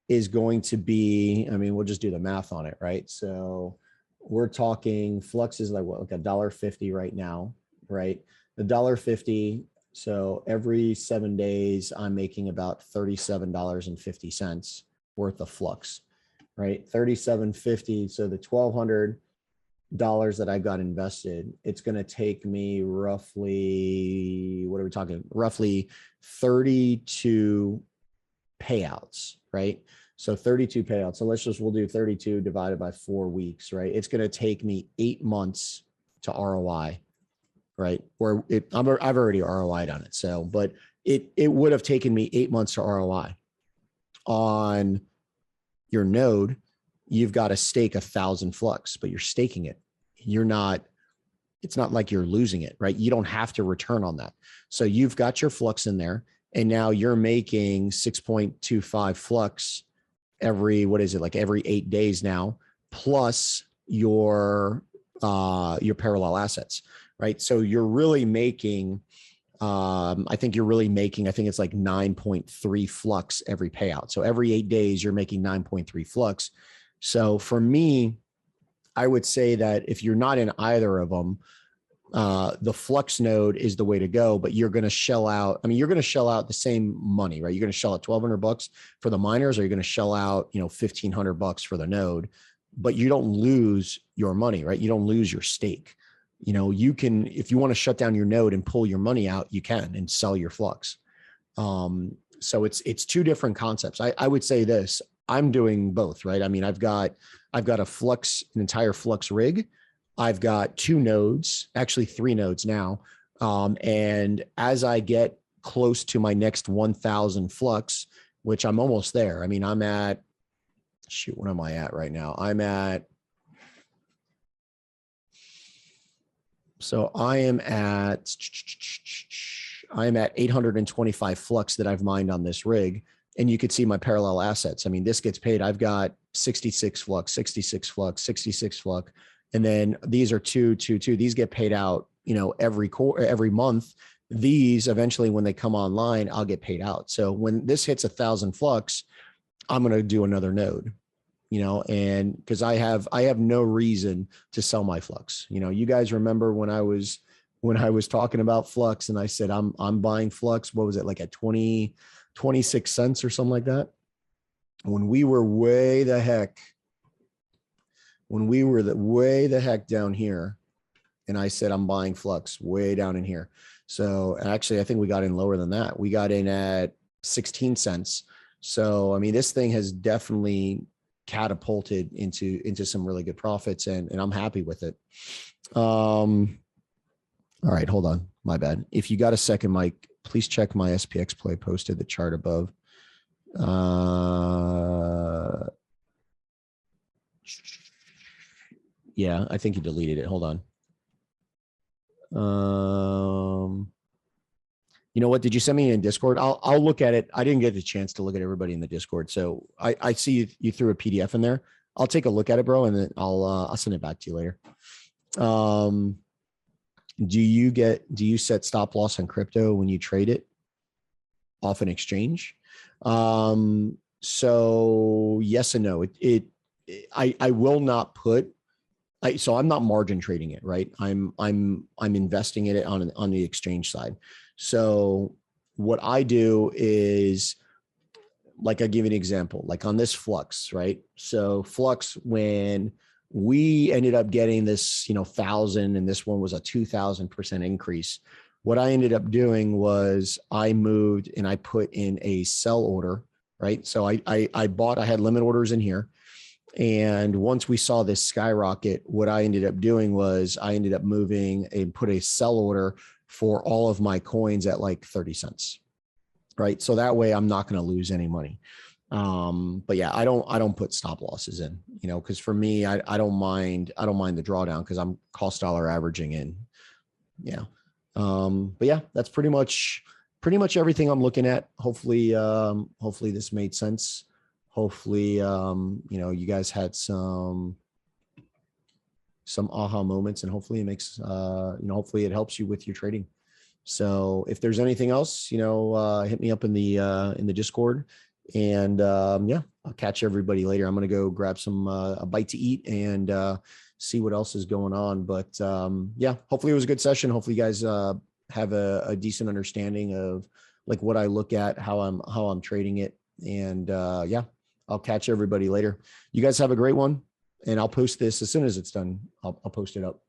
is going to be, I mean, we'll just do the math on it, right? So we're talking Flux is like what, like $1.50 right now, right? The $1.50. So every 7 days, I'm making about $37.50 worth of Flux, right? $37.50. So the $1,200 that I got invested, it's going to take me roughly, what are we talking? Roughly 32 payouts, right? So 32 payouts. So we'll do 32 divided by 4 weeks, right? It's going to take me 8 months to ROI, right? Or I've already ROI'd on it. So, but it would have taken me 8 months to ROI. On your node, you've got to stake 1,000 Flux, but you're staking it. It's not like you're losing it, right? You don't have to return on that. So you've got your Flux in there, and now you're making 6.25 Flux every 8 days now, plus your parallel assets, right? So you're really making, I think it's like 9.3 Flux every payout. So every 8 days, you're making 9.3 Flux. So for me, I would say that if you're not in either of them, the Flux node is the way to go, but you're going to shell out the same money, right? You're going to shell out $1,200 for the miners, or you're going to shell out, $1,500 for the node, but you don't lose your money, right? You don't lose your stake. You can, if you want to shut down your node and pull your money out, you can, and sell your Flux. So it's two different concepts. I would say this, I'm doing both, right? I mean, I've got an entire Flux rig. I've got 2 nodes, actually 3 nodes now. And as I get close to my next 1,000 Flux, which I'm almost there. I mean, what am I at right now? I'm at 825 Flux that I've mined on this rig. And you could see my parallel assets. I mean, this gets paid. I've got 66 Flux, 66 Flux, 66 Flux. And then these are 2. These get paid out, every month. These eventually, when they come online, I'll get paid out. So when this hits 1,000 Flux, I'm going to do another node, and because I have no reason to sell my Flux. You guys remember when I was talking about Flux and I said, I'm buying Flux. What was it, like at 26 cents or something like that? When we were way the heck down here, and I said, I'm buying Flux way down in here. So actually, I think we got in lower than that. We got in at 16 cents. So, I mean, this thing has definitely catapulted into some really good profits, and I'm happy with it. All right, hold on. My bad. If you got a second, Mike, please check my SPX play posted, the chart above. Yeah, I think you deleted it. Hold on. You know what? Did you send me in Discord? I'll look at it. I didn't get the chance to look at everybody in the Discord, so I see you threw a PDF in there. I'll take a look at it, bro, and then I'll send it back to you later. Do you set stop loss on crypto when you trade it off an exchange? So yes and no. I will not put. So I'm not margin trading it, right? I'm investing in it on the exchange side. So what I do is, like, I give you an example, like on this Flux, right? So Flux, when we ended up getting this, 1,000, and this one was a 2,000% increase. What I ended up doing was I moved and I put in a sell order, right? So I had limit orders in here. And once we saw this skyrocket, what I ended up doing was I ended up moving and put a sell order for all of my coins at like 30 cents. Right. So that way I'm not going to lose any money. But yeah, I don't put stop losses in, cause for me, I don't mind the drawdown, cause I'm cost dollar averaging in. Yeah. But yeah, that's pretty much everything I'm looking at. Hopefully this made sense. Hopefully, you guys had some aha moments, and hopefully it makes, hopefully it helps you with your trading. So if there's anything else, hit me up in the Discord, and yeah, I'll catch everybody later. I'm going to go grab some a bite to eat and see what else is going on. But yeah, hopefully it was a good session. Hopefully you guys have a decent understanding of like what I look at, how I'm trading it. And yeah, I'll catch everybody later. You guys have a great one, and I'll post this as soon as it's done. I'll post it up.